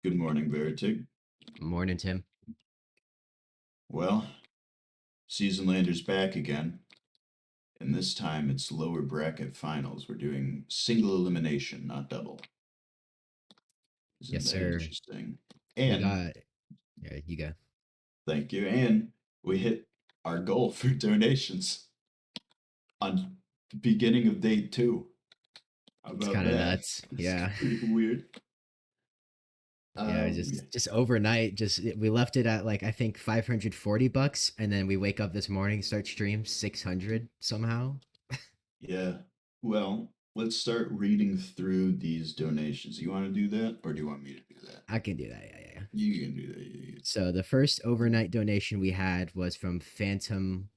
Good morning, Veritig. Morning, Tim. Well, Seasonlander's back again, and this time it's lower bracket finals. We're doing single elimination, not double. Isn't Yes, that sir. interesting? We And got. Yeah, you go. thank you. And we hit our goal for donations on the beginning of day two. How It's about kind of that? nuts. It's Yeah, pretty weird. yeah. Yeah. Just overnight, we left it at like I think $540, and then we wake up this morning, start stream 600 somehow. Yeah. Well, let's start reading through these donations. You want to do that, or do you want me to do that? I can do that. Yeah, yeah, yeah. You can do that. You So the first overnight donation we had was from Phantom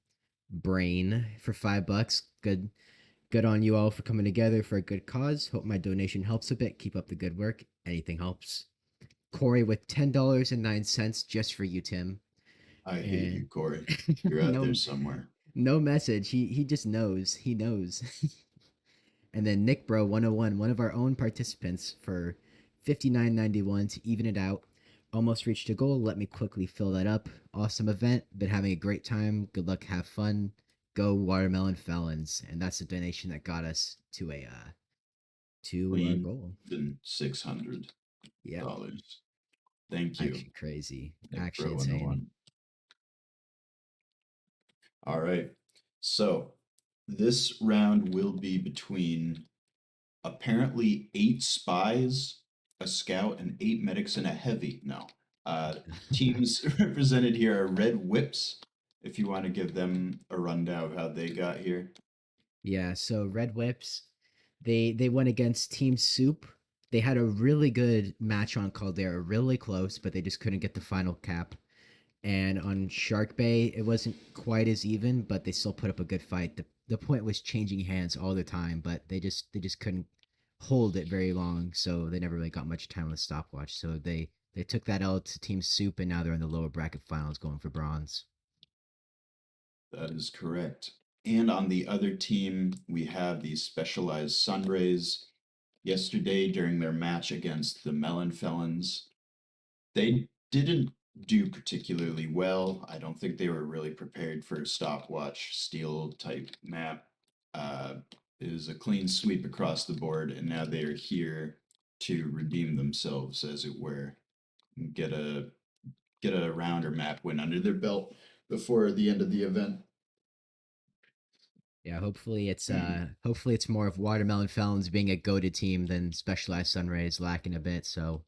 Brain for $5. Good on you all for coming together for a good cause. Hope my donation helps a bit. Keep up the good work. Anything helps. Corey with $10.09 just for you, Tim. I hate And you, Corey. You're out there no somewhere. no message. He just knows. He knows. And then Nick Bro 101, one of our own participants for 59.91 to even it out. Almost reached a goal. Let me quickly fill that up. Awesome event. Been having a great time. Good luck. Have fun. Go Watermelon Felons. And that's the donation that got us to our Clean goal. than $600. Yep. Thank you, Actually crazy. Nick Actually Bro insane. 101. All right. So this round will be between apparently 8 spies, a scout, and 8 medics and a heavy. No. Uh, Teams represented here are Red Whips. If you want to give them a rundown of how they got here. Yeah, so Red Whips, they went against Team Soup. They had a really good match on Caldera, really close, but they just couldn't get the final cap. And on Sharkbay, it wasn't quite as even, but they still put up a good fight. The point was changing hands all the time, but they just couldn't hold it very long, so they never really got much time on the stopwatch. So they took that L to Team Soup, and now they're in the lower bracket finals going for bronze. That is correct. And on the other team, we have the specialized Sunrays. Yesterday, during their match against the Melon Felons, they didn't do particularly well. I don't think they were really prepared for a stopwatch steel type map. Uh, it was a clean sweep across the board, and now they are here to redeem themselves, as it were, and get a round or map win under their belt before the end of the event. Yeah, hopefully it's more of Watermelon Felons being a goaded team than Specialized Sunrays lacking a bit. So,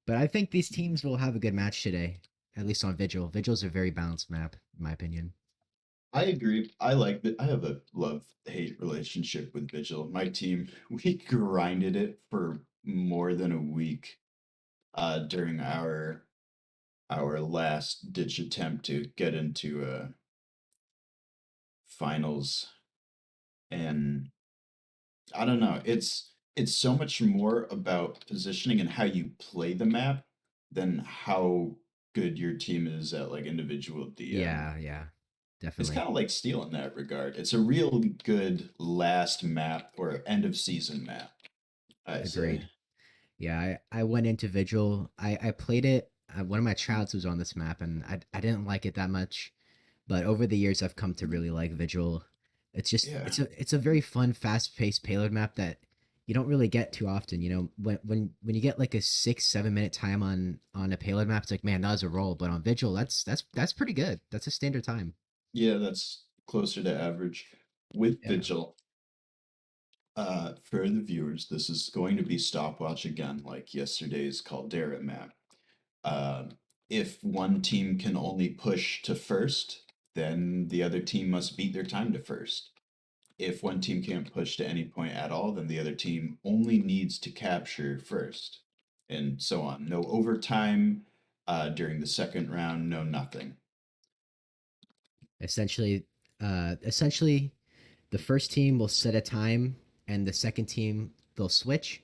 but I think these teams will have a good match today, at least on Vigil. Vigil's a very balanced map, in my opinion. I agree. I like that. I have a love-hate relationship with Vigil. My team, we grinded it for more than a week during our last ditch attempt to get into finals, and I don't know. It's so much more about positioning and how you play the map than how good your team is at like individual DM. Yeah, yeah, It's definitely kind of like Steel in that regard. It's a real good last map or end of season map, I'd say. agreed. Yeah, I went into Vigil. I played it. One of my childs was on this map, and I didn't like it that much. But over the years, I've come to really like Vigil. Yeah. It's a very fun, fast paced payload map that you don't really get too often. You know, when you get like a 6 7 minute time on a payload map, it's like man, that was a roll. But on Vigil, that's pretty good. That's a standard time. Yeah, that's closer to average. With Yeah. Vigil, for the viewers, this is going to be stopwatch again, like yesterday's Caldera map. Uh, if one team can only push to first, then the other team must beat their time to first. If one team can't push to any point at all, then the other team only needs to capture first, and so on. No overtime during the second round, no nothing. Essentially, the first team will set a time, and the second team they'll switch,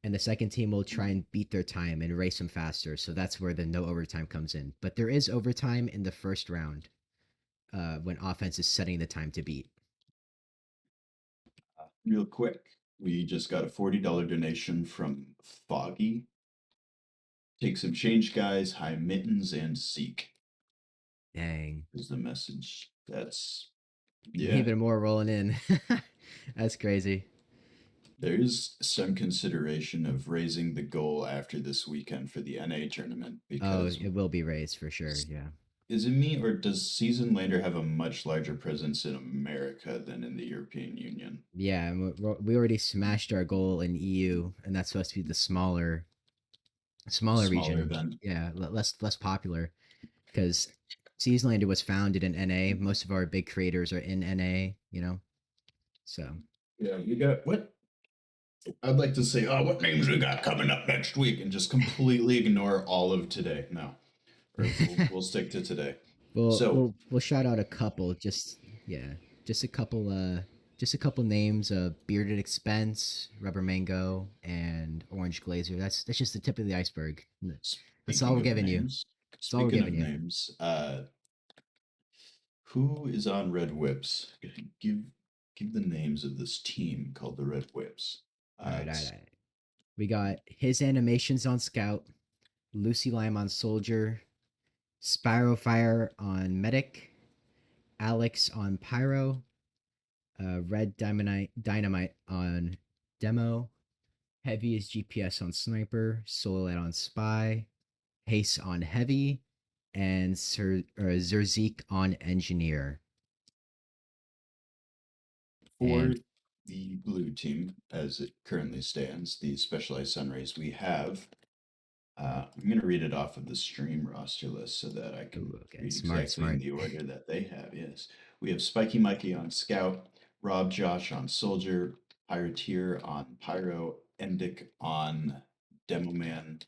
and the second team will try and beat their time and race them faster. So that's where the no overtime comes in. But there is overtime in the first round when offense is setting the time to beat. Real quick, we just got a $40 donation from Foggy. Take some change, guys. High mittens and seek Dang. is the message. That's yeah. Even more rolling in. That's crazy. There is some consideration of raising the goal after this weekend for the NA tournament Oh, because it will be raised for sure. Yeah. is it me or does Seasonalander have a much larger presence in America than in the European Union? Yeah, and we already smashed our goal in EU, and that's supposed to be the smaller Smaller region. event. Yeah, less popular because Seasonlander was founded in NA. Most of our big creators are in NA. So Yeah, we got what? I'd like to say, oh, what names we got coming up next week, and just completely ignore all of today. No, or we'll stick to today. we'll So, we'll we'll shout out a couple. Yeah, just a couple. Just a couple names: Bearded Expense, Rubber Mango, and Orange Glazer. That's just the tip of the iceberg. That's all speaking we're of giving you. names, That's all we're speaking of giving you. names, who is on Red Whips? Give give the names of this team called the Red Whips. All right, all right, all It's right. We got his animations on Scout, Lucy Lime on Soldier, Spyro Fire on Medic, Alex on Pyro, Red Dynamite on Demo, Heavy is GPS on Sniper, Solat on Spy, Haste on Heavy, and Zerzik on Engineer. for And the blue team as it currently stands, the Specialized Sunrays. We have I'm going to read it off of the stream roster list so that I can ooh, okay, read smart, exactly in smart. the order that they have. Yes. We have Spiky Mikey on Scout, Rob Josh on Soldier, Pyroteer on Pyro, Endic on Demo Man,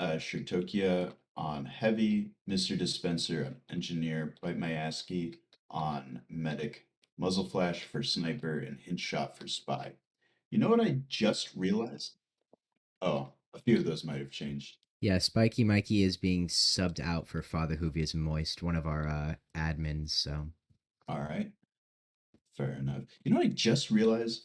Shirtokia on Heavy, Mr. Dispenser on Engineer, Bite My ASCII on Medic, Muzzle Flash for Sniper, and Hint Shot for Spy. You know what I just realized? Oh, a few of those might have changed. Yeah, Spiky Mikey is being subbed out for Father Hoovia's Moist, one of our admins. So All right, fair enough. You know, I just realized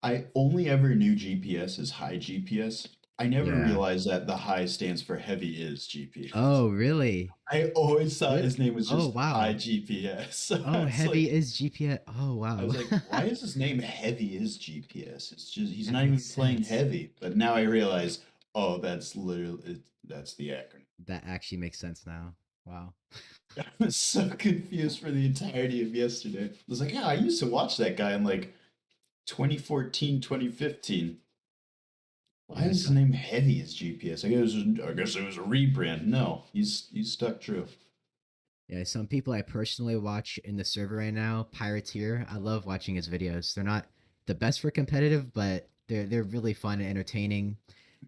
I only ever knew GPS as high GPS. I never yeah. realized that the high stands for heavy is GPS. Oh, really? I always thought Really? his name was Oh, just high wow. GPS. So Oh, it's Heavy like is GPS. Oh, I wow. was like, why is his name heavy is GPS? It's just he's That not makes even playing sense. heavy. But now I realize, oh, that's literally that's the acronym. That actually makes sense now. Wow. I was so confused for the entirety of yesterday. I was like, yeah, I used to watch that guy in like 2014, 2015. Why Yeah, is his so name Heavy as GPS? I guess it was a rebrand. No, he's stuck true. yeah, some people I personally watch in the server right now, Pirateer. I love watching his videos. They're not the best for competitive, but they're really fun and entertaining.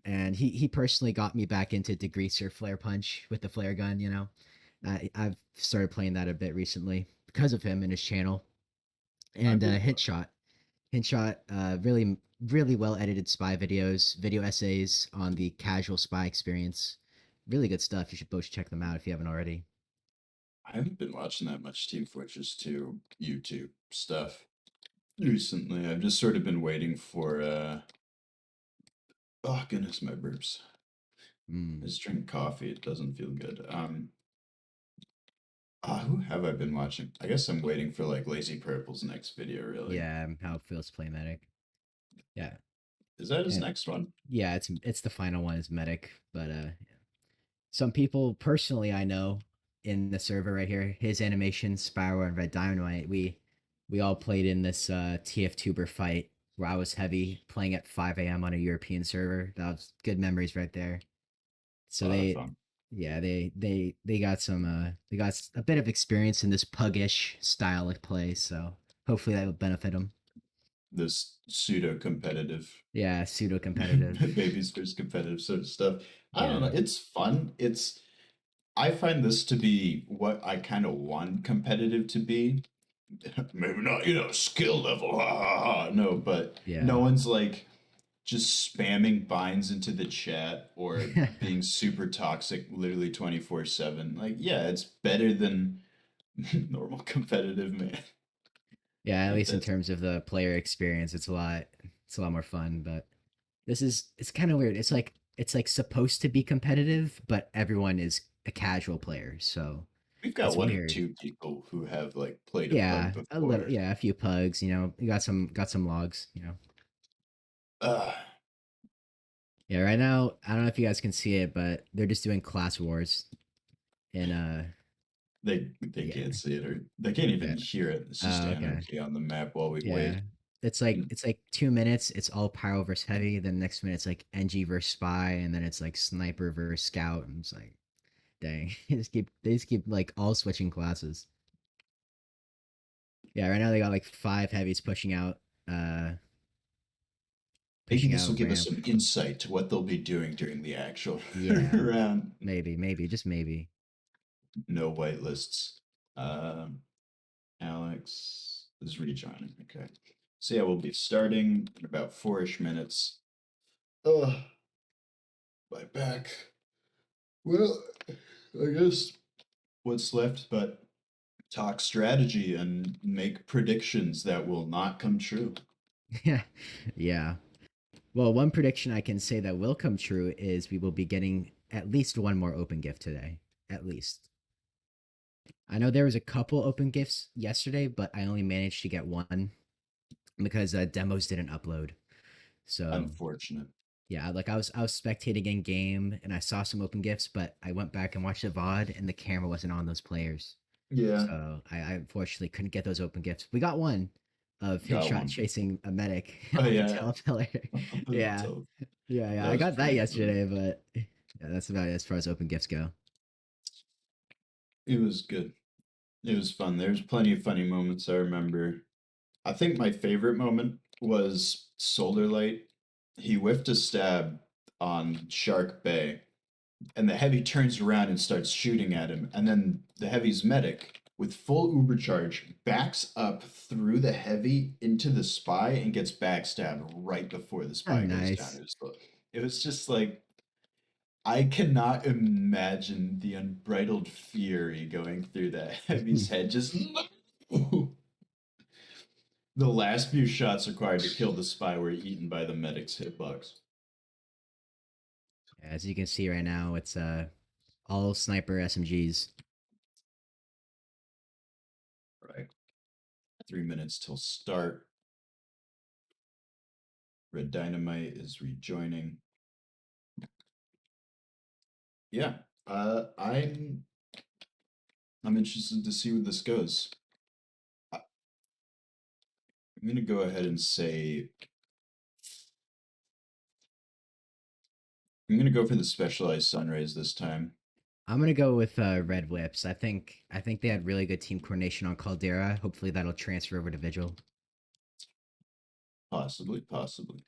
And he personally got me back into Degreaser Flare Punch with the flare gun. I've started playing that a bit recently because of him and his channel. I've And been Hit Shot, Hit Shot, really well edited spy videos, video essays on the casual spy experience. Really good stuff. You should both check them out if you haven't already. I haven't been watching that much Team Fortress 2 YouTube stuff recently. I've just sort of been waiting for oh goodness, my burps. I Mm. just drink coffee. It doesn't feel good. Who have I been watching? I guess I'm waiting for like Lazy Purple's next video, really. Yeah, how it feels to play medic. Yeah, Is that his and next one? yeah, it's the final one is medic, but some people personally I know in the server right here, his animation, Spyro and Red Dynamite, we all played in this TF Tuber fight where I was heavy playing at 5 a.m. on a European server. That was good memories right there. A So lot of fun. yeah, they got they got a bit of experience in this puggish style of play. So hopefully that will benefit them. This pseudo competitive Yeah, pseudo competitive. baby's first competitive sort of stuff. I don't Yeah. know. It's fun. It's I find this to be what I kind of want competitive to be. Maybe not, skill level. Ha ha ha. No, but Yeah. no one's like just spamming binds into the chat or being super toxic literally 24/7. Like, yeah, it's better than normal competitive, man. Yeah, at Like least in that's terms of the player experience, it's a lot more fun, but it's kind of weird. It's like it's like supposed to be competitive, but everyone is a casual player, so We've got it's one or weird. two people who have like played a pug Yeah, a little. before. Yeah, a few pugs. You know, you got some logs. You know. Uh, Yeah, right now I don't know if you guys can see it, but they're just doing class wars, and they yeah, can't see it or they can't even yeah. hear it. It's just Oh, okay. anarchy on the map while we Yeah. wait. And It's like 2 minutes. It's all pyro versus heavy. Then next minute it's like NG versus spy, and then it's like sniper versus scout. And it's like, dang, they just keep like all switching classes. Yeah, right now they got like five heavies uh, maybe pushing this will out give us ramp. some insight to what they'll be doing during the actual Yeah, round. maybe, just maybe. No whitelists. Um, Alex is rejoining. Okay. So yeah, we'll be starting in about 4-ish minutes. Oh, my back. Well, I guess what's left but talk strategy and make predictions that will not come true. Yeah, yeah. Well, one prediction I can say that will come true is we will be getting at least one more open gift today. At least. I know there was a couple open gifts yesterday, but I only managed to get one because demos didn't upload. So Unfortunate. yeah, like I was spectating in game and I saw some open gifts, but I went back and watched the VOD and the camera wasn't on those players. Yeah, So I unfortunately couldn't get those open gifts. We got one of got Hitshot one. chasing a medic Oh off a yeah, telepiller. Yeah. so Yeah. that I was got that pretty funny. yesterday, but yeah, that's about it as far as open gifts go. It was good. It was fun. There's plenty of funny moments I remember. I think my favorite moment was Solar Light. He whiffed a stab on Sharkbay, and the heavy turns around and starts shooting at him. And then the heavy's medic, with full uber charge, backs up through the heavy into the spy and gets backstabbed right before the Ah, spy goes down. nice. It was just like I cannot imagine the unbridled fury going through that heavy's head. Just the last few shots required to kill the spy were eaten by the medic's hitbox. As you can see right now, it's all sniper SMGs. Right. 3 minutes till start. Red Dynamite is rejoining. Yeah. I'm interested to see where this goes. I'm gonna go ahead and say I'm gonna go for the specialized Sunrays this time. I'm gonna go with Red Whips. I think they had really good team coordination on Caldera. Hopefully that'll transfer over to Vigil. Possibly, possibly.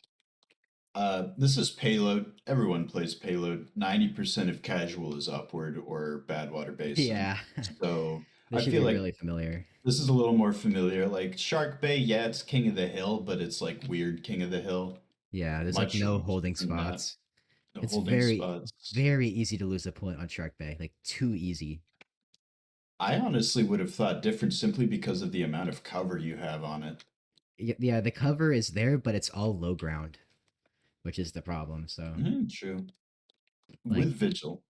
This is payload. Everyone plays payload. 90% of casual is upward or Badwater Basin. Yeah, So this I should feel be like really familiar. this is a little more familiar. Like Shark Bay, yeah, it's King of the Hill, but it's like weird King of the Hill. Yeah, there's like Much no holding from that. spots. The It's holding spots. very easy to lose a point on Shark Bay. Like too easy. I honestly would have thought different simply because of the amount of cover you have on it. Yeah, the cover is there, but it's all low ground, which is the problem. So True. like With Vigil.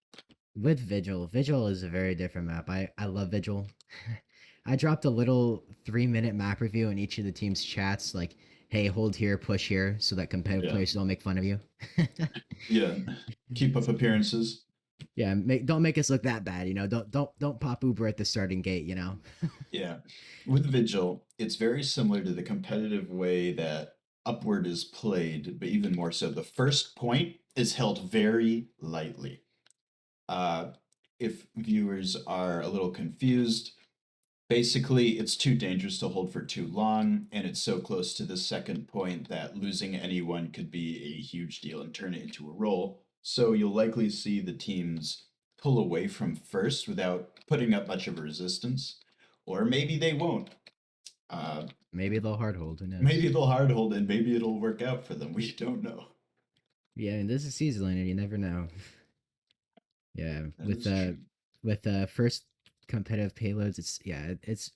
with Vigil is a very different map. I love Vigil. I dropped a little 3 minute map review in each of the team's chats, like, "Hey, hold here, push here, so that competitive Yeah. players don't make fun of you." Yeah. Keep up appearances. Yeah, don't make us look that bad. You know, don't pop Uber at the starting gate. You know. Yeah. With Vigil, it's very similar to the competitive way that Upward is played, but even more so. The first point is held very lightly. Uh, if viewers are a little confused, basically it's too dangerous to hold for too long, and it's so close to the second point that losing anyone could be a huge deal and turn it into a roll. So you'll likely see the teams pull away from first without putting up much of a resistance, or maybe they won't. Uh, Maybe they'll hard hold. Who maybe knows? they'll hard hold and maybe it'll work out for them. We don't know. Yeah, and this is Seasonalander. You never know. Yeah, That is true. with first competitive payloads,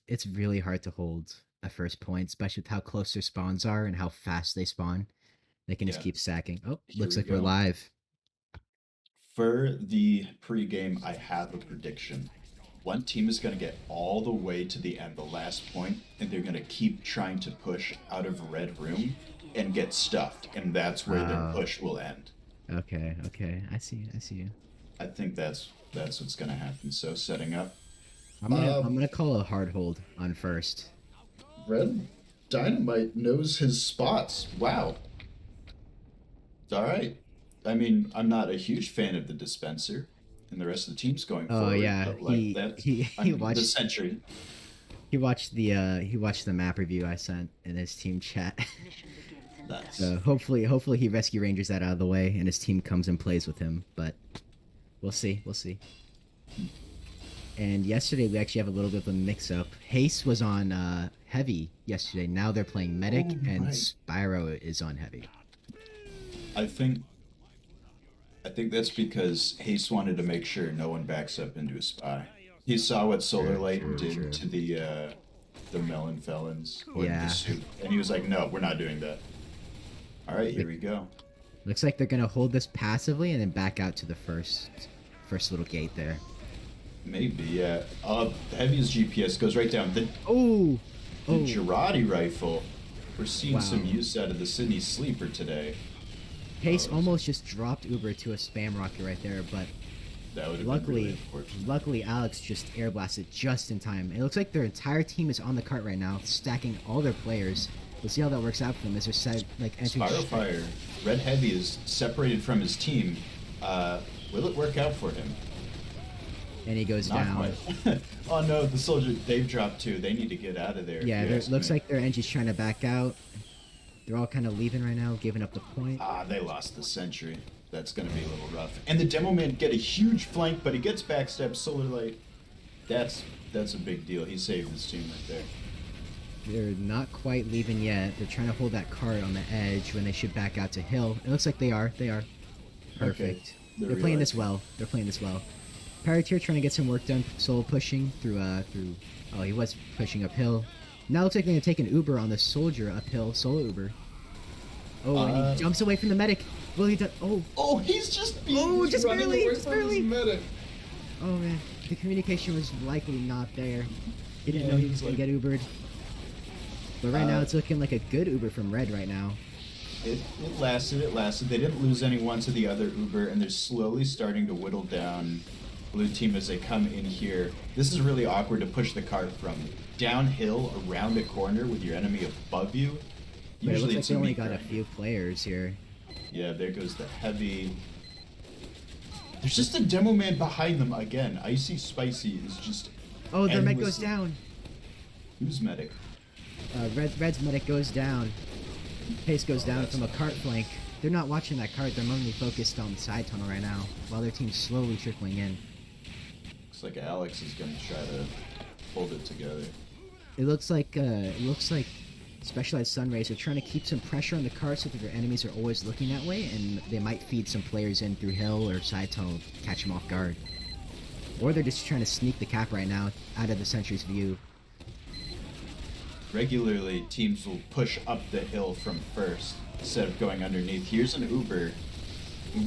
it's really hard to hold a first point, especially with how close their spawns are and how fast they spawn. They can just Yeah, keep sacking. Oh, here looks we like we're go. live. For the pregame, I have a prediction. One team is going to get all the way to the end, the last point, and they're going to keep trying to push out of red room and get stuffed, and that's where their Oh, push will end. okay, okay. I see you. I think that's what's going to happen. So setting up, I'm Um, gonna call a hard hold on first. Red Dynamite knows his spots. wow, it's all right. I mean, I'm not a huge fan of the dispenser and the rest of the team's going Oh forward, yeah, but like that's he I'm the watched sentry. he watched the map review I sent in his team chat. Nice. So hopefully he rescue rangers that out of the way and his team comes and plays with him. But we'll see, we'll see. And yesterday we actually have a little bit of a mix-up. Haste was on heavy yesterday. Now they're playing medic, Oh, and right. Spyro is on heavy. I think I think that's because Haste wanted to make sure no one backs up into a spy. He saw what Solar Light True, did true. to the Melon Felons or Yeah. the soup, and he was like, "No, we're not doing that." All right, here we go. Looks like they're gonna hold this passively and then back out to the first little gate there. Maybe, yeah. Heavy's GPS goes right down. The Oh, Girardi rifle. We're seeing Wow. some use out of the Sydney Sleeper today. Pace almost just dropped Uber to a spam rocket right there, but That would have been really luckily, unfortunate. luckily Alex just air blasted just in time. It looks like their entire team is on the cart right now, stacking all their players. We'll see how that works out for them as they're entering. Spiral Fire. Red Heavy is separated from his team. Will it work out for him? And he goes Not down. quite. Oh no, the soldier, they've dropped too. They need to get out of there. if Yeah, you there, ask looks me. like their engine's trying to back out. They're all kind of leaving right now, giving up the point. They lost the sentry. That's going to be a little rough. And the Demo Man get a huge flank, but he gets backstep. Solar Light. That's a big deal. He saved his team right there. They're not quite leaving yet. They're trying to hold that cart on the edge when they should back out to hill. It looks like they are. They are. Perfect. They're They're playing this realizing. well. They're playing this well. Paratier trying to get some work done. Solo pushing through. Oh, he was pushing uphill. Now it looks like they're gonna take an Uber on the soldier uphill. Solo Uber. Oh, and he jumps away from the medic. Will he? Oh, Oh, he's just Oh, just running barely, away just from his barely. medic. oh man. The communication was likely not there. He didn't Yeah, know he he's was gonna like- get Ubered. But right now Uh, it's looking like a good Uber from Red right now. It lasted. It lasted. They didn't lose any one to the other Uber, and they're slowly starting to whittle down blue team as they come in here. This is really awkward to push the cart from downhill around a corner with your enemy above you. But it looks like it's they a only meat got a grind. few players here. Yeah, there goes the heavy. There's just a demo man behind them again. Icy Spicy is just. Oh, their med goes endlessly- down. Who's medic? Red's medic goes down. Pace goes down that's from a cart flank. They're not watching that cart. They're mainly focused on the side tunnel right now, while their team's slowly trickling in. Looks like Alex is gonna try to hold it together. It looks like Specialized Sunrays are trying to keep some pressure on the cart so that their enemies are always looking that way, and they might feed some players in through hill or side tunnel, catch them off guard. Or they're just trying to sneak the cap right now out of the sentry's view. Regularly, teams will push up the hill from first instead of going underneath. Here's an Uber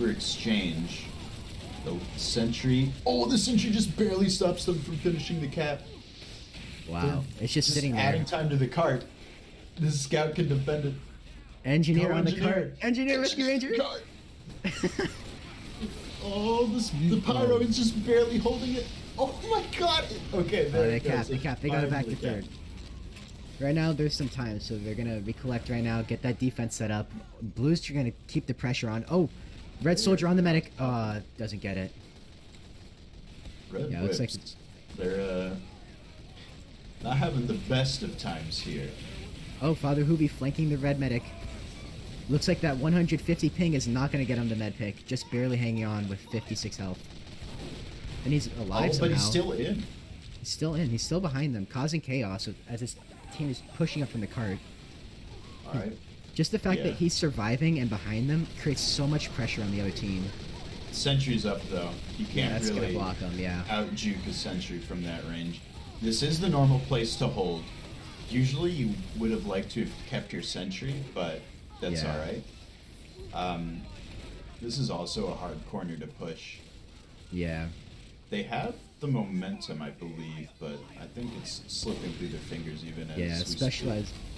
exchange. The sentry. Oh, the sentry just barely stops them from finishing the cap. Wow, it's just sitting adding there. time to the cart. The scout can defend it. Engineer Go on the engineer. cart. Engineer rescue ranger. Cart. Oh, the pyro is just barely holding it. Oh my god! Okay, Oh, there they it goes. cap. They got it back to Finally third. Right now, there's some time, so they're gonna recollect right now, get that defense set up. Blues are gonna keep the pressure on. Oh, Red Soldier on the medic. Doesn't get it. Red Yeah, looks like Whips. They're not having the best of times here. Oh, Father Hoobie flanking the red medic. Looks like that 150 ping is not gonna get him the med pick. Just barely hanging on with 56 health. And he's alive Oh, somehow. but he's still in. He's still in. He's still behind them, causing chaos as his team is pushing up from the cart. All right. Just the fact Yeah. that he's surviving and behind them creates so much pressure on the other team. Sentry's up though. You Yeah, can't that's really gonna block them. Yeah. out juke a sentry from that range. This is the normal place to hold. Usually you would have liked to have kept your sentry, but that's Yeah. all right. This is also a hard corner to push. Yeah. They have the momentum, I believe, but I think it's slipping through their fingers even as Yeah, we speak.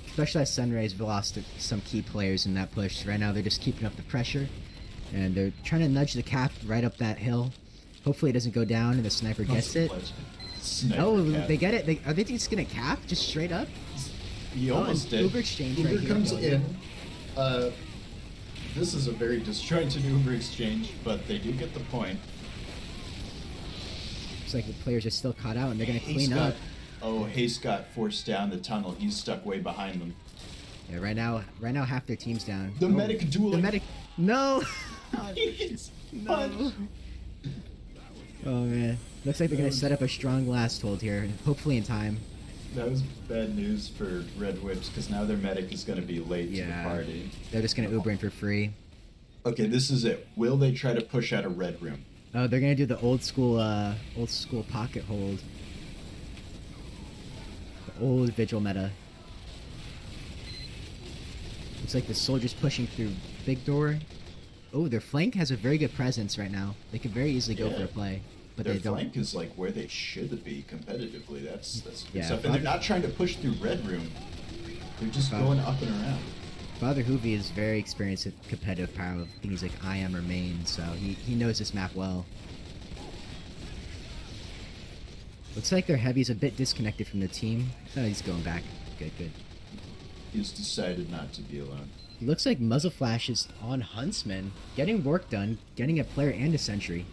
specialized Sunrays lost some key players in that push. Right now they're just keeping up the pressure, and they're trying to nudge the cap right up that hill. Hopefully it doesn't go down and the sniper gets it. Sniper Oh, cap. they get it. Are they just gonna cap just straight up? He almost did. Uber exchange Uber right here. comes in. This is a very Trying to do Uber exchange, but they do get the point. Looks like the players are still caught out and they're gonna clean up. Hayes got forced down the tunnel. He's stuck way behind them. Yeah, right now half their team's down. The medic dueling. The medic. No. He's No. punched. Oh man. Looks like they're gonna set up a strong last hold here, hopefully in time. That was bad news for Red Whips because now their medic is going to be late to the party. They're just gonna Uber in for free. Okay, this is it. Will they try to push out a red room? Oh, they're gonna do the old school pocket hold. The old Vigil meta. Looks like the soldiers pushing through big door. Oh, their flank has a very good presence right now. They could very easily go for a play, but Their they don't. flank is like where they should be competitively. That's good Yeah, stuff. And they're not trying to push through red room. They're just going up and around. Father Hoovy is very experienced at competitive power. I think he's like IM or main, so he knows this map well. Looks like their heavy's a bit disconnected from the team. Oh, he's going back. Good, good. He's decided not to be alone. It looks like Muzzle Flash is on Huntsman, getting work done, getting a player and a sentry.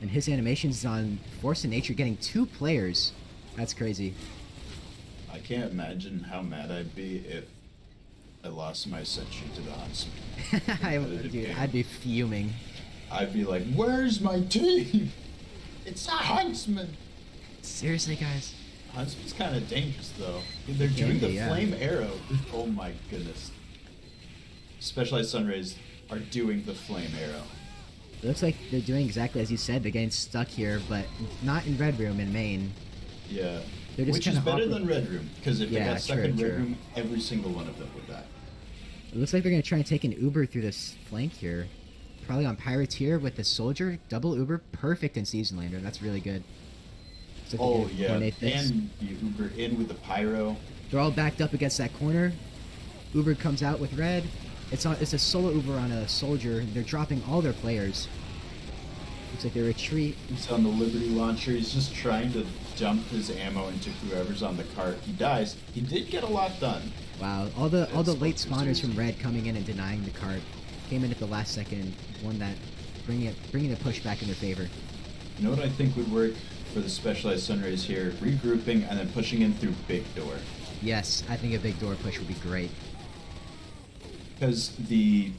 And his animation's on Force of Nature, getting 2 players. That's crazy. I can't imagine how mad I'd be if I lost my sentry to the Huntsman. Dude, I'd be fuming. I'd be like, where's my team? It's a Huntsman. Seriously, guys. Huntsman's kind of dangerous, though. They're It can doing the be, yeah. flame arrow. Oh my goodness. Specialized Sunrays are doing the flame arrow. It looks like they're doing exactly as you said. They're getting stuck here, but not in Red Room, in main. Yeah. They're just Which is kinda better awkward. than Red Room, because if they Yeah, got stuck true, in Red true. Room, every single one of them would die. It looks like they're going to try and take an Uber through this flank here. Probably on Pirateer with the Soldier. Double Uber. Perfect in Seasonalander. That's really good. Looks like they're Oh, gonna yeah. coordinate this. And you Uber in with the pyro. They're all backed up against that corner. Uber comes out with red. It's a solo Uber on a Soldier. They're dropping all their players. Looks like they retreat. He's on the Liberty launcher. He's just trying to dump his ammo into whoever's on the cart. He dies. He did get a lot done. Wow, all the late That's spawners easy. from red coming in and denying the cart. Came in at the last second, won that, bringing the push back in their favor. You know what I think would work for the Specialized Sunrays here? Regrouping and then pushing in through big door. Yes, I think a big door push would be great. Because the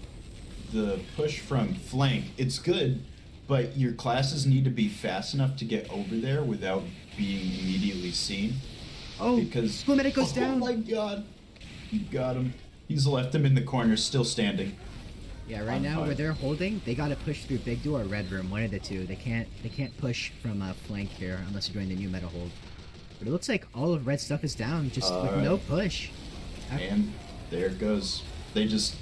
push from flank, it's good, but your classes need to be fast enough to get over there without being immediately seen. Oh, Because Blue Medic goes down. Oh my god, you got him. He's left him in the corner, still standing. Yeah, right On now fire. where they're holding, they gotta push through big door or red room, one of the two. They can't push from flank here unless you're doing the new meta hold. But it looks like all of red stuff is down, just with no push. And there it goes. They just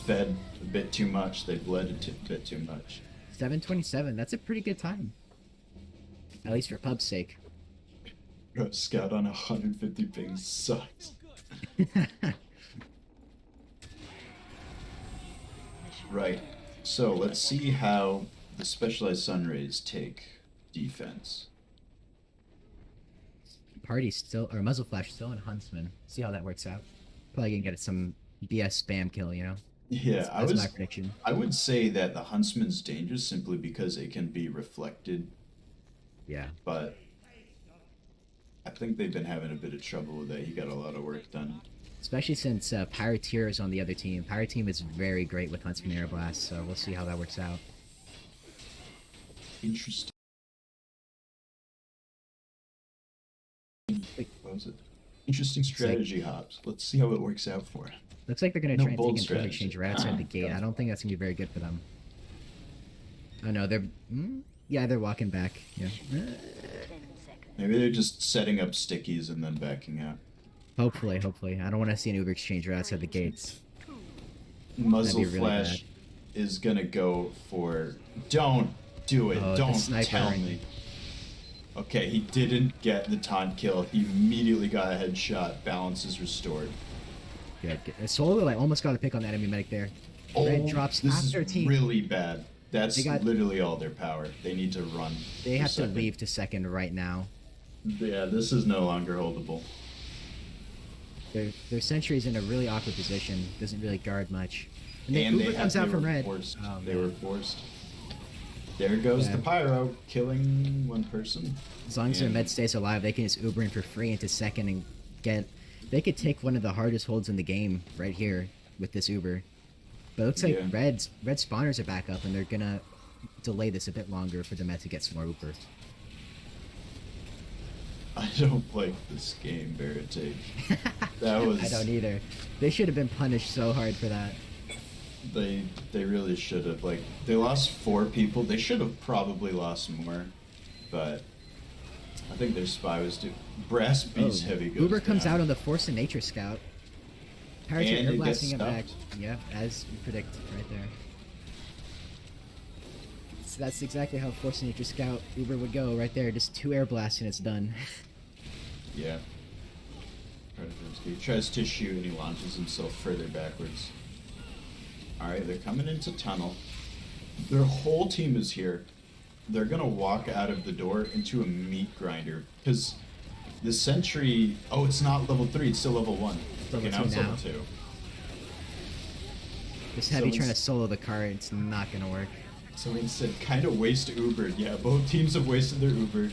fed a bit too much. They bled a bit too much. 7:27. That's a pretty good time. At least for pub's sake. Scout on 150 ping sucks. Right. So let's see how the Specialized Sunrays take defense. Party still, or Muzzle Flash still in Huntsman. See how that works out. Probably gonna get some BS spam kill, you know? Yeah, That's my prediction. I would say that the Huntsman's dangerous simply because it can be reflected, Yeah. but I think they've been having a bit of trouble with that. He got a lot of work done. Especially since Pirateer is on the other team. Pirate team is very great with Huntsman Air Blast, so we'll see how that works out. Interesting. What was it? Interesting strategy, Hobbs. Let's see how it works out for him. Looks like they're gonna No try and bold take an strategy. exchange right outside the gate. I don't think that's gonna be very good for them. Oh no, they're yeah, they're walking back. Yeah. Maybe they're just setting up stickies and then backing out. Hopefully. I don't want to see an Uber exchange right outside the gates. Muzzle That'd be really flash is gonna go for. Don't do it. Oh, the Don't sniper tell ring. me. Okay, he didn't get the taunt kill. He immediately got a headshot. Balance is restored. Good. Solo like almost got a pick on the enemy medic there. Red drops this after is team. really bad. That's They got- literally all their power. They need to run. They for have to second. leave to second right now. Yeah, this is no longer holdable. Their sentry's in a really awkward position. Doesn't really guard much. And then And Uber comes out from red. Forced. Oh, They man. were forced. There goes Yeah. the pyro, killing one person. As long as their And- med stays alive, they can just Uber in for free into second and get. They could take one of the hardest holds in the game right here with this Uber. But it looks like Yeah. red spawners are back up, and they're gonna delay this a bit longer for the Met to get some more Uber. I don't like this game, Veritage. That was. I don't either. They should have been punished so hard for that. They really should have. Like, they lost 4 people. They should have probably lost more, but I think their spy was due. Brass Beast Heavy goes Uber comes down. out on the Force and Nature Scout. Pirates are And air it gets blasting it back. stuffed. Yeah, as you predict right there. So that's exactly how Force and Nature Scout Uber would go right there. Just 2 air blasts and it's done. Yeah. He tries to shoot and he launches himself further backwards. Alright, they're coming into tunnel. Their whole team is here. They're gonna walk out of the door into a meat grinder. Because the sentry... Oh, it's not level 3, it's still level 1. Level Okay, now 2 it's now. level 2. This heavy Someone's- trying to solo the car, it's not gonna work. So instead, kind of waste Uber. Yeah, both teams have wasted their Uber.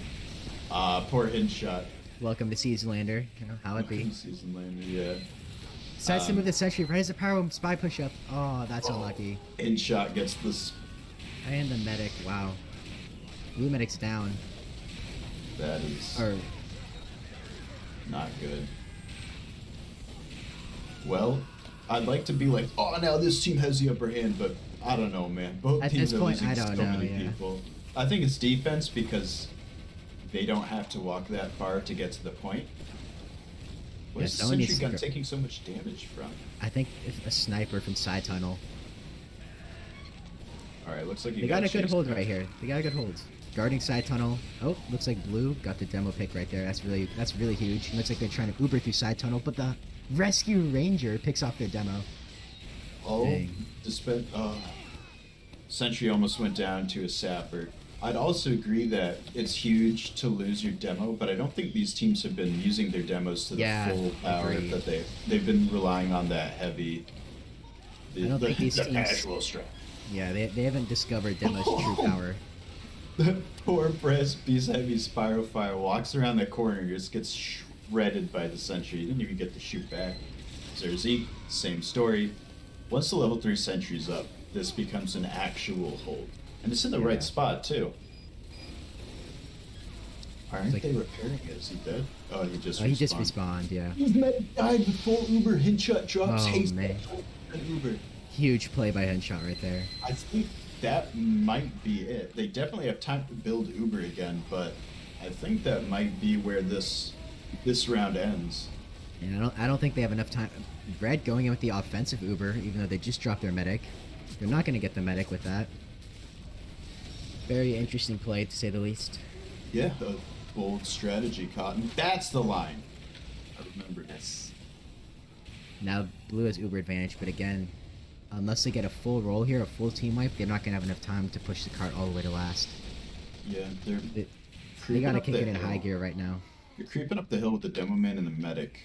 Poor headshot. Welcome to Seasonalander. You know, how it be. Seasonalander, yeah. Decides to move the sentry, right as the power spy push up. Oh, that's unlucky. Headshot gets this. And the medic, wow. Blue medic's down. That is Or not good. Well, I'd like to be like, oh, now this team has the upper hand, but I don't know, man. Both At teams this are point, losing I don't so know, many yeah. people. I think it's defense because they don't have to walk that far to get to the point. What Yeah, is the someone needs sentry to gun go- taking so much damage from? I think if a sniper from side tunnel. All right, looks like you They got a good chased hold back. right here. They got a good hold. Guarding side tunnel. Oh, looks like blue got the demo pick right there. That's really huge. Looks like they're trying to Uber through side tunnel, but the rescue ranger picks off their demo. Oh, Dang. Sentry almost went down to a sapper. I'd also agree that it's huge to lose your demo, but I don't think these teams have been using their demos to the Yeah, full power agreed. that they've been relying on that heavy. I don't think these the teams- casual strap. Yeah, they haven't discovered demo's true power. The poor Brass Beast Heavy Spiral Fire walks around the corner and just gets shredded by the sentry. He didn't even get to shoot back. Zerzik, same story. Once the level 3 sentry's up, this becomes an actual hold. And it's in the Yeah. right spot, too. Aren't like- they repairing it? Is he dead? Oh, he just He just respawned. respawned, yeah. His med died before Uber headshot drops. Oh, Haste man. and Uber. Huge play by Headshot right there. I think that might be it. They definitely have time to build Uber again, but I think that might be where this round ends. And I don't think they have enough time. Red going in with the offensive Uber, even though they just dropped their medic. They're not going to get the medic with that. Very interesting play, to say the least. Yeah, a bold strategy, Cotton. That's the line. I remember Yes. Now blue has Uber advantage, but again, unless they get a full roll here, a full team wipe, they're not going to have enough time to push the cart all the way to last. Yeah, they're They creeping got to up kick the it in high hill. gear right now. You're creeping up the hill with the demo man and the medic.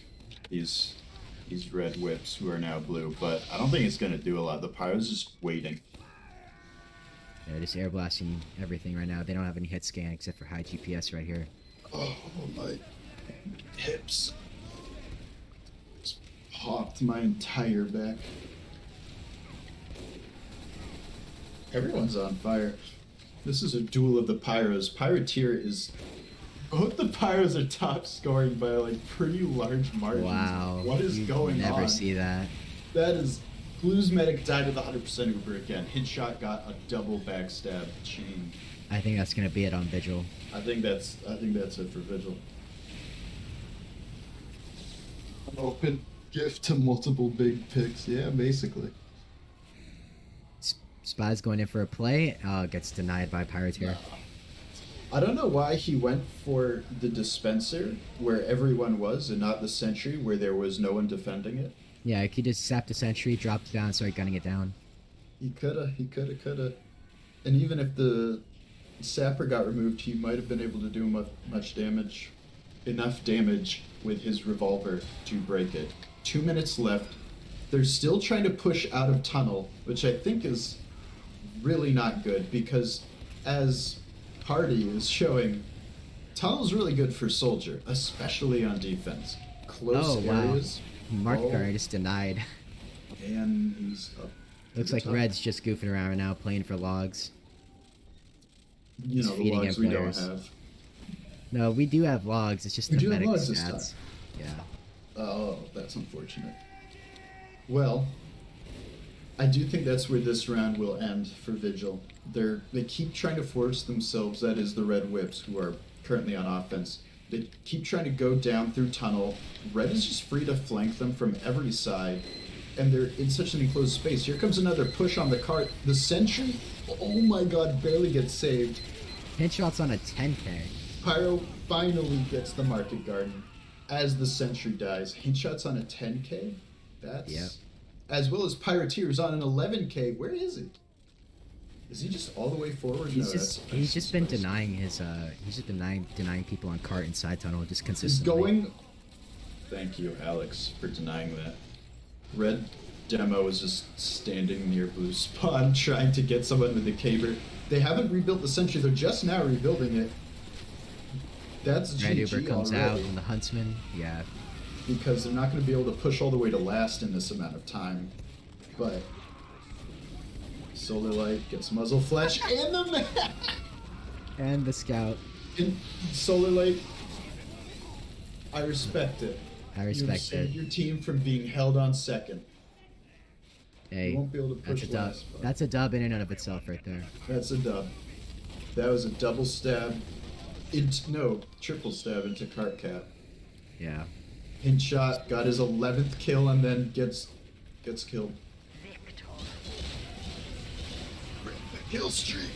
These red whips who are now blue, but I don't think it's gonna do a lot. The pyro's just waiting. They're just air blasting everything right now. They don't have any hit scan except for high GPS right here. Oh my hips. Just popped my entire back. Everyone's on fire. This is a duel of the pyros. Pyroteer is... Both the pyros are top scoring by like pretty large margins. Wow. What is you going never on? see that. That is... Blues medic died with 100% Uber again. Headshot got a double backstab chain. I think that's going to be it on Vigil. I think that's it for Vigil. An open gift to multiple big picks. Yeah, basically. Spaz going in for a play. Gets denied by Pirateer. I don't know why he went for the dispenser where everyone was and not the sentry where there was no one defending it. Yeah, he just sapped the sentry, dropped it down, started gunning it down. He coulda. And even if the sapper got removed, he might have been able to do much damage. Enough damage with his revolver to break it. 2 minutes left. They're still trying to push out of tunnel, which I think is really not good because as Party is showing, tunnel's really good for soldier, especially on defense. Close Oh, wow. areas. Mark Oh, Guard just denied. and he's up. to Looks the like top. Red's just goofing around right now, playing for logs. You know, the feeding logs in we don't players. have. No, we do have logs. It's just We the do have medic logs this stats. time. Yeah. Oh, that's unfortunate. Well, I do think that's where this round will end for Vigil. They keep trying to force themselves, that is the Red Whips, who are currently on offense. They keep trying to go down through tunnel. Red is just free to flank them from every side, and they're in such an enclosed space. Here comes another push on the cart. The sentry, oh my god, barely gets saved. Hit shots on a 10k. Pyro finally gets the market garden as the sentry dies. Hit shots on a 10k? That's... Yep. As well as Pyroteers on an 11k. Where is he? Is he just all the way forward? He's No, just that's he's just been spicy. denying his he's just denying people on cart and side tunnel just He's consistently. going... Thank you, Alex, for denying that. Red Demo is just standing near blue spawn trying to get someone with the caber. They haven't rebuilt the sentry. They're just now rebuilding it. That's Red GG Uber comes out already. and the Huntsman. Yeah. Because they're not going to be able to push all the way to last in this amount of time. But Solar Light gets Muzzle Flash and the man. And the scout. And Solar Light, I respect it. I You respect saved it. your team from being held on second. Hey, You won't be able to that's push a dub. last. But That's a dub in and of itself right there. that's a dub. That was a double stab. No, triple stab into Cart Cap. Yeah. Hint shot, got his 11th kill, and then gets killed. Kill streak.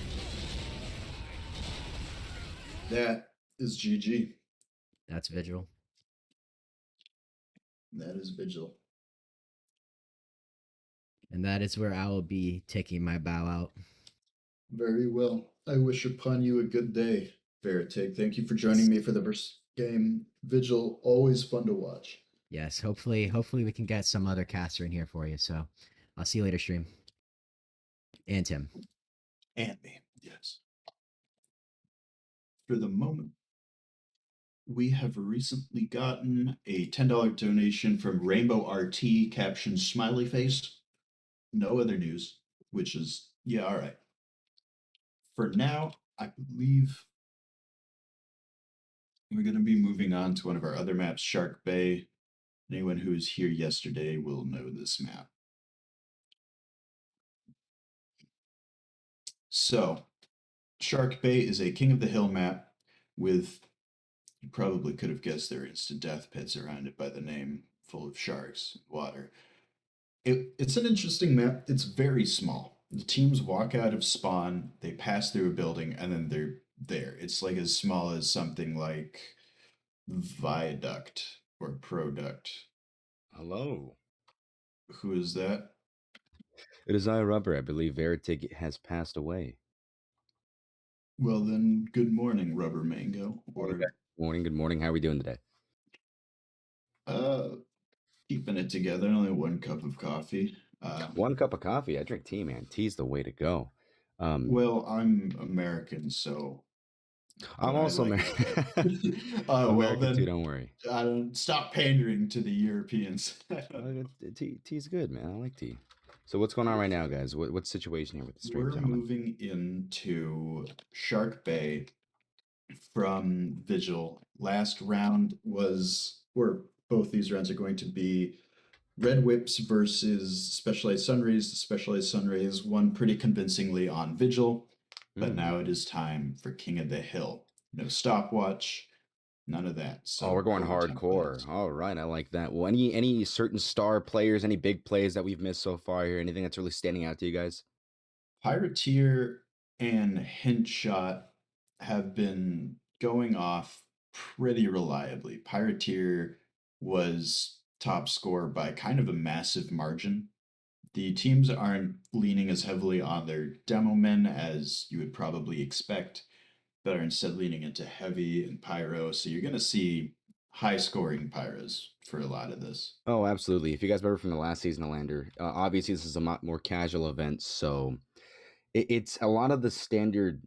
That is GG. That's Vigil. That is Vigil. And that is where I will be taking my bow out. Very well. I wish upon you a good day, Veritig. Thank you for joining me for the first game. Vigil, always fun to watch. Yes, hopefully we can get some other caster in here for you. So I'll see you later, stream. And Tim. And me, yes. For the moment, we have recently gotten a $10 donation from Rainbow RT, captioned smiley face. No other news, which is, yeah, all right. For now, I believe we're going to be moving on to one of our other maps, Sharkbay. Anyone who was here yesterday will know this map. So, Sharkbay is a King of the Hill map with, you probably could have guessed there are instant death pits around it by the name, full of sharks and water. It's an interesting map. It's very small. The teams walk out of spawn, they pass through a building, and then they're there. It's like as small as something like Viaduct or Product. Hello. Who is that? It is I, Rubber. I believe Veritig has passed away. Well, then, good morning, Rubber Mango. Or, Morning, good morning. How are we doing today? keeping it together. Only one cup of coffee. 1 cup of coffee. I drink tea, man. Tea's the way to go. Well, I'm American, so I'm I also like American. well, American then, too, don't worry. Stop pandering to the Europeans. Tea's good, man. I like tea. So what's going on right now, guys? What's the situation here with the stream, We're gentlemen? moving into Sharkbay from Vigil. Last round was, or both these rounds are going to be Red Whips versus Specialized Sunrays. The Specialized Sunrays won pretty convincingly on Vigil, but now it is time for King of the Hill. No stopwatch, none of that. So Oh, we're going overtime hardcore. plays. All right, I like that. Well, any certain star players, any big plays that we've missed so far here? Anything that's really standing out to you guys? Pirateer and Hint Shot have been going off pretty reliably. Pirateer was top scorer by kind of a massive margin. The teams aren't leaning as heavily on their demo men as you would probably expect, but are instead leaning into heavy and pyro. So you're going to see high scoring pyros for a lot of this. Oh, absolutely. If you guys remember from the last Seasonalander, obviously this is a lot more casual event, so it's a lot of the standard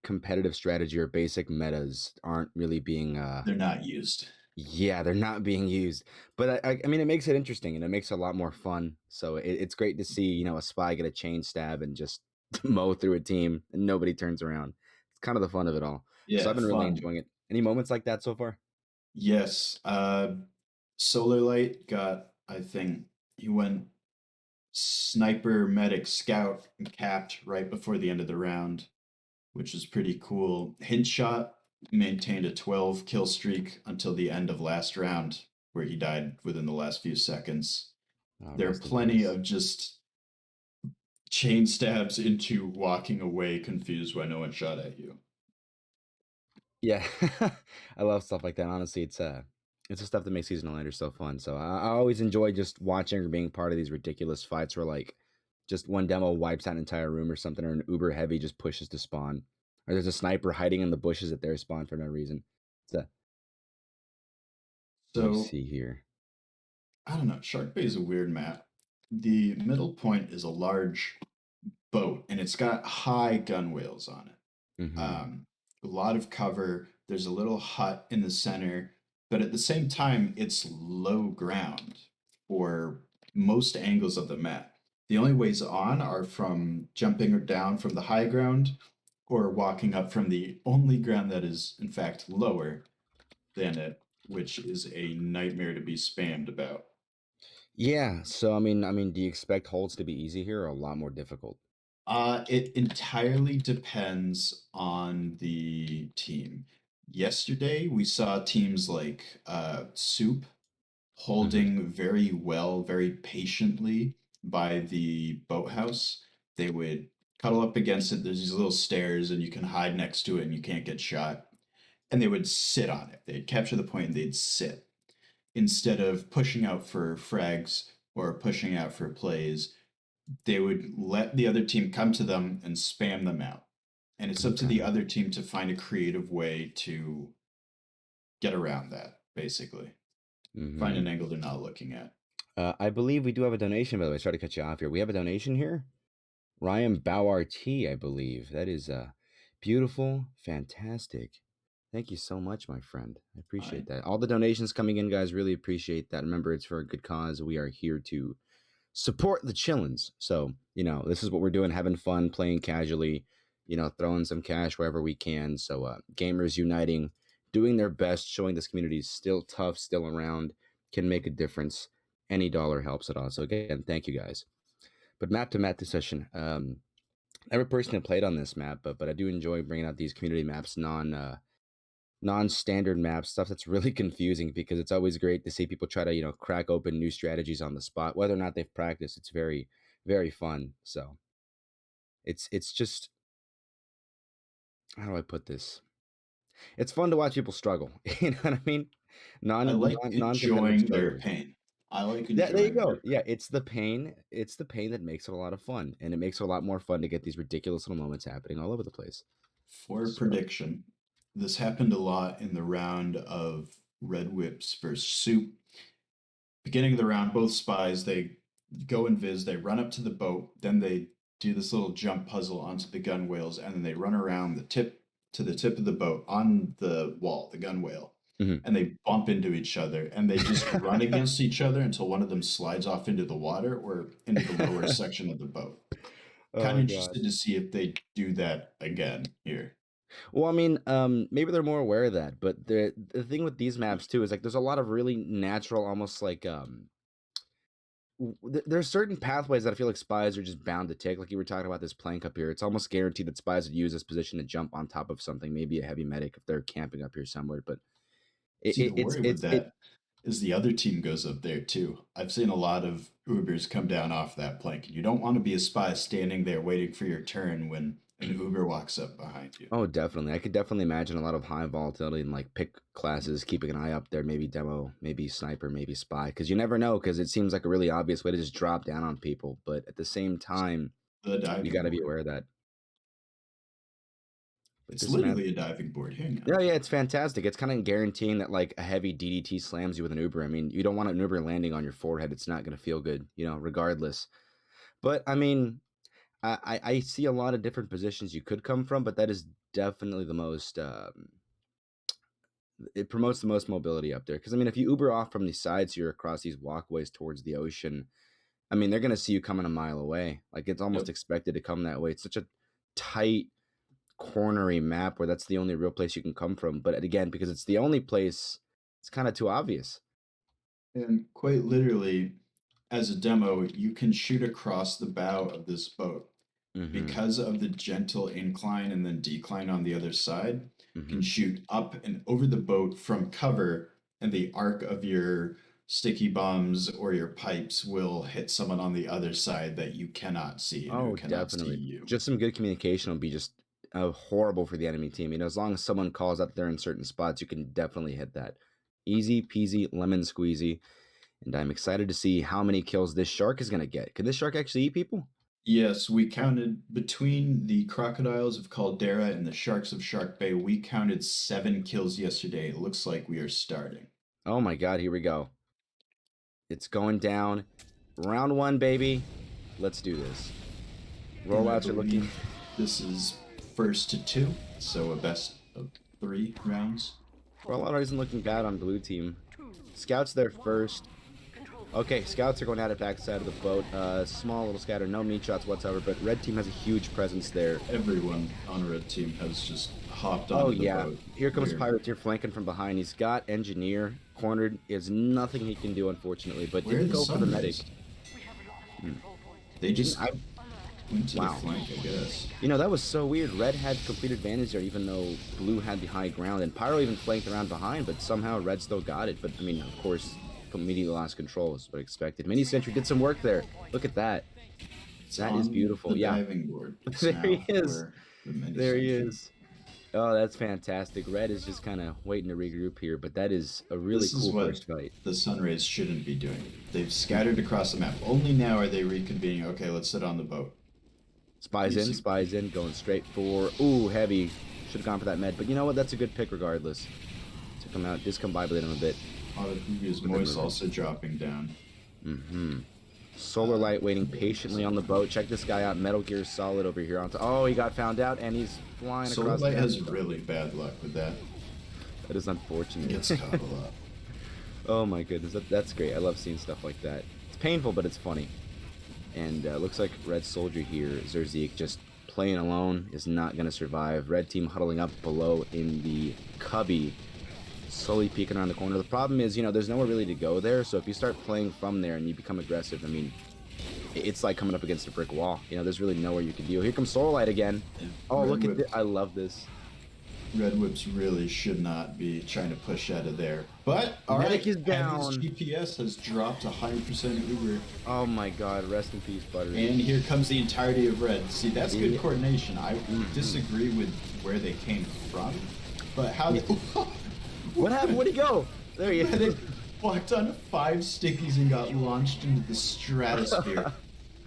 competitive strategy or basic metas aren't really being They're not used. yeah, they're not being used. But I mean, it makes it interesting and it makes it a lot more fun. So it's great to see, a spy get a chain stab and just mow through a team and nobody turns around. It's kind of the fun of it all. So I've Yeah, been really fun. enjoying it. Any moments like that so far? Yes. Solar Light got, I think, he went sniper, medic, scout, and capped right before the end of the round, which is pretty cool. Hint Shot maintained a 12 kill streak until the end of last round, where he died within the last few seconds. Oh, There are rest in plenty peace. of just chain stabs into walking away confused why no one shot at you. Yeah, I love stuff like that. Honestly, it's the stuff that makes Seasonalander so fun. So I always enjoy just watching or being part of these ridiculous fights where like just one demo wipes out an entire room or something, or an uber heavy just pushes to spawn, or there's a sniper hiding in the bushes at their spawn for no reason. So let me So see here. I don't know. Sharkbay is a weird map. The middle point is a large boat, and it's got high gunwales on it. Mm-hmm. A lot of cover. There's a little hut in the center, but at the same time, it's low ground for most angles of the map. The only ways on are from jumping down from the high ground or walking up from the only ground that is, in fact, lower than it, which is a nightmare to be spammed about. Yeah. So I mean, do you expect holds to be easy here or a lot more difficult? It entirely depends on the team. Yesterday, we saw teams like Soup Mm-hmm. holding very well, very patiently by the boathouse. They would cuddle up against it. There's these little stairs, and you can hide next to it, and you can't get shot. And they would sit on it. They'd capture the point, and they'd sit instead of pushing out for frags or pushing out for plays. They would let the other team come to them and spam them out. And it's up to the Okay. other team to find a creative way to get around that, basically. Find Mm-hmm. an angle they're not looking at. I believe we do have a donation, by the way. Sorry to cut you off here. We have a donation here. Ryan Bauer T, I believe. That is beautiful, fantastic. Thank you so much, my friend. I I appreciate that. All the donations coming in, guys, really appreciate that. Remember, it's for a good cause. We are here to support the chillins. So, this is what we're doing, having fun, playing casually, throwing some cash wherever we can. So, gamers uniting, doing their best, showing this community is still tough, still around, can make a difference. Any dollar helps at all. So, again, thank you guys. But map to map this session. Never personally played on this map, but I do enjoy bringing out these community maps, non-standard maps, stuff that's really confusing because it's always great to see people try to crack open new strategies on the spot, whether or not they've practiced. It's very very fun. So it's just, how do I put this? It's fun to watch people struggle. You know what I mean? I like Non-competitive enjoying their strugglers. pain. I like There you enjoying their go. pain Yeah, it's the pain. It's the pain that makes it a lot of fun, and it makes it a lot more fun to get these ridiculous little moments happening all over the place. for So. prediction. This happened a lot in the round of Red Whips versus Soup. Beginning of the round, both spies, they go and viz, they run up to the boat, then they do this little jump puzzle onto the gunwales, and then they run around the tip to the tip of the boat on the wall, the gunwale, Mhm. and they bump into each other, and they just run against each other until one of them slides off into the water or into the lower section of the boat. Kind of Oh god. interested to see if they do that again here. Well, I mean, maybe they're more aware of that, but the thing with these maps too is like there's a lot of really natural, almost like there's certain pathways that I feel like spies are just bound to take. Like you were talking about this plank up here, it's almost guaranteed that spies would use this position to jump on top of something, maybe a heavy medic if they're camping up here somewhere. But See, the worry with it that is the other team goes up there too. I've seen a lot of Ubers come down off that plank, and you don't want to be a spy standing there waiting for your turn when an Uber walks up behind you. Oh, definitely. I could definitely imagine a lot of high volatility and like pick classes, keeping an eye up there, maybe demo, maybe sniper, maybe spy, because you never know. Because it seems like a really obvious way to just drop down on people, but at the same time, The you diving got to be board. aware of that. But It's this map, literally a diving board. Hang on. yeah, yeah, it's fantastic. It's kind of guaranteeing that like a heavy DDT slams you with an Uber. I mean, you don't want an Uber landing on your forehead. It's not going to feel good, regardless. But I mean, I see a lot of different positions you could come from, but that is definitely the most. It promotes the most mobility up there because I mean, if you Uber off from the sides here across these walkways towards the ocean, I mean, they're going to see you coming a mile away. Like it's almost Yep. expected to come that way. It's such a tight cornery map where that's the only real place you can come from. But again, because it's the only place, it's kind of too obvious. And quite literally, as a demo, you can shoot across the bow of this boat. Mm-hmm. Because of the gentle incline and then decline on the other side, can Mm-hmm. shoot up and over the boat from cover, and the arc of your sticky bombs or your pipes will hit someone on the other side that you cannot see and who Oh, cannot see definitely. you. Just some good communication will be just horrible for the enemy team. As long as someone calls up there in certain spots, you can definitely hit that. Easy peasy, lemon squeezy. And I'm excited to see how many kills this shark is going to get. Can this shark actually eat people? Yes, we counted between the crocodiles of Caldera and the sharks of Sharkbay, we counted 7 kills yesterday. It looks like we are starting. Oh my god, here we go. It's going down. Round 1, baby. Let's do this. And I Rollouts are looking. believe this is first to 2, so a best of 3 rounds. Rollout isn't looking bad on blue team. Scouts there first. Okay, scouts are going at it backside of the boat. Small little scatter, no meat shots whatsoever, but red team has a huge presence there. Everyone on red team has just hopped Oh onto the yeah, boat. here comes We're- Pirateer flanking from behind. He's got Engineer cornered. There's nothing he can do, unfortunately, but Where are didn't the go for the medic. Sunrays? They just I, went to Wow. the flank, I guess. that was so weird. Red had complete advantage there, even though blue had the high ground, and Pyro even flanked around behind, but somehow red still got it. But I mean, of course, immediately lost control was what expected. Mini Sentry did some work there. Look at that. It's That is on beautiful. The Yeah. diving board. It's There now he is. for the mini There he sentry. is. Oh, that's fantastic. Red is just kind of waiting to regroup here, but that is a really This is cool what first fight. the Sunrays shouldn't be doing. They've scattered across the map. Only now are they reconvening. Okay, let's sit on the boat. Spies You in, see- spies in, going straight for, ooh, heavy. Should have gone for that med, but you know what? That's a good pick regardless. Took him out, discombobulated him a bit. Is Good Moise move. also dropping down. Mm-hmm. Solar Light waiting patiently on the boat. Check this guy out. Metal Gear Solid over here. Oh, he got found out, and he's flying Solar across Light the has really bad luck with that. That is He unfortunate. gets caught a lot. Oh my goodness, that's great. I love seeing stuff like that. It's painful, but it's funny. And looks like Red Soldier here, Zerzik, just playing alone, is not going to survive. Red team huddling up below in the cubby, slowly peeking around the corner. The problem is, there's nowhere really to go there, so if you start playing from there and you become aggressive, I mean, it's like coming up against a brick wall. There's really nowhere you can deal. Here comes Solar Light again. And Oh, Red look at Whip- this. I love this. Red Whips really should not be trying to push out of there. But, alright, Medic is His down. GPS has dropped 100% Uber. Oh my god, rest in peace, Butters. And here comes the entirety of red. See, that's good Yeah. coordination. I disagree with where they came from, but how they... What happened? Where'd he go? There he They is. walked on 5 stickies and got launched into the stratosphere.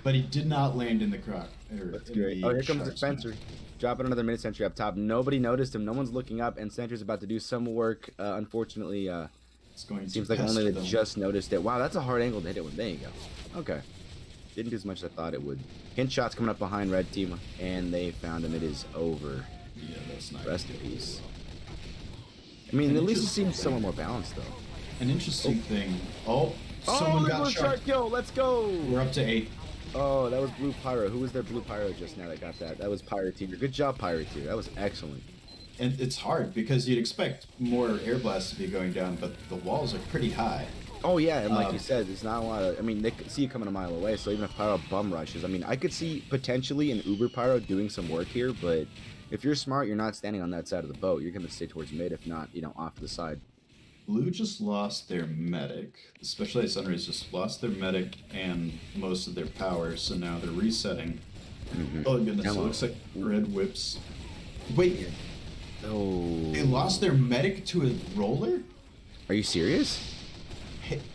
But he did not land in the croc. That's great. Oh, here comes the Spencer. Dropping another mini sentry up top. Nobody noticed him. No one's looking up, and Sentry's about to do some work. Unfortunately, It's going seems to like only pester they them. just noticed it. Wow, that's a hard angle to hit it with. There you go. Okay. Didn't do as much as I thought it would. Hint shots coming up behind red team, and they found him. It is over. Yeah, that's not Rest in good. peace. I mean, And at it least it just- seems somewhat more balanced, though. An interesting thing. Oh, Oh, someone there got goes shark. shark kill. Let's go. We're up to 8. Oh, that was Blue Pyro. Who was their Blue Pyro just now that got that? That was Pirateer. Good job, Pirateer. That was excellent. And it's hard because you'd expect more air blasts to be going down, but the walls are pretty high. Oh yeah, and like Um, you said, there's not a lot of. I mean, they could see you coming a mile away. So even if Pyro bum rushes, I mean, I could see potentially an Uber Pyro doing some work here. But if you're smart, you're not standing on that side of the boat. You're gonna stay towards mid, if not, off to the side. Blue just lost their medic. The Specialized Sunrays just lost their medic and most of their power, so now they're resetting. Oh goodness, it looks like Red Whips. Wait, Oh. they lost their medic to a roller? Are you serious?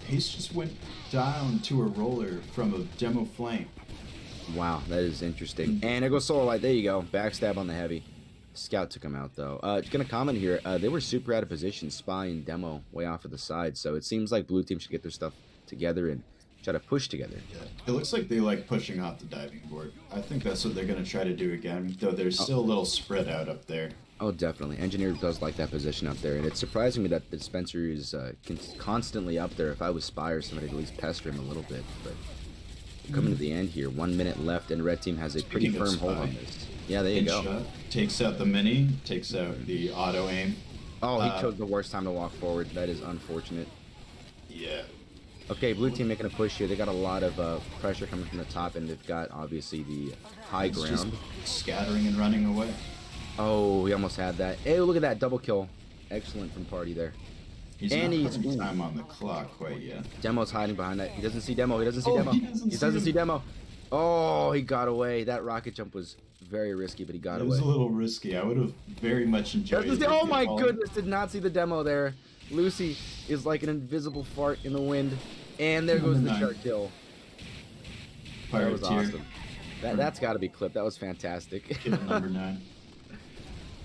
Pace just went down to a roller from a demo flank. Wow, that is interesting. And it goes Solar Light. There you go. Backstab on the heavy. Scout took him out, though. Gonna comment here. They were super out of position. Spy and Demo way off to the side. So it seems like blue team should get their stuff together and try to push together. Yeah, it looks like they like pushing off the diving board. I think that's what they're gonna try to do again, though they're still a little spread out up there. Oh, definitely. Engineer does like that position up there. And it's surprising me that the dispenser is constantly up there. If I was Spy or somebody, at least pester him a little bit. But coming to the end here. 1 minute left, and Red Team has a pretty Speaking of firm hold Spy, on this. Yeah, there you go. Shot, takes out the mini, takes out the auto aim. Oh, he chose the worst time to walk forward. That is unfortunate. Yeah. Okay, blue team making a push here. They got a lot of pressure coming from the top, and they've got obviously the high It's just ground. scattering and running away. Oh, he almost had that. Hey, look at that double kill. Excellent from Party there. He's And not he's- putting time on the clock quite yet. Demo's hiding behind that. He doesn't see Demo. He doesn't see Oh, Demo. he doesn't see see him. Demo. Oh, he got away. That rocket jump was very risky, but he got It away. was a little risky. I would have very much enjoyed Doesn't it. see- if oh he my had fallen. goodness, did not see the Demo there. Lucy is like an invisible fart in the wind. And there goes the Number 9. shark kill. That was Pirateer, awesome. That's got to be clipped. That was fantastic. kill number 9.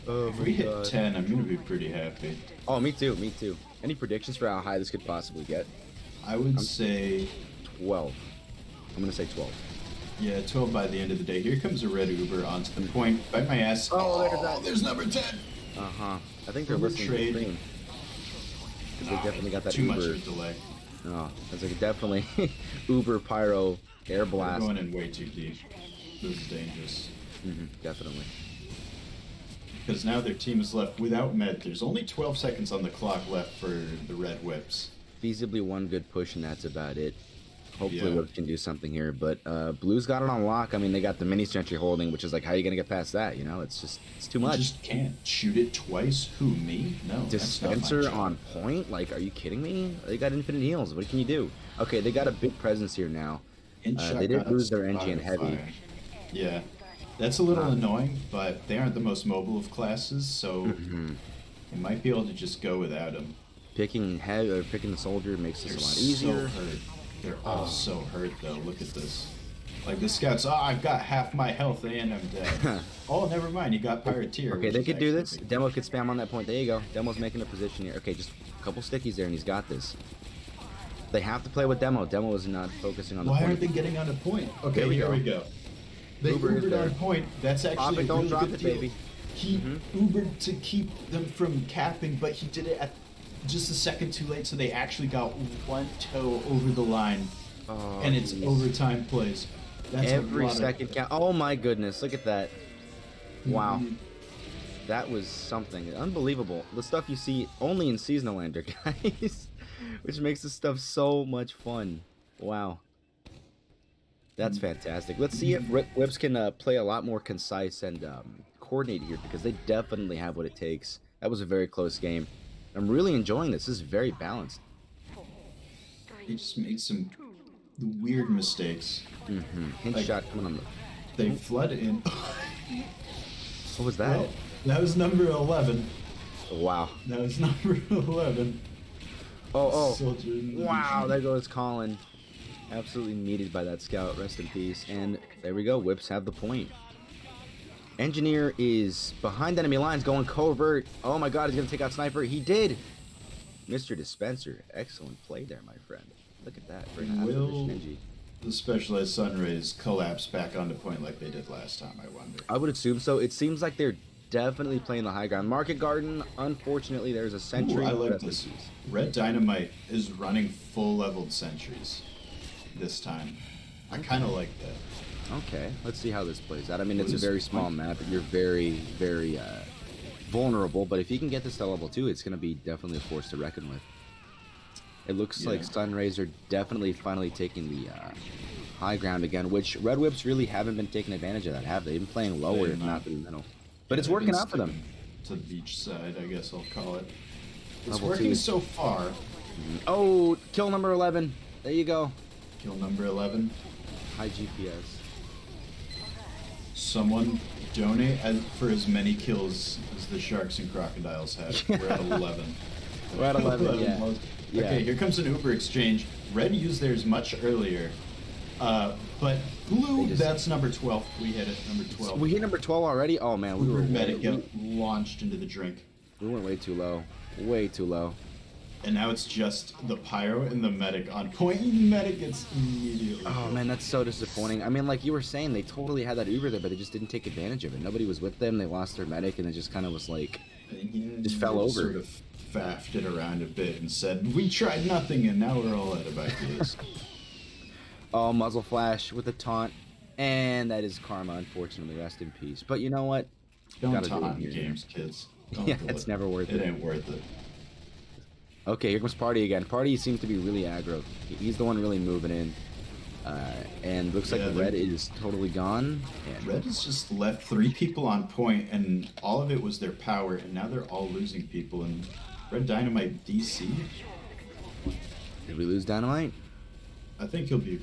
Oh If my we hit God. 10, I'm gonna be pretty happy. Oh, me too, me too. Any predictions for how high this could possibly get? I would say, 12. I'm gonna say 12. yeah, 12 by the end of the day. Here comes a red Uber onto the point. Bite my ass. Oh, there's that. There's number 10. Uh-huh. I think they're Uber listening trade. to the stream. 'Cause they definitely got that Too much Uber. of a delay. Oh, that's like definitely Uber Pyro air We're blast. going in way too deep. This is dangerous. Definitely. Because now their team is left without med. There's only 12 seconds on the clock left for the red whips. Feasibly one good push, and that's about it. Hopefully, Yeah. Whips can do something here. But Blue's got it on lock. I mean, they got the mini sentry holding, which is like, how are you gonna get past that? You know, it's too You much. just can't shoot it twice. Who, me? No. that's not my Dispenser job. on point? Like, are you kidding me? They got infinite heals. What can you do? Okay, they got a big presence here now. Inshot they did got lose their us NG and fire. heavy. Yeah. That's a little annoying, but they aren't the most mobile of classes, so they might be able to just go without him. Picking heavy or picking the soldier makes this They're a lot so easier. hurt. They're all so hurt, though. Look at this. Like, the scouts, I've got half my health and I'm dead. Oh, never mind, you got Pirateer. Okay, which they is could do actually this. pretty Demo could spam on that point. There you go. Demo's making a position here. Okay, just a couple stickies there, and he's got this. They have to play with Demo. Demo is not focusing on the Why point. aren't they getting on a point? Okay, There we here go. we go. They Uber is Ubered there. on point. That's Pop actually it, a don't really drop good it, deal. baby. He Ubered to keep them from capping, but he did it at just a second too late, so they actually got one toe over the line, Oh, and it's jeez. overtime plays. That's a Every lot of- second count. Oh my goodness, look at that. Wow. Mhm. That was something unbelievable. The stuff you see only in Seasonalander, guys, which makes this stuff so much fun. Wow. That's fantastic. Let's see if Whips can play a lot more concise and coordinated here, because they definitely have what it takes. That was a very close game. I'm really enjoying this. This is very balanced. He just made some weird mistakes. Hint Like- shot coming on the... They flood in. What was that? Well, that was number 11. Wow. That was number 11. Oh, Soldier in the wow, Vigil. there goes Colin. Absolutely needed by that scout. Rest in peace. And there we go. Whips have the point. Engineer is behind enemy lines going covert. Oh my god, he's going to take out Sniper. He did. Mr. Dispenser. Excellent play there, my friend. Look at that. Very nice. Will the Specialized Sunrays collapse back onto point like they did last time, I wonder? I would assume so. It seems like they're definitely playing the high ground. Market Garden, unfortunately, there's a sentry. Ooh, I like Rest in this. peace. Red Dynamite is running full leveled sentries this time. I kind of like that. Okay, let's see how this plays out. I mean, it's a What is very the small point? map. You're very, very vulnerable, but if you can get this to level 2, it's going to be definitely a force to reckon with. It looks like Yeah. Sunrays are definitely finally taking the high ground again, which Red Whips really haven't been taking advantage of that, have they? They've been playing lower, They're if not. not through the middle. But Yeah, it's they've working been out for them. sticking to the beach side, I guess I'll call it. It's Level working 2. so far. Oh, kill number 11. There you go. Kill number 11. High GPS. Someone donate for as many kills as the Sharks and Crocodiles have. We're at 11. We're at 11, yeah. Yeah. Okay, here comes an Uber exchange. Red used theirs much earlier. But blue, that's number 12. We hit it, number 12. We hit number 12 already? Oh, man. We Uber were medic launched into the drink. We went way too low. Way too low. And now it's just the pyro and the medic on point. And the medic gets immediately Oh, killed. man, that's so disappointing. I mean, like you were saying, they totally had that Uber there, but they just didn't take advantage of it. Nobody was with them. They lost their medic, and it just kind of was like, just fell over. Sort of faffed it around a bit and said, we tried nothing, and now we're all out of ideas. oh, muzzle flash with a taunt. And that is karma, unfortunately. Rest in peace. But you know what? Don't Gotta do taunt it in here. games, kids. Don't Yeah, do it's it. never worth it. It ain't worth it. Okay, here comes Party again. Party seems to be really aggro. He's the one really moving in. And looks like Yeah, Red is totally gone. And Red has just left 3 people on point, and all of it was their power, and now they're all losing people. And Red Dynamite DC, did we lose Dynamite? I think he'll be.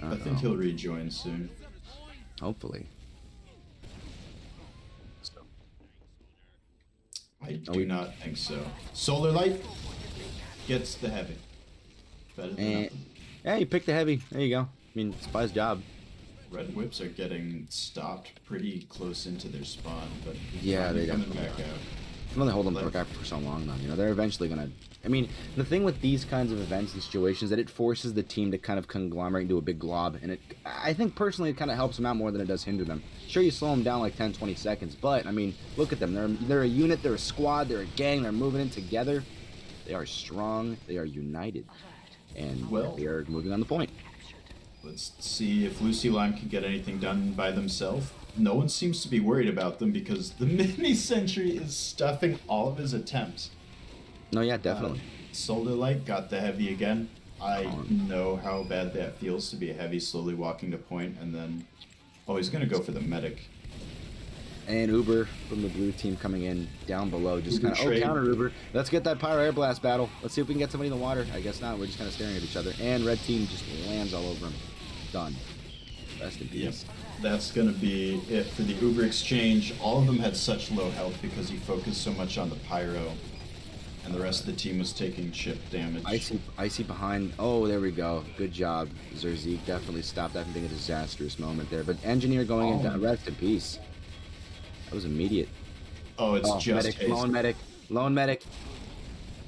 I Uh-oh. think he'll rejoin soon. Hopefully. I do not think so. Solar Light gets the heavy. Better than And nothing. yeah, you picked the heavy. There you go. I mean, it's by his job. Red Whips are getting stopped pretty close into their spawn, but Yeah, they coming definitely back out. I'm only holding them for so long, though. You know, they're eventually gonna. I mean, the thing with these kinds of events and situations is that it forces the team to kind of conglomerate into a big glob, and I think personally, it kind of helps them out more than it does hinder them. Sure, you slow them down like 10, 20 seconds, but I mean, look at them. They're a unit. They're a squad. They're a gang. They're moving in together. They are strong. They are united, and Well- they are moving on the point. Let's see if Lucy Lime can get anything done by themselves. No one seems to be worried about them because the mini sentry is stuffing all of his attempts. No, yeah, definitely. Solar Light got the heavy again. I know how bad that feels to be a heavy slowly walking to point, and then he's gonna go for the medic. And Uber from the blue team coming in down below, just Uber kind of trade. counter Uber. Let's get that Pyro Air Blast battle. Let's see if we can get somebody in the water. I guess not. We're just kind of staring at each other. And red team just lands all over him. Done. Rest in Yep. peace. That's gonna be it for the Uber exchange. All of them had such low health because he focused so much on the pyro, and the rest of the team was taking chip damage. Icy behind. Oh, there we go. Good job. Zerzik definitely stopped that from being a disastrous moment there. But Engineer going in. Rest in peace. That was immediate. Oh, it's just medic. haste. Lone medic. Lone medic.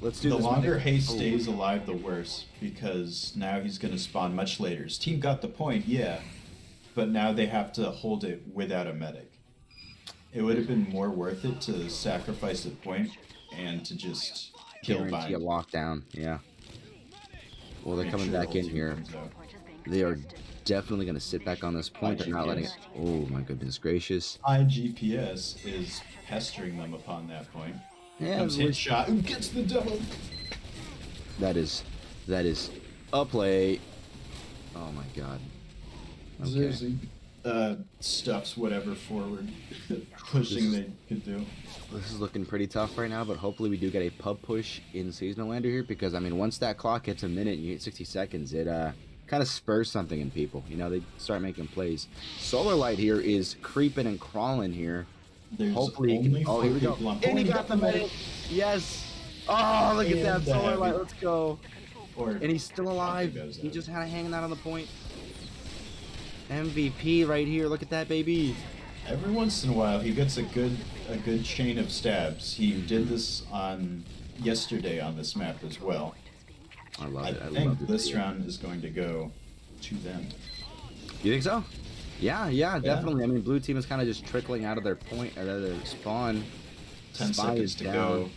Let's do The this. longer medic. Haste Oh. stays alive, the worse, because now he's going to spawn much later. His team got the point, yeah, but now they have to hold it without a medic. It would have been more worth it to sacrifice the point and to just kill Guarantee a Bind. lockdown. Yeah. Well, they're Make coming sure the back whole in team here. comes out. They are definitely going to sit back on this point. They're not letting it. GPS. Oh my goodness gracious! High GPS is pestering them upon that point. Yeah, Comes hit shot. Who gets the double? that is a play. Oh my god. Okay. Zerzy stuffs whatever forward pushing they could do. This is looking pretty tough right now, but hopefully we do get a pub push in Seasonalander here, because I mean, once that clock hits a minute and you hit 60 seconds, it kind of spurs something in people. You know, they start making plays. Solar Light here is creeping and crawling here. There's Hopefully, he only can, oh, 4 here we go. people on And he point. got the medic. Yes. Oh, look at And that the Solar heavy. Light. Let's go. Or And he's still alive. goes He out. just kind of hanging out on the point. MVP right here. Look at that, baby. every once in a while he gets a good chain of stabs. He did this on yesterday on this map as well. I love I it. I love think it. this round is going to go to them. You think so? Yeah, definitely. I mean, blue team is kind of just trickling out of their point, or their spawn. 10 Spy seconds is to down. go.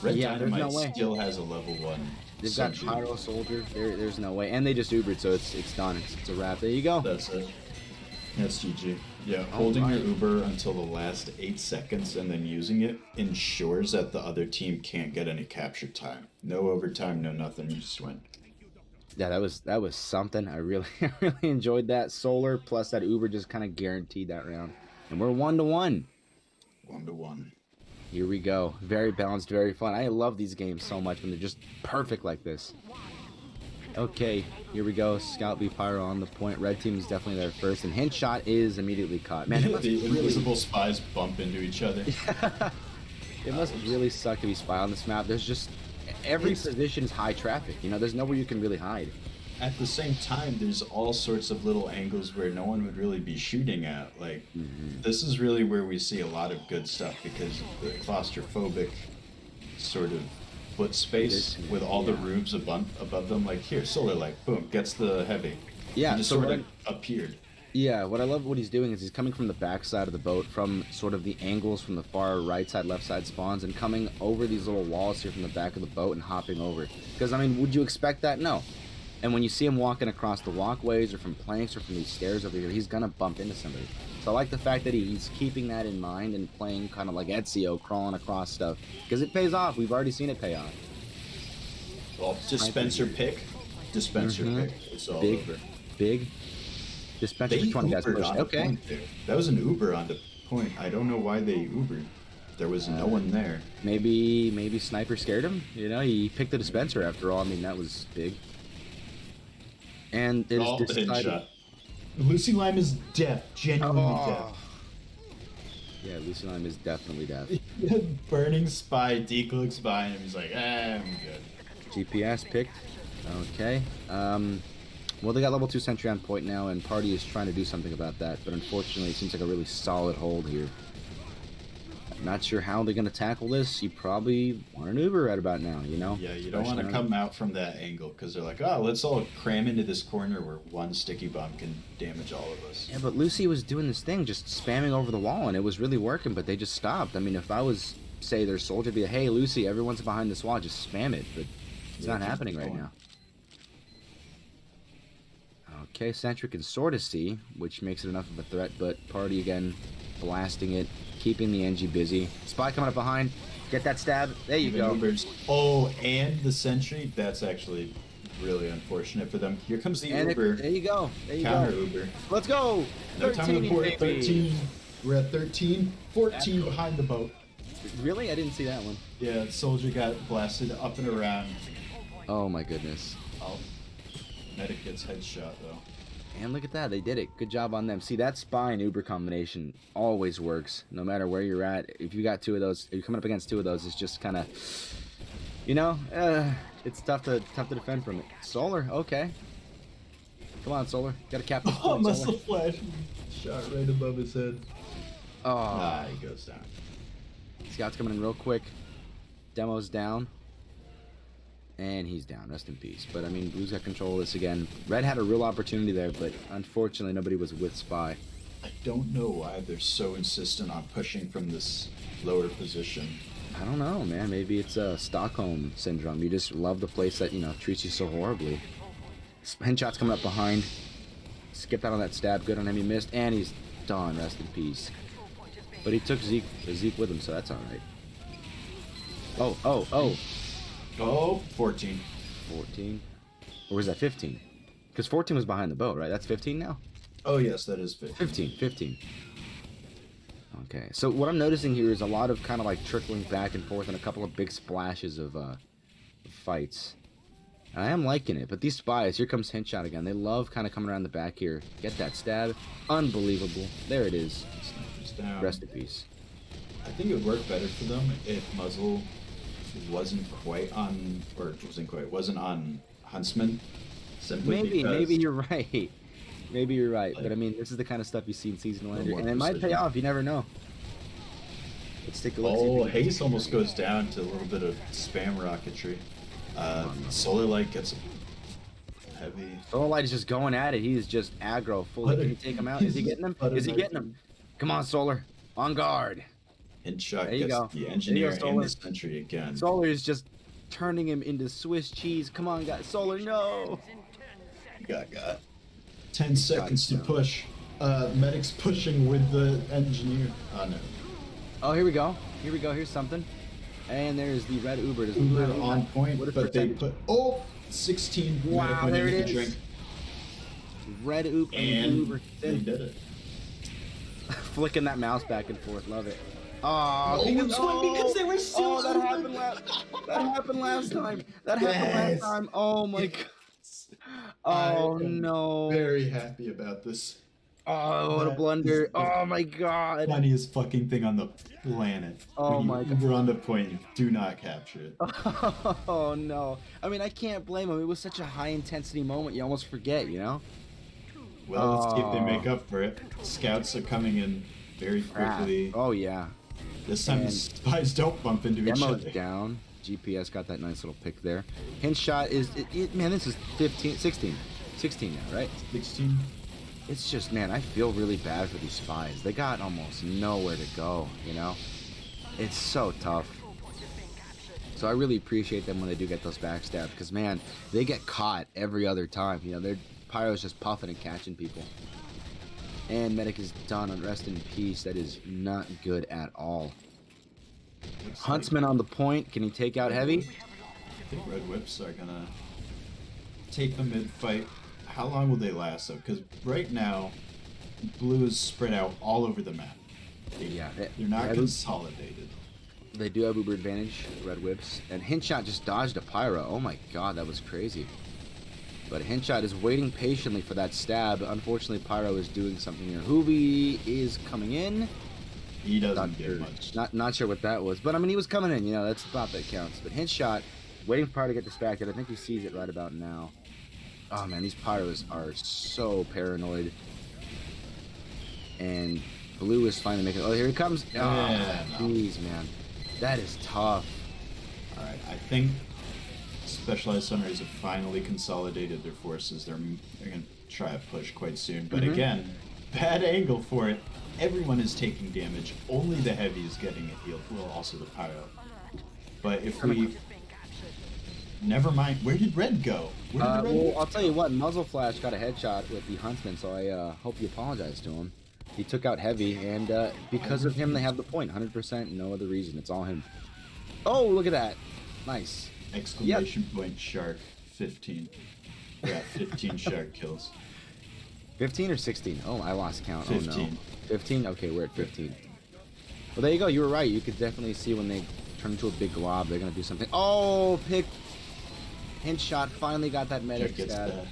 Red Yeah, there's Dynamite no way. still has a level 1. They've got sentry. Pyro Soldier. There's no way. And they just Ubered, so it's done. It's a wrap. There you go. That's it. That's GG. Yeah, holding right. your Uber until the last 8 seconds and then using it ensures that the other team can't get any capture time. No overtime, no nothing. You just win. Yeah, that was something. I really I really enjoyed that. Solar plus that Uber just kind of guaranteed that round. And we're 1-1. 1-1. Here we go. Very balanced, very fun. I love these games so much when they're just perfect like this. Okay, here we go. Scout v Pyro on the point. Red team is definitely there first, and hint shot is immediately caught. Man, it must The really, invisible spies bump into each other. it must really suck to be spy on this map. There's just every position is high traffic. You know, there's nowhere you can really hide. At the same time, there's all sorts of little angles where no one would really be shooting at. Like, this is really where we see a lot of good stuff because of the claustrophobic sort of foot space with all the roofs above them. Like, here, Solar Light, boom, gets the heavy. Yeah, He just so sort what of appeared. Yeah, what I love what he's doing is he's coming from the back side of the boat, from sort of the angles from the far right side, left side spawns, and coming over these little walls here from the back of the boat and hopping over. Because, I mean, would you expect that? No. And when you see him walking across the walkways or from planks or from these stairs over here, he's going to bump into somebody. So I like the fact that he's keeping that in mind and playing kind of like Ezio, crawling across stuff. Because it pays off. We've already seen it pay off. Well, dispenser pick. Dispenser pick. It's all Big, over. Big. Dispenser for 20 guys Ubered push. onto Okay. point there. That was an Uber on the point. I don't know why they Ubered. There was no one there. Maybe Sniper scared him. You know, he picked the dispenser after all. I mean, that was big. And it is The decided. headshot. Lucy Lime is deaf. Genuinely Oh. Yeah, Lucy Lime is definitely deaf. deaf. Burning spy. Deke looks by him. He's like, I'm good. GPS picked. Okay. Well, they got level 2 sentry on point now, and Party is trying to do something about that, but unfortunately, it seems like a really solid hold here. Not sure how they're going to tackle this. You probably want an Uber right about now, you know? Yeah, you don't want to come out from that angle because they're like, oh, let's all cram into this corner where one sticky bomb can damage all of us. Yeah, but Lucy was doing this thing, just spamming over the wall, and it was really working, but they just stopped. I mean, if I was, say, their soldier, I'd be like, hey, Lucy, everyone's behind this wall, just spam it, but it's not happening right now. Okay, Sentry can sort of see, which makes it enough of a threat, but Party again, blasting it, keeping the NG busy. Spy coming up behind, get that stab, there you go. Ubers. Oh, and the sentry, that's actually really unfortunate for them. Here comes the And Uber. there you go, there you Counter go. Uber. Let's go! No time to 13, port. baby. 13. We're at 13. 14 behind the boat. Really? I didn't see that one. Yeah, the soldier got blasted up and around. Oh my goodness. Oh, medic gets headshot though. And look at that, they did it. Good job on them. See, that spy and Uber combination always works, no matter where you're at. If you got two of those, if you're coming up against two of those, it's just kind of, you know, it's tough to defend from it. Solar, okay. Come on, Solar. Gotta cap this Oh, point, muscle Solar. flash. Shot right above his head. Oh, Ah, he goes down. Scout's coming in real quick. Demo's down. And he's down. Rest in peace. But, I mean, Blue's got control of this again. Red had a real opportunity there, but unfortunately nobody was with Spy. I don't know why they're so insistent on pushing from this lower position. I don't know, man. Maybe it's a Stockholm syndrome. You just love the place that, you know, treats you so horribly. Headshot's coming up behind. Skipped out on that stab. Good on him. He missed. And he's done. Rest in peace. But he took Zeke with him, so that's alright. Oh. Oh, 14. 14. Or was that 15? Because 14 was behind the boat, right? That's 15 now? Oh, yes, that is 15. 15. Okay, so what I'm noticing here is a lot of kind of like trickling back and forth and a couple of big splashes of fights. And I am liking it, but these spies, here comes Hintshot again. They love kind of coming around the back here. Get that stab. Unbelievable. There it is. Sniper's down. Rest in peace. I think it would work better for them if Muzzle wasn't on Huntsman. Simply because Maybe you're right. Maybe you're right. But I mean, this is the kind of stuff you see in Seasonalander, and it might pay off. You never know. Let's take a look. Oh, Haze almost goes down to a little bit of spam rocketry. Solar Light gets heavy. Solar Light is just going at it. He is just aggro fully. Can he take him out? Is he getting him? Is he getting him? Come on, Solar. On guard. Headshot There you gets go. the There you engineer go, and Solar. the sentry again. Solar is just turning him into Swiss cheese. Come on, guys. Solar, no. Got 10 seconds to no. push. Medic's pushing with the engineer. Oh no. Oh, here we go. Here's something. And there's the red Uber. Does Uber Uber on point, What a but they percentage. put 16. Wow, Medic went there in it with the is. drink. Red Uber. And Uber. they did it. Flicking that mouse back and forth. Love it. Oh, because they were still that over. happened last time. That happened Yes. last time. Oh my god. I Oh am no. very happy about this. Oh, what a That blunder. is the Oh my god. funniest fucking thing on the planet. Oh When you my god. Uber on the point, you do not capture it. Oh no. I mean, I can't blame him. It was such a high intensity moment. You almost forget, you know? Well, let's see if they Oh. make up for it. Scouts are coming in very quickly. Oh yeah. This time the And spies don't bump into each Demo's other. down. GPS got that nice little pick there. Hint shot is man, this is 15, 16. 16 now, right? 16. It's just, man, I feel really bad for these spies. They got almost nowhere to go, you know? It's so tough. So I really appreciate them when they do get those backstabs, because, man, they get caught every other time. You know, their Pyro's just puffing and catching people. And Medic is done. Rest in peace. That is not good at all. Huntsman on the point. Can he take out Heavy? I think Red Whips are gonna take the mid-fight. How long will they last, though? Because right now, Blue is spread out all over the map. Yeah. They're not consolidated. They do have Uber advantage, Red Whips. And Hintshot just dodged a Pyro. Oh my god, that was crazy. But Hintshot is waiting patiently for that stab. Unfortunately, Pyro is doing something here. Hoovy is coming in. He doesn't get much. Not sure what that was. But I mean, he was coming in. You know, that's the thought that counts. But Hintshot, waiting for Pyro to get distracted. I think he sees it right about now. Oh man, these Pyros are so paranoid. And Blue is finally making... Oh, here he comes. Yeah, Oh, jeez, man. That is tough. Alright, I think Specialized Sunrays have finally consolidated their forces. They're going to try a push quite soon. But again, bad angle for it. Everyone is taking damage. Only the Heavy is getting a heal. Well, also the Pyro. But if we... Never mind. Where did Red go? Where did the Red Well, go? I'll tell you what. Muzzle Flash got a headshot with the Huntsman, so I hope you apologize to him. He took out Heavy, and because of him, they have the point. 100%, no other reason. It's all him. Oh, look at that. Nice. Exclamation point Shark 15. Yeah, 15 Shark kills. 15 or 16? Oh, I lost count. 15. Oh, no. 15? Okay, we're at 15. Well, there you go. You were right. You could definitely see when they turn into a big glob, they're going to do something. Oh, pick. Hint shot. Finally got that medic Shark gets stab. that.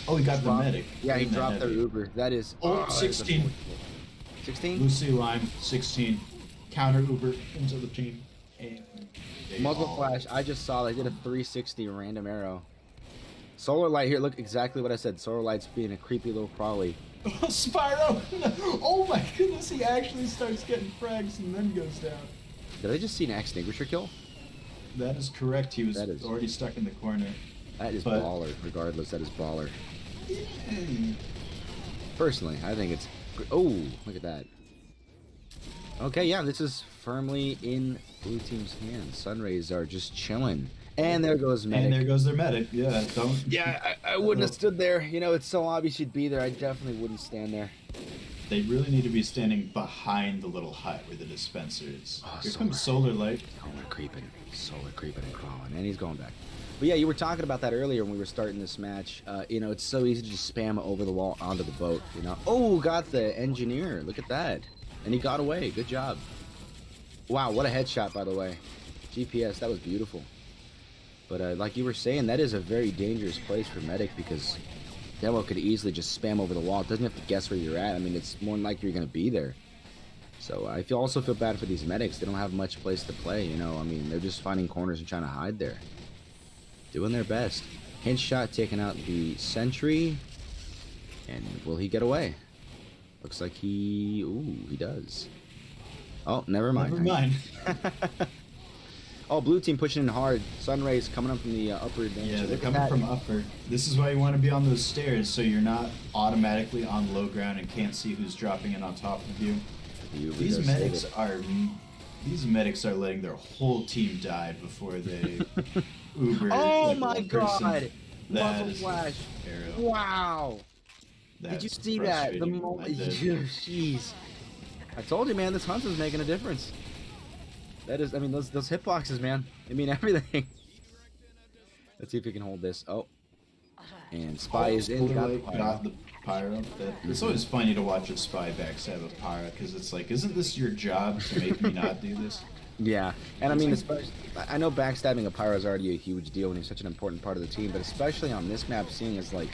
Oh, he got the medic. Yeah, he Getting that dropped their heavy. Uber. That is... Oh, 16. 16? Lucy Lime, 16. Counter Uber into the team. And they Muzzle all- Flash. I just saw they did a 360 random arrow. Solar Light here. Look, exactly what I said. Solar Light's being a creepy little crawly. Oh, Spyro! Oh my goodness, he actually starts getting frags and then goes down. Did I just see an extinguisher kill? That is correct. He was That is- already stuck in the corner. That is But- baller. Regardless, that is baller. Mm. Personally, I think it's... Oh, look at that. Okay, yeah, this is firmly in Blue Team's hands. Sunrays are just chilling. And there goes Medic. And there goes their medic. Yeah, don't. Yeah, I wouldn't have stood there. You know, it's so obvious you'd be there. I definitely wouldn't stand there. They really need to be standing behind the little hut where the dispenser is. Oh, Here comes Solar Light. Solar creeping and crawling, and he's going back. But yeah, you were talking about that earlier when we were starting this match. You know, it's so easy to just spam over the wall onto the boat. You know, oh, got the engineer. Look at that, and he got away. Good job. Wow, what a headshot, by the way. GPS, that was beautiful. But like you were saying, that is a very dangerous place for Medic because Demo could easily just spam over the wall. It doesn't have to guess where you're at. I mean, it's more than likely you're going to be there. So I also feel bad for these Medics. They don't have much place to play, you know. I mean, they're just finding corners and trying to hide there. Doing their best. Hint shot taking out the sentry. And will he get away? Looks like he... Ooh, he does. Oh, never mind. Never mind. Oh, Blue Team pushing in hard. Sunrays coming up from the upper advantage. Yeah, they're Look at coming that. from upper. This is why you want to be on those stairs so you're not automatically on low ground and can't see who's dropping in on top of you. These medics are letting their whole team die before they Uber. Oh like, my one person. god! That Muzzle is flash. arrow. Wow! Did you That's see that? The frustrating. moment. I did. Jeez. I told you, man. This Huntsman's making a difference. That is. I mean, those hitboxes, man. They mean everything. Let's see if we can hold this. Oh. And Spy is in. Got the pyro. It's always funny to watch a Spy backstab a pyro because it's like, isn't this your job to make me not do this? Yeah, and I mean, I know backstabbing a pyro is already a huge deal when he's such an important part of the team, but especially on this map, seeing as like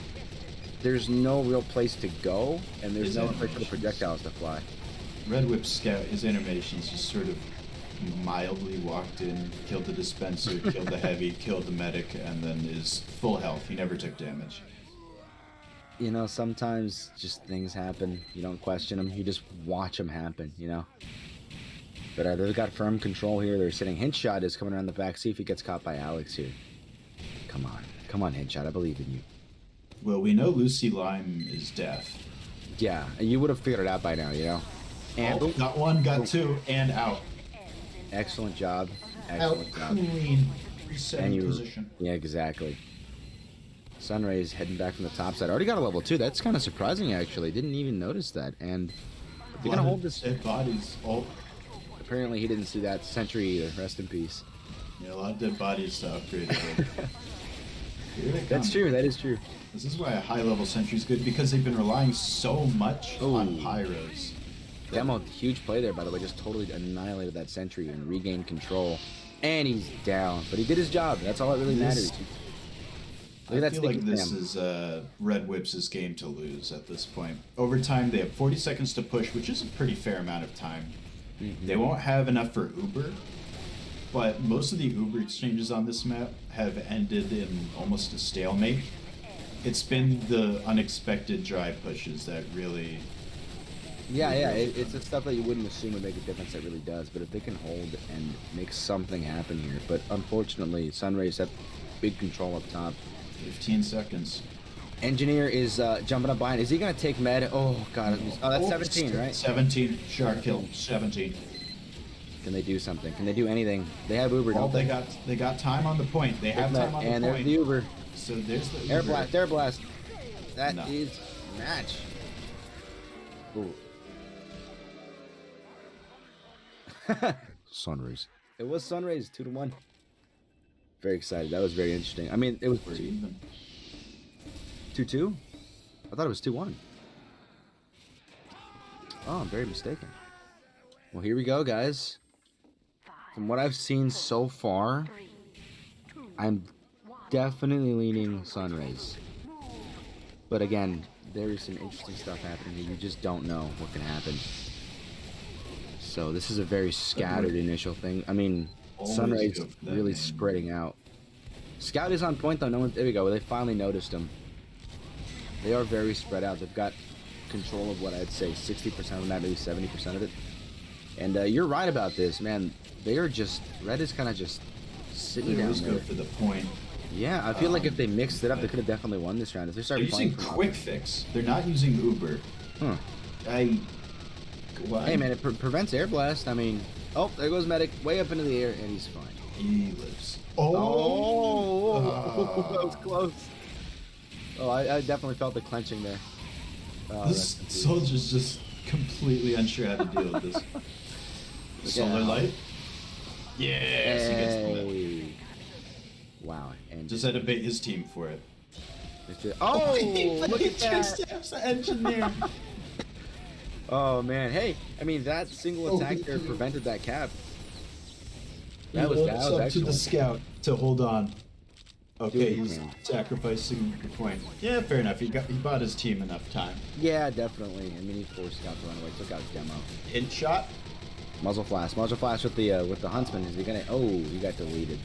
there's no real place to go and there's no place for the projectiles to fly. Red Whip Scout, his animations just sort of mildly walked in, killed the dispenser, killed the heavy, killed the medic, and then is full health. He never took damage. You know, sometimes just things happen. You don't question them. You just watch them happen, you know? But they've got firm control here. They're sitting. Hintshot is coming around the back. See if he gets caught by Alex here. Come on. Come on, Hintshot. I believe in you. Well, we know Lucy Lime is deaf. Yeah, you would have figured it out by now, you know? And got one, got two, and out. Excellent job. Excellent job. Clean. Resetting position. Yeah, exactly. Sunrays heading back from the top side. Already got a level 2. That's kind of surprising, actually. Didn't even notice that. And they're going to hold this. Dead bodies. Oh. Apparently, he didn't see that sentry either. Rest in peace. Yeah, a lot of dead bodies to upgrade. That's true. That is true. This is why a high-level sentry is good, because they've been relying so much on pyros. Demo, huge play there, by the way. Just totally annihilated that sentry and regained control. And he's down. But he did his job. That's all that really matters. I feel like this is Red Whips' game to lose at this point. Overtime, they have 40 seconds to push, which is a pretty fair amount of time. They won't have enough for Uber, but most of the Uber exchanges on this map have ended in almost a stalemate. It's been the unexpected drive pushes that really... Yeah, it's the stuff that you wouldn't assume would make a difference that really does, but if they can hold and make something happen here. But unfortunately, Sunrays have big control up top. 15 seconds. Engineer is jumping up behind. Is he going to take med? Oh, God. Oh, that's 17, right? 17. Shark kill. 17. Can they do something? Can they do anything? They have Uber, don't they? They got time on the point. They have time on the point. And there's the Uber. So there's the Uber. Air blast. Air blast. That is match. Ooh. Sunrays. It was Sunrays, 2-1. Very excited. That was very interesting. I mean, it was 2-2. I thought it was 2-1. Oh, I'm very mistaken. Well, here we go, guys. From what I've seen so far, I'm definitely leaning Sunrays. But again, there is some interesting stuff happening here. You just don't know what can happen. So this is a very scattered initial thing. I mean, Sunrays really spreading out. Scout is on point though. There we go. They finally noticed him. They are very spread out. They've got control of what I'd say 60% of the map, maybe 70% of it. And you're right about this, man. They are just Red is kind of just sitting down there. Go for the point. Yeah, I feel like if they mixed it up, they could have definitely won this round. If they start playing using quick fix, they're not using Uber. Huh. Hey man, it prevents air blast. I mean, oh, there goes medic way up into the air, and he's fine. He lives. That was close. Oh, I definitely felt the clenching there. Oh, this soldier's just completely unsure how to deal with this. Solar light. Yes, he gets the light. Wow, and just had to bait his team for it. Oh, look at that! The engineer. Oh man, hey, I mean that single attack there prevented that cap. That was excellent. To the scout to hold on. Okay, he's sacrificing the point. Yeah, fair enough. He bought his team enough time. Yeah, definitely. I mean, he forced Scout to run away. Took out Demo. Hit shot. Muzzle flash with the huntsman. Is he gonna? Oh, he got deleted.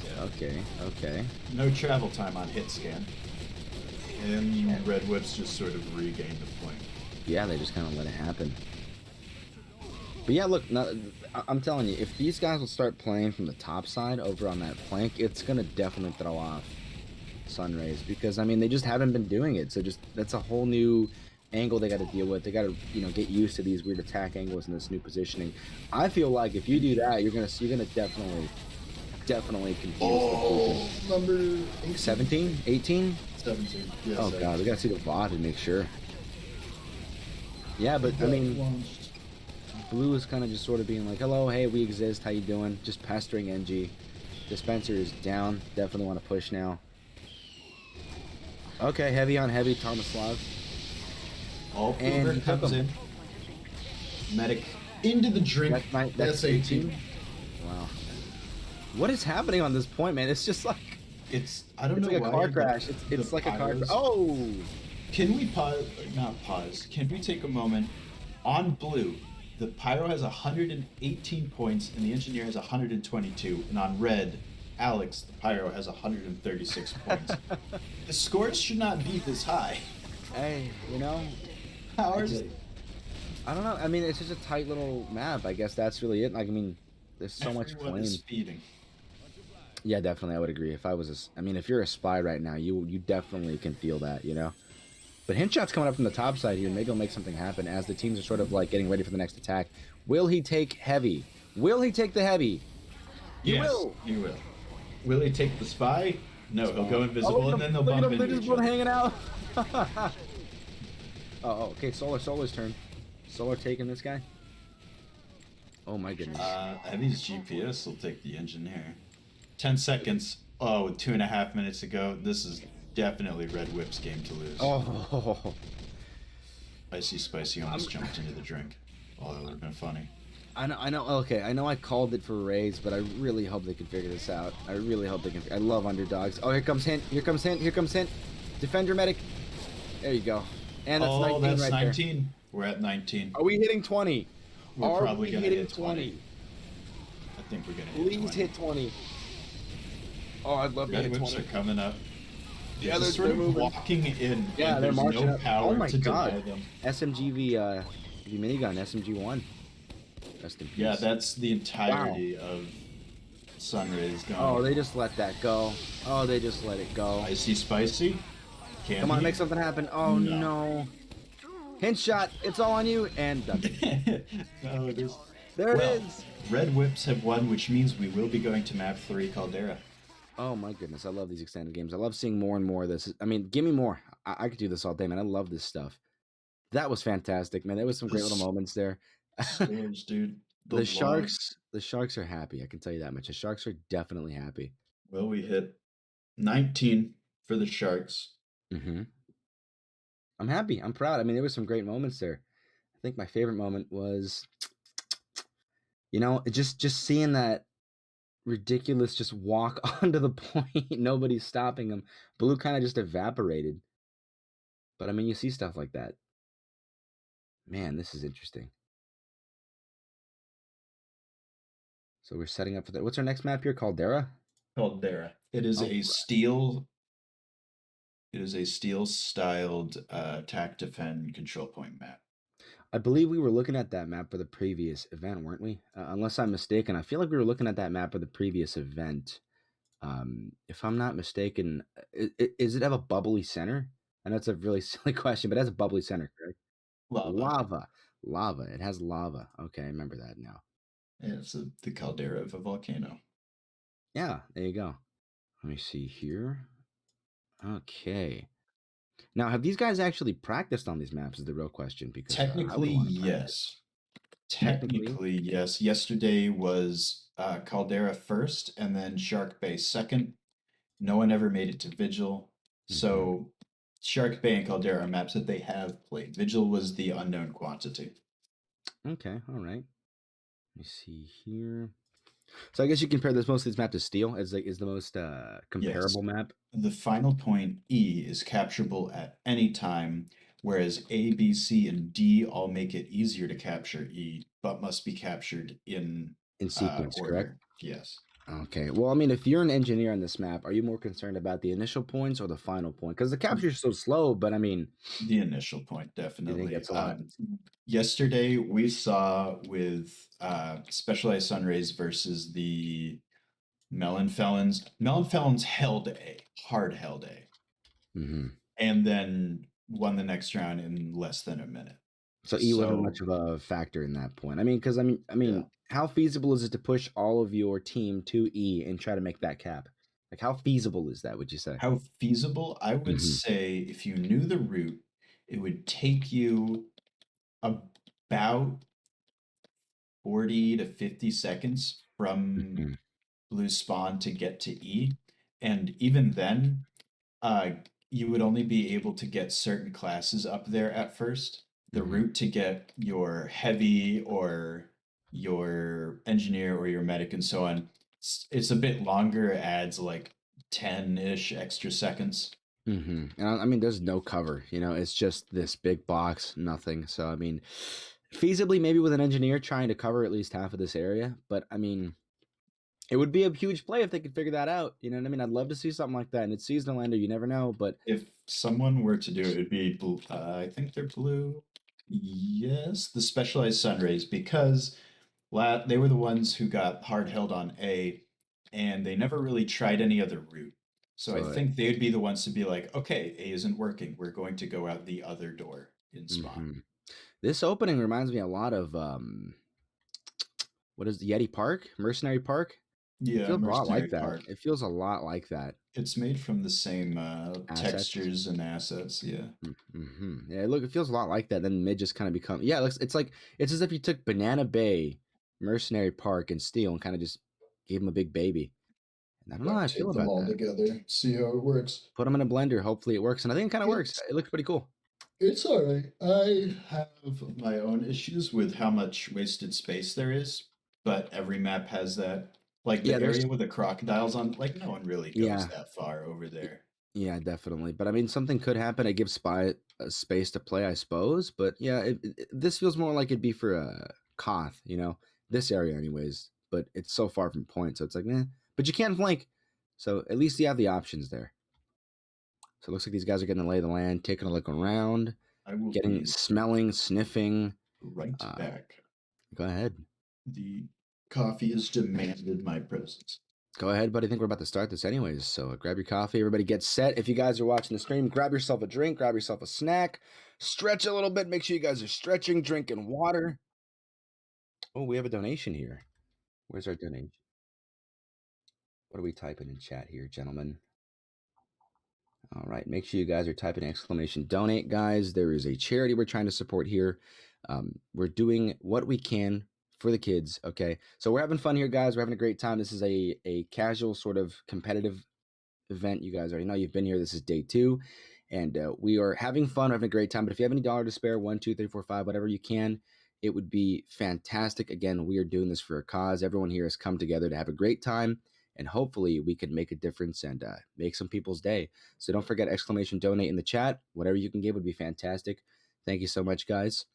Yeah. Okay. No travel time on hit scan. And Red Whips just sort of regained the point. Yeah, they just kind of let it happen. But yeah, look, I'm telling you, if these guys will start playing from the top side over on that flank, it's going to definitely throw off Sunrays. Because, I mean, they just haven't been doing it. So that's a whole new angle they got to deal with. They got to, get used to these weird attack angles and this new positioning. I feel like if you do that, you're gonna definitely confuse the number 18. 17? 18? 17. Yeah, oh, 17. God, we got to see the VOD to make sure. Yeah, but, I mean... Blue is kind of just sort of being like, hello, hey, we exist, how you doing? Just pestering NG. Dispenser is down. Definitely want to push now. Okay, heavy on heavy, Tomislav. All And Cooper he took comes him. in. Medic into the drink. That's 18. 18. Wow. What is happening on this point, man? It's just like I don't it's know like a why. car but crash. It's the like a car crash. pyros- Oh, Can we pause? Not pause. Can we take a moment? On blue, the Pyro has 118 points and the Engineer has 122. And on red, Alex, the Pyro, has 136 points. The scores should not be this high. hey, you know, How I are just- they? I don't know. I mean, it's just a tight little map. I guess that's really it. Like, I mean, there's so much Everyone flame. is speeding. Yeah, definitely. I would agree. If I was, I mean, if you're a spy right now, you definitely can feel that, you know. But Hintshot's coming up from the top side here. Maybe he'll make something happen as the teams are sort of like getting ready for the next attack. Will he take heavy? Will he take the heavy? He Yes, will. he will. Will he take the spy? No, he'll go invisible and then they'll look at bump them. They're into just each both other. hanging out. Oh, okay. Solar's turn. Solar taking this guy. Oh my goodness. Heavy's GPS will take the Engineer. 10 seconds. Oh, with 2.5 minutes to go. This is definitely Red Whip's game to lose. Oh. Icy Spicy almost jumped into the drink. Oh, that would have been funny. I know. Okay, I know I called it for Rays, but I really hope they can figure this out. I really hope they can. I love underdogs. Oh, here comes Hint. Here comes Hint. Here comes Hint. Defend your medic. There you go. And that's 19 that's right 19. there. We're at 19. Are we hitting 20? We're Are probably we gonna hitting hit 20. I think we're gonna hit Please 20. hit 20. Oh, I'd love to Red hit Whips 20. are coming up. Yeah, They're sort they're of moving. walking in. Yeah, and they're there's marching no up. power Oh my to God. deny them. SMG v minigun, SMG1. Rest in peace. Yeah, that's the entirety of Sunrays going. Oh, they just let that go. Oh, they just let it go. Icy Spicy. Can Come on, he? make something happen. Oh, No. no. Hint shot. It's all on you. And done. No, it is. There Well, it is. Red Whips have won, which means we will be going to map 3 Caldera. Oh, my goodness. I love these extended games. I love seeing more and more of this. I mean, give me more. I could do this all day, man. I love this stuff. That was fantastic, man. There was some great little moments there. Scores, dude. The Sharks are happy. I can tell you that much. The Sharks are definitely happy. Well, we hit 19 for the Sharks. Mm-hmm. I'm happy. I'm proud. I mean, there was some great moments there. I think my favorite moment was, you know, just seeing that ridiculous just walk onto the point. Nobody's stopping him. Blue kind of just evaporated. But I mean, you see stuff like that. Man, this is interesting. So we're setting up for that. What's our next map here? Caldera? Caldera. It is a steel. It is a steel-styled attack, defend, control point map. I believe we were looking at that map for the previous event, weren't we? Unless I'm mistaken, I feel like we were looking at that map for the previous event. If I'm not mistaken, does it have a bubbly center? I know it's a really silly question, but it has a bubbly center, correct? Lava. It has lava. Okay, I remember that now. Yeah, it's the caldera of a volcano. Yeah, there you go. Let me see here. Okay. Now, have these guys actually practiced on these maps is the real question. Because I would Technically, wanna practice. yes. Technically, yes. Yesterday was Caldera first, and then Sharkbay second. No one ever made it to Vigil. So Sharkbay and Caldera are maps that they have played. Vigil was the unknown quantity. Okay, all right. Let me see here. So I guess you compare this most of these map to Steel is the most comparable map. The final point E is capturable at any time, whereas A, B, C, and D all make it easier to capture E, but must be captured in sequence, order. correct? Yes. Okay. Well, I mean, if you're an engineer on this map, are you more concerned about the initial points or the final point? Because the capture is so slow, but I mean, the initial point, definitely. You think that's a lot? Yesterday, we saw with Specialized Sunrays versus the Melon Felons. Melon Felons held A, hard held A, and then won the next round in less than a minute. So E wasn't much of a factor in that point. I mean, because how feasible is it to push all of your team to E and try to make that cap? Like, how feasible is that? Would you say? How feasible? I would say if you knew the route, it would take you about 40 to 50 seconds from blue spawn to get to E. And even then, you would only be able to get certain classes up there at first. The route to get your heavy or your engineer or your medic and so on, it's a bit longer. It adds like 10-ish extra seconds. And I mean, there's no cover. You know, it's just this big box, nothing. So I mean, feasibly maybe with an engineer trying to cover at least half of this area, but I mean, it would be a huge play if they could figure that out. You know what I mean? I'd love to see something like that. And it's Seasonalander, you never know. But If someone were to do it, it'd be blue. I think they're blue. Yes, the specialized Sunrays, because they were the ones who got hard held on A, and they never really tried any other route. So I so, think they'd be the ones to be like, okay, A isn't working. We're going to go out the other door in spawn. mhm. This opening reminds me a lot of what is the Yeti Park, Mercenary Park? It Yeah, feels a lot like Mercenary that. Park. It feels a lot like that. It's made from the same Assets. textures and assets. Yeah. Yeah, look, it feels a lot like that. Then mid just kind of become yeah. It's like it's as if you took Banana Bay, Mercenary Park, and Steel and kind of just gave them a big baby. And I don't know how I Duct feel tape them about all that. together, see how it works. Put them in a blender. Hopefully it works, and I think it kind of works. It's It looks pretty cool. it's all right. I have my own issues with how much wasted space there is, but every map has that. Like Yeah, the there's area with the crocodiles on, like no one really goes yeah, that far over there. yeah, definitely. But I mean, something could happen. It gives Spy a space to play, I suppose. But yeah, this feels more like it'd be for a Koth, you know, this area, anyways. But it's so far from point, so it's like, eh. But you can flank, so at least you have the options there. So it looks like these guys are getting to lay the land, taking a look around, I will getting be smelling, sniffing. right Uh, back. go ahead. The coffee has demanded my presence. Go ahead, buddy. I think we're about to start this anyways. So grab your coffee. Everybody get set. If you guys are watching the stream, grab yourself a drink, grab yourself a snack, stretch a little bit. Make sure you guys are stretching, drinking water. Oh, we have a donation here. Where's our donation? What are we typing in chat here, gentlemen? All right. Make sure you guys are typing exclamation donate, guys. There is a charity we're trying to support here. We're doing what we can for the kids. Okay. So we're having fun here, guys. We're having a great time. This is a casual sort of competitive event. You guys already know you've been here. This is day 2, and we are having fun, having a great time. But if you have any dollar to spare, 1, 2, 3, 4, 5, whatever you can, it would be fantastic. Again, we are doing this for a cause. Everyone here has come together to have a great time, and hopefully we can make a difference and make some people's day. So don't forget exclamation donate in the chat. Whatever you can give would be fantastic. Thank you so much, guys.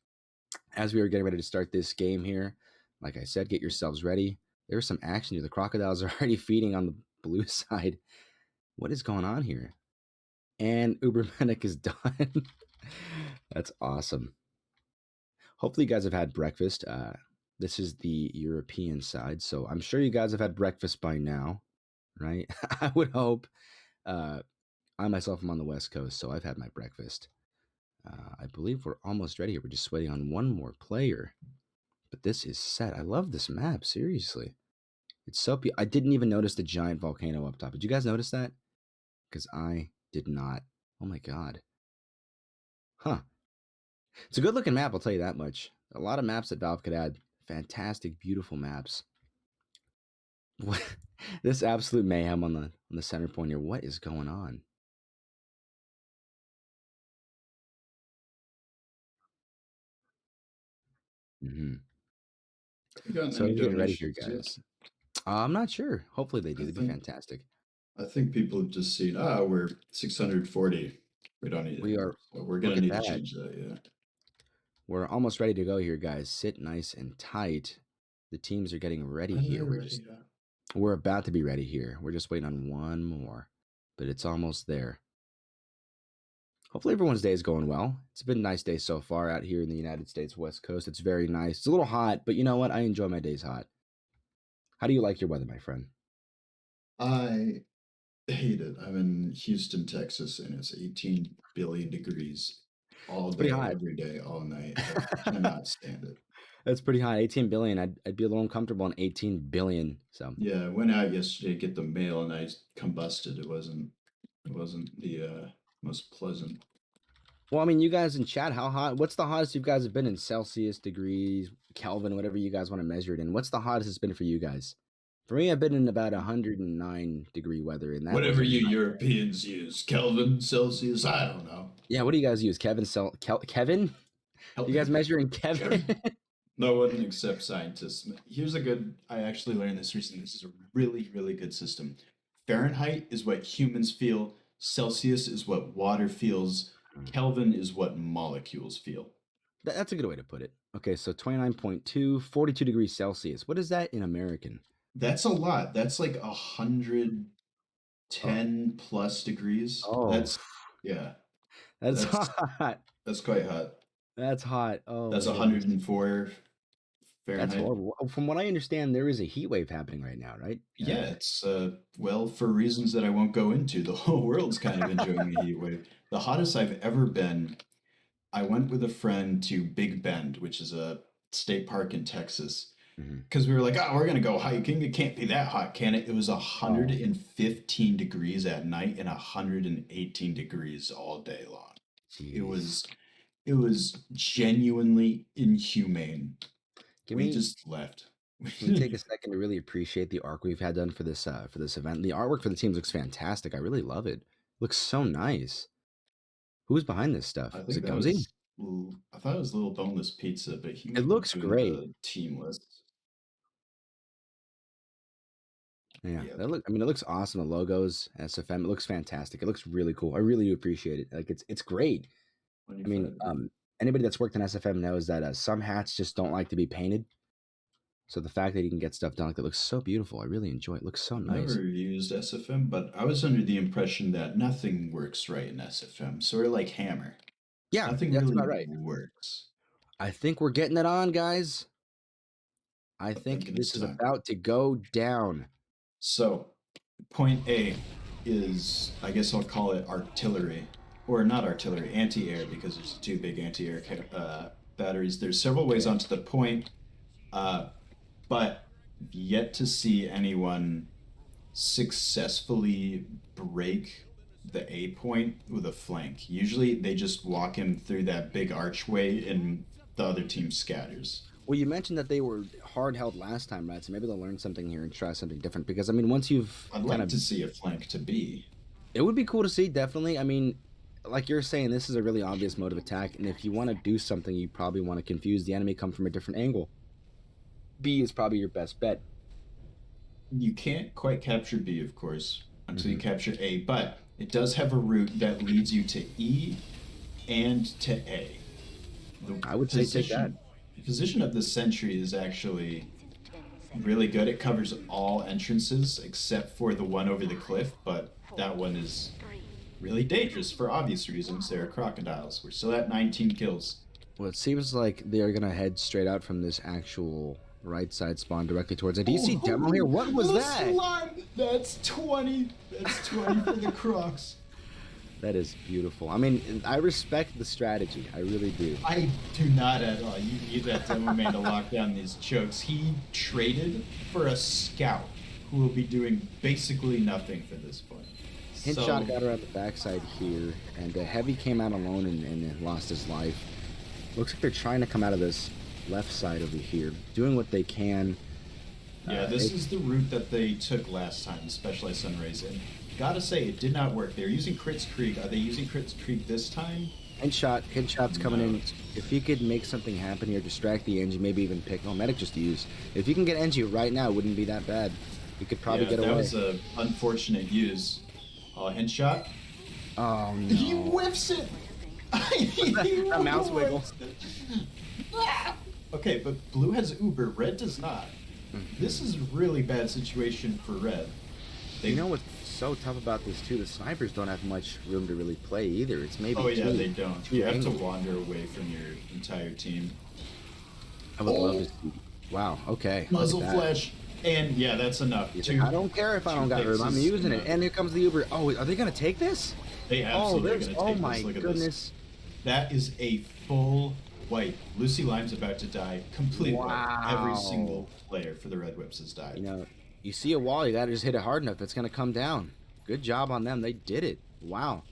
As we are getting ready to start this game here, like I said, get yourselves ready. There's some action here. The crocodiles are already feeding on the blue side. What is going on here? And Ubermanic is done. That's awesome. Hopefully you guys have had breakfast. This is the European side, so I'm sure you guys have had breakfast by now, right? I would hope. I myself am on the West Coast, so I've had my breakfast. I believe we're almost ready here. We're just waiting on one more player. But this is set. I love this map, seriously. It's so I didn't even notice the giant volcano up top. Did you guys notice that? Because I did not. Oh my god. Huh. It's a good looking map, I'll tell you that much. A lot of maps that Valve could add. Fantastic, beautiful maps. This absolute mayhem on the center point here. What is going on? you gotten So any we're getting ready here, donations yet? guys. I'm not sure. Hopefully they do. I That'd be think fantastic. I think people have just seen, we're 640. We don't need We it. are. So we're Look gonna at need to that. change that, yeah. We're almost ready to go here, guys. Sit nice and tight. The teams are getting ready here. We're about to be ready here. We're just waiting on one more, but it's almost there. Hopefully everyone's day is going well. It's been a nice day so far out here in the United States West Coast. It's very nice. It's a little hot, but you know what? I enjoy my days hot. How do you like your weather, my friend? I hate it. I'm in Houston, Texas, and it's 18 billion degrees all It's pretty day, hot. every day, all night. I cannot stand it. That's pretty hot. 18 billion. I'd be a little uncomfortable on 18 billion. So Yeah, I went out yesterday to get the mail and I combusted. It wasn't the most pleasant. well, I mean, you guys in chat, how hot? What's the hottest you guys have been in Celsius, degrees, Kelvin, whatever you guys want to measure it in? What's the hottest it's been for you guys? For me, I've been in about 109-degree weather, and that was Whatever a you night. Europeans use, Kelvin, Celsius, I don't know. Yeah, what do you guys use? Kevin? You guys measure in Kevin? No one except scientists. Here's a good, I actually learned this recently. This is a really, really good system. Fahrenheit is what humans feel, Celsius is what water feels, Kelvin is what molecules feel. That's a good way to put it. Okay, so 29.2, 42 degrees Celsius. What is that in American? That's a lot. That's like 110 plus degrees. Oh, Yeah, that's that's hot. that's quite hot. That's hot. Oh That's my goodness. 104 That's Fahrenheit. horrible. From what I understand, there is a heat wave happening right now, right? Yeah, it's well, for reasons that I won't go into. The whole world's kind of enjoying the heat wave. The hottest I've ever been, I went with a friend to Big Bend, which is a state park in Texas, Mhm. because we were like, oh, we're gonna go hiking. It can't be that hot, can it? It was Oh, 115 degrees at night and 118 degrees all day long. It jeez. was genuinely inhumane. Can We we just left. can we take a second to really appreciate the arc we've had done for this event? The artwork for the teams looks fantastic. I really love it. Looks so nice. Who's behind this stuff? I Is think it that Gumsy? was I thought it was Little Boneless Pizza, but he It might be looks doing great. the team list. Yeah, Yeah, I mean, it looks awesome. The logos, SFM, it looks fantastic. It looks really cool. I really do appreciate it. Like, it's great. I mean, 25. anybody that's worked in SFM knows that some hats just don't like to be painted. So the fact that you can get stuff done like that looks so beautiful. I really enjoy it. It looks so I've nice. never used SFM, but I was under the impression that nothing works right in SFM. Sort of like Hammer. Yeah, Nothing that's really about right. works. I think we're getting it on, guys. I think thinking this it's is time. about to go down. So, point A is, I guess I'll call it artillery. Or not artillery, anti-air, because there's two big anti-air batteries. There's several ways Okay. onto the point, but yet to see anyone successfully break the A point with a flank. Usually they just walk him through that big archway and the other team scatters. Well, you mentioned that they were hard held last time, right? So maybe they'll learn something here and try something different. Because I mean, once you've I'd kind like of, to see a flank to B. it would be cool to see. Definitely. I mean, like you're saying, this is a really obvious mode of attack, and if you want to do something, you probably want to confuse the enemy, come from a different angle. B is probably your best bet. You can't quite capture B, of course, until you capture A, but it does have a route that leads you to E and to A. I would say take that. The position of the sentry is actually really good. It covers all entrances except for the one over the cliff, but that one is really dangerous for obvious reasons. There are crocodiles. We're still at 19 kills. Well, it seems like they're gonna head straight out from this actual right side spawn directly towards it. Do you see demo here? What was the that? Slime! That's 20. That's 20 for the crocs. That is beautiful. I mean, I respect the strategy. I really do. I do not at all. You need that demo man to lock down these chokes. He traded for a scout who will be doing basically nothing for this point. Hint shot got her at the backside here, and Heavy came out alone and lost his life. Looks like they're trying to come out of this left side over here, doing what they can. Yeah, this is the route that they took last time, Specialized Sunrays, and gotta say, it did not work. They're using Crit's Creek. Are they using Crit's Creek this time? Hint shot's coming in. No. If he could make something happen here, distract the Engie, maybe even pick Medic just to use. If you can get Engie right now, it wouldn't be that bad. You could probably get away. That was an unfortunate use. Hint shot. Oh no. He whiffs it! That mouse wiggle. Okay, but blue has Uber, red does not. This is a really bad situation for red. You know what's so tough about this too? The snipers don't have much room to really play either. It's maybe they don't. You have to angles. wander away from your entire team. I would love to see. Wow. Okay. look at Muzzle that. flash, and yeah, that's enough. He's like, I don't care if I don't got room. I'm fixes using it. enough. And here comes the Uber. Oh, are they gonna take this? They Oh, absolutely there's. gonna Oh take my this. Look at goodness. this. That is a full wipe. Lucy Lime's about to die. Complete wipe. Every Wow. single player for the Red Whips has died. You know, you see a wall, you gotta just hit it hard enough. It's gonna come down. Good job on them. They did it. Wow.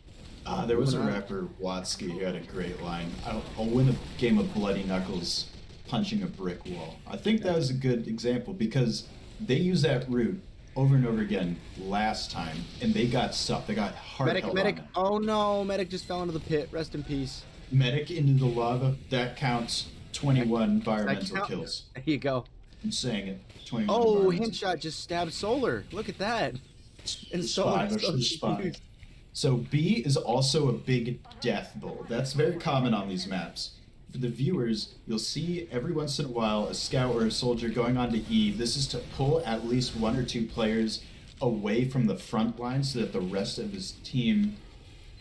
There was a Moving on. rapper, Watsky, who had a great line. I'll win a game of Bloody Knuckles punching a brick wall. I think that was a good example because they used that route over and over again last time, and they got stuck. They got hard Medic, held medic. on it. Oh no, medic just fell into the pit. Rest in peace. Medic into the lava. That counts 21 environmental That count- kills. There you go. I'm saying it. 21 Oh, environmental Hintshot just stabbed Solar. Look at that. And It's Solar fine, is so it's fine. confused. So B is also a big death bowl. That's very common on these maps. For the viewers, you'll see every once in a while a scout or a soldier going on to E. This is to pull at least one or two players away from the front line so that the rest of his team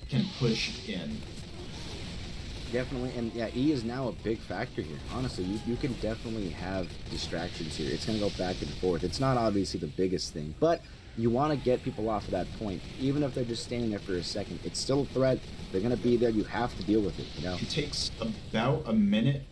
can push in. Definitely, and yeah, E is now a big factor here. Honestly, you can definitely have distractions here. It's going to go back and forth. It's not obviously the biggest thing, but you want to get people off of that point. Even if they're just standing there for a second, it's still a threat. They're going to be there. You have to deal with it, you know? It takes about a minute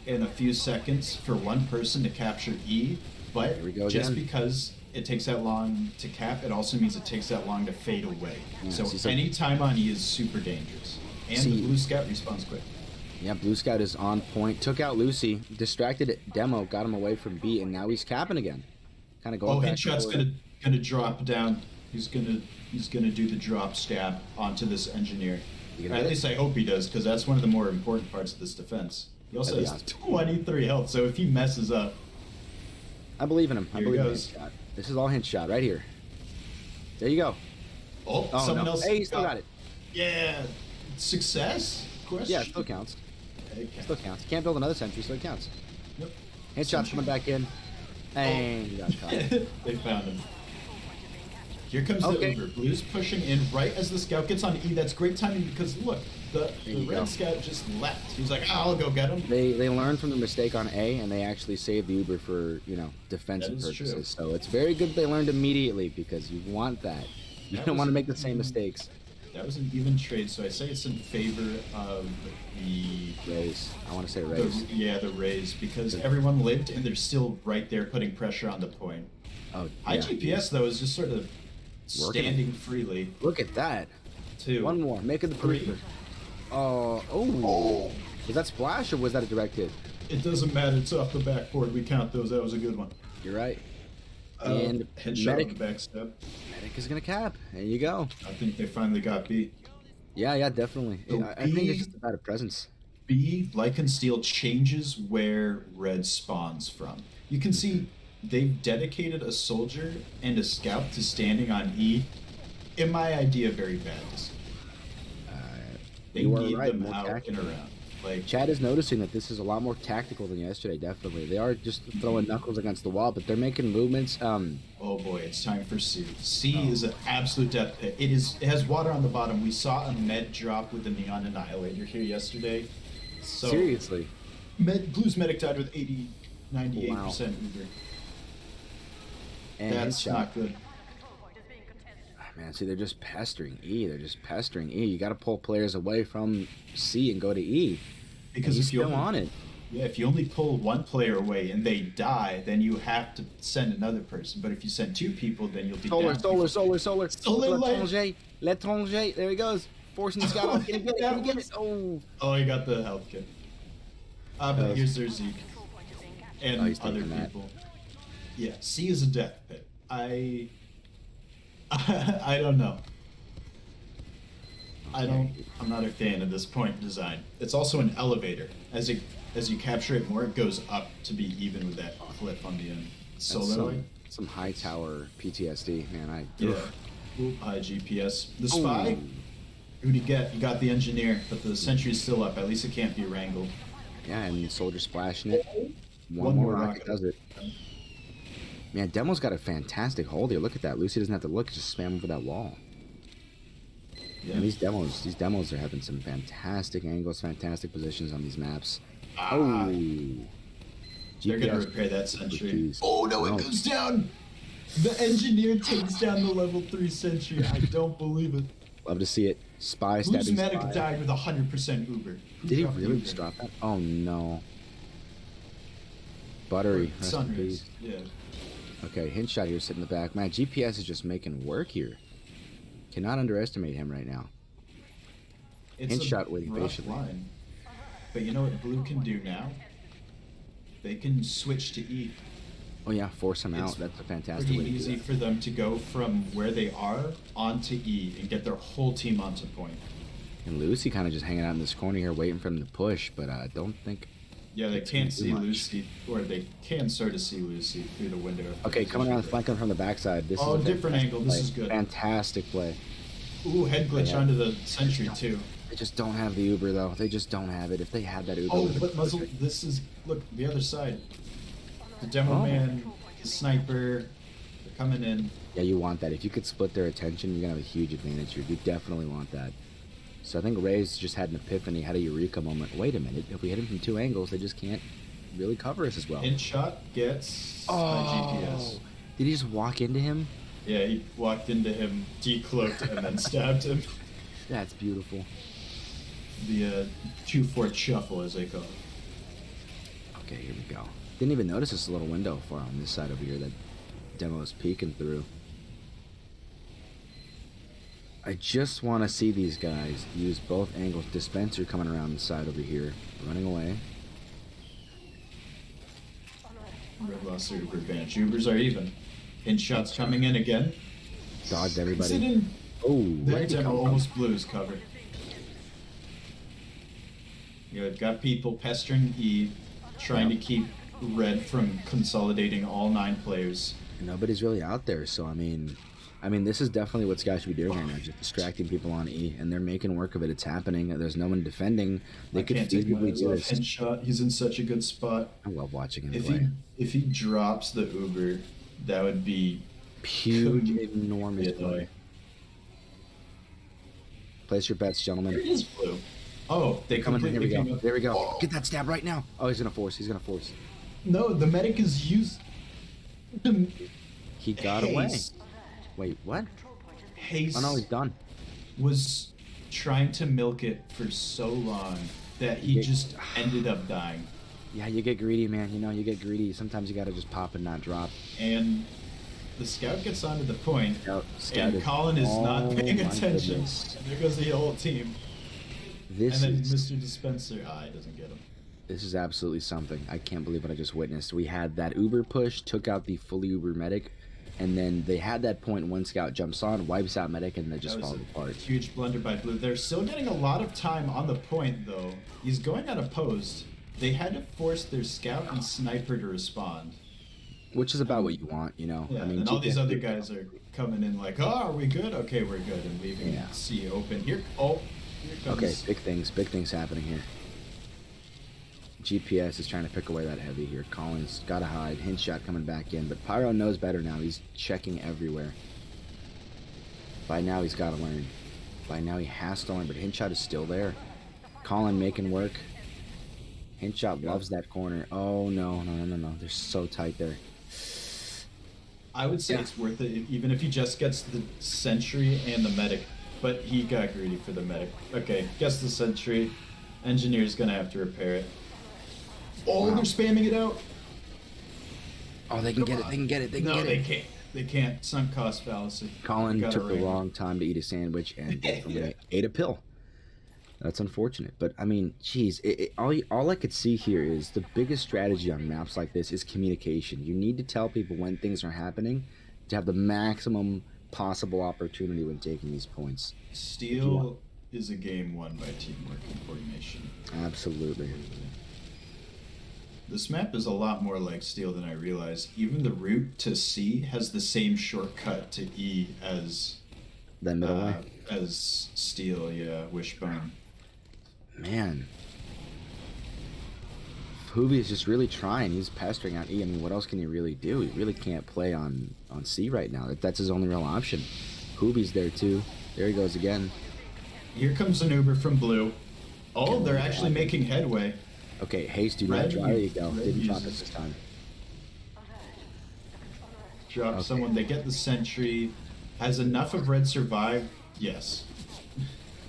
and a few seconds for one person to capture E, but Here we go just again. because it takes that long to cap, it also means it takes that long to fade away. Yeah, so see, so- any time on E is super dangerous. And See- the blue scout respawns quick. Yeah, Blue Scout is on point. Took out Lucy, distracted Demo, got him away from B, and now he's capping again. Kind of going Oh, back. Headshot's and forth. gonna drop down. He's gonna do the drop stab onto this engineer. You Or gonna at get least I hope he does, because that's one of the more important parts of this defense. He also That'd has be awesome. 23 health, so if he messes up, I believe in him. I Here believe in goes. Hintshot. This is all Hintshot right here. There you go. oh, Oh, someone no. else. Hey, he still got it. Yeah, success? Question? Yeah, it still counts. Okay. Still counts. Can't build another sentry, so it counts. Yep. Hintshot's Sentry. coming back in. And he got caught. They found him. Here comes Okay. the Uber. Blue's pushing in right as the scout gets on E. That's great timing because look, the you red go. scout just left. He's like, I'll go get him. They learned from the mistake on A, and they actually saved the Uber for, you know, defensive That is true. purposes. So it's very good they learned immediately, because you want that. You That don't was- want to make the same mistakes. That was an even trade, so I say it's in favor of the Raise. I want to say raise. the Rays because everyone lived and they're still right there putting pressure on the point. Oh, High yeah. GPS though is just sort of Working it. standing freely Look at that. too. One more. Make it the Three. perimeter. Oh. Was that splash or was that a direct hit? It doesn't matter. It's off the backboard. We count those. That was a good one. You're right. And Headshot medic, on the backstep. medic is gonna cap. There you go. I think they finally got B. Yeah, definitely. So I think B- it's just about a presence. B, like and Steel, changes where red spawns from. You can see they've dedicated a soldier and a scout to standing on E. In my idea, very bad. They You are need right, them more out tactical. and around. Like, Chad is noticing that this is a lot more tactical than yesterday. Definitely, they are just throwing knuckles against the wall, but they're making movements. oh boy, it's time for C. C Oh. is an absolute death pit. It has water on the bottom. We saw a med drop with the Neon Annihilator here yesterday. So Seriously, Blue's medic died with 98% Uber. and That's Hintshot. not good. Man, see, they're just pestering E. They're just pestering E. You got to pull players away from C and go to E. Because He's if you still on it. Yeah, if you only pull one player away and they die, then you have to send another person. But if you send two people, then you'll be Solar, down. solar. Solar light. L'étranger. There he goes. Forcing the scout off. Can he get it? Can he get it? Oh. Oh, he got the health kit. But here's their Zeke. And Oh, he's other taking that. people. Yeah, C is a death pit. I don't know. I'm not a fan of this point design. It's also an elevator. As you capture it more, it goes up to be even with that cliff on the end. That's Solar light. some high tower PTSD, man. Yeah. High GPS. The spy. Who'd you get? You got the engineer, but the sentry's still up. At least it can't be wrangled. Yeah, and soldier splashing it. One One more more rocket rocket. does it. Man, Demo's got a fantastic hold here. Look at that. Lucy doesn't have to look; just spam over that wall. Yeah. And these demos are having some fantastic angles, fantastic positions on these maps. Ah, Oh, they're gonna GPS. repair that sentry. Jeez. Oh no, it No. goes down. The engineer takes down the level 3 sentry. I don't believe it. Love to see it. Spy Blue's stabbing medic spy. died with 100% Uber. Who Did he dropped the really Uber? just drop that? Oh no. Buttery. Rest in Sunrays. peace. Yeah. Okay, Hintshot here sitting in the back. Man, GPS is just making work here. Cannot underestimate him right now. It's a Hintshot waiting rough patiently. line. But you know what Blue can do now? They can switch to E. Oh yeah, force him It's out. That's a fantastic pretty way to do easy that. for them to go from where they are onto E and get their whole team onto point. And Lucy kind of just hanging out in this corner here, waiting for him to push, but I don't think. Yeah, they it's gonna can't do see much. Lucy, or they can sort of see Lucy through the window. of Okay, coming around, position. flanking from the backside. This Oh, is a different fantastic angle. This play. is good. Fantastic play. Ooh, head glitch Yeah. onto the sentry too. They just don't have the Uber though. They just don't have it. If they had that Uber, it Oh, would've been but muzzle. perfect. This is look the other side. The demo Oh. man, the sniper, they're coming in. Yeah, you want that. If you could split their attention, you're gonna have a huge advantage here. You definitely want that. So I think Ray's just had an epiphany, had a eureka moment. Wait a minute, if we hit him from 2 angles, they just can't really cover us as well. In shot gets GPS. Did he just walk into him? Yeah, he walked into him, decloaked, and then stabbed him. That's beautiful. The 2-4 shuffle, as they call it. Okay, here we go. Didn't even notice this little window far on this side over here that Demo is peeking through. I just want to see these guys use both angles. Dispenser coming around the side over here, running away. Red lost their Uber advantage. Ubers are even. In shots coming in again. Dodged everybody. Considering Oh, where that did he demo come from? almost blew his cover. You know, got people pestering E, trying to keep Red from consolidating all 9 players. Nobody's really out there, so I mean, this is definitely what Sky should be doing right now, just distracting people on E, and they're making work of it. It's happening. There's no one defending. They I could can't take my feasibly eyes do off this. Headshot. He's in such a good spot. I love watching him If play. he drops the Uber, that would be Huge, couldn't enormous be play. annoying. Place your bets, There gentlemen. it is blue. Oh, they Coming in. Here we completely came go. up. There we go. Oh. Get that stab right now. Oh, he's gonna force. He's gonna force. No, the medic is used. He got away. Hayes. Wait, what? Hayes Oh no, he's done. was trying to milk it for so long that he Yeah. just ended up dying. Yeah, you get greedy, man. You know, you get greedy. Sometimes you gotta just pop and not drop. And the scout gets onto the point, Scout and Colin is not Oh paying my attention. goodness. And there goes the whole team. This And then is Mr. Dispenser, he doesn't get him. this is absolutely something. I can't believe what I just witnessed. We had that Uber push, took out the fully Uber medic, and then they had that point. One scout jumps on, wipes out medic, and they just That was fall a apart. huge blunder by Blue. They're still getting a lot of time on the point, though. He's going unopposed. They had to force their scout and sniper to respond. Which is about what you want, you know. Yeah, I mean, and all these GPS other guys are coming in like, oh, are we good? Okay, we're good. And leaving Yeah. C open. Here, oh, here comes. Okay, big things happening here. GPS is trying to pick away that heavy here. Collins gotta hide. Hint shot coming back in, but Pyro knows better now. He's checking everywhere. By now he's gotta learn. By now he has to learn, but hint shot is still there. Colin making work. Hint shot loves that corner. Oh no. They're so tight there. I would say Yeah. it's worth it, even if he just gets the sentry and the medic. But he got greedy for the medic. Okay, gets the sentry. Engineer's gonna have to repair it. Oh, Wow. they're spamming it out. Oh, they can get it. They can get it. They can No, get they it. can't. They can't. Sunk cost fallacy. Colin Got it took the right. wrong time to eat a sandwich and Yeah. ate a pill. That's unfortunate, but I mean, geez, all I could see here is the biggest strategy on maps like this is communication. You need to tell people when things are happening to have the maximum possible opportunity when taking these points. Steel is a game won by teamwork and coordination. Absolutely. This map is a lot more like Steel than I realized. Even the route to C has the same shortcut to E as Then middle way. as Steel. Yeah, Wishbone. Man. Hoovy is just really trying. He's pestering out E. I mean, what else can he really do? He really can't play on C right now. That's his only real option. Hoovy's there too. There he goes again. Here comes an Uber from Blue. Oh, they're actually making headway. Okay, haste, do not Red drop. There you go. Red Didn't drop it uses- this time. Drop Okay. someone. They get the sentry. Has enough of Red survived? Yes.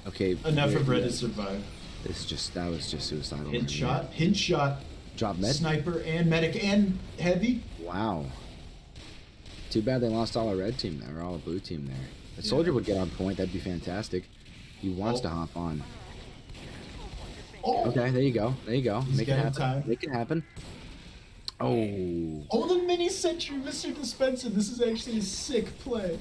Okay. Enough here- of Red yeah. to survive. That was just suicidal. Hint right shot. there. Hint shot. Drop med. Sniper and medic and heavy. Wow. Too bad they lost all our red team there, or all the blue team there. A soldier would get on point. That'd be fantastic. He wants Oh. to hop on. Oh, Okay, there you go. There you go. He's Make it getting happen. time. Make it happen. Oh, Oh, the mini sentry, Mr. Dispenser. This is actually a sick play.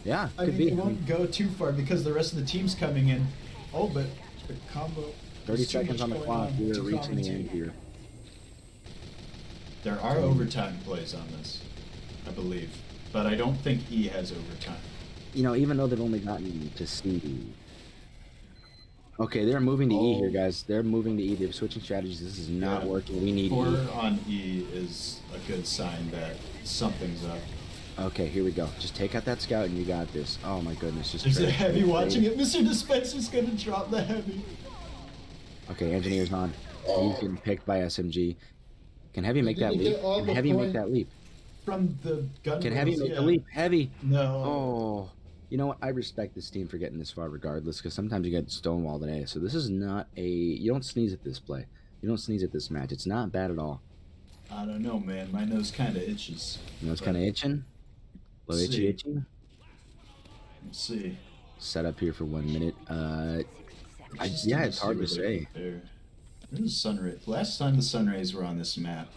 yeah, I could mean, be. it won't go too far because the rest of the team's coming in. Oh, but the combo. 30 there's too seconds much on the going clock. on We to are reaching the commentate. end here. There are overtime plays on this, I believe, but I don't think E has overtime. You know, even though they've only gotten to C. Okay, they're moving to E here, guys. They're moving to E. They're switching strategies. This is not Yeah. working. We need 4 E. on E is a good sign that something's up. Okay, here we go. Just take out that scout and you got this. Oh my goodness. Just There's a trade, heavy trade, watching trade. it. Mr. Dispenser's gonna drop the heavy. Okay, engineer's on. He's getting picked by SMG. Can Heavy make that didn't leap? get all Can the Heavy make point. that leap? From the gun. Can Heavy rails, make the yeah. leap? Heavy. No. Oh, you know what? I respect this team for getting this far regardless, because sometimes you get stonewalled today. So this is not a... You don't sneeze at this play. You don't sneeze at this match. It's not bad at all. I don't know, man. My nose kind of itches. You know, it's kind of itching. A little See. itchy. Let's see. Set up here for 1 minute. Just Yeah, didn't it's hard see to where they say. compare. Where's Sunrays? Last time the Sunrays were on this map,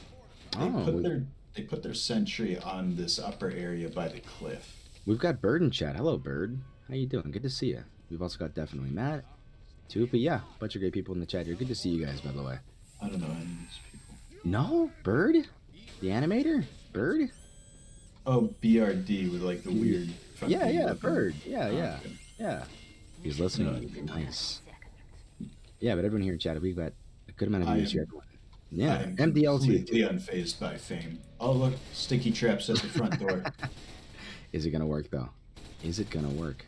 they Oh, put their sentry on this upper area by the cliff. we've got Bird in chat. Hello, Bird. How you doing? Good to see you. We've also got definitely Matt, too. But yeah, a bunch of great people in the chat here. Good to see you guys, by the way. I don't know any of these people. No, Bird, the animator, Bird. Oh, BRD with like the weird. Yeah, funky yeah, looking- Bird. Yeah, Oh, yeah, okay. yeah. He's listening. Nice. Yeah, but everyone here in chat, we've got a good amount of I viewers am- here. Everyone. Yeah, I am MDLT. completely unfazed by fame. Oh look, sticky traps at the front door. Is it gonna work though? Is it gonna work?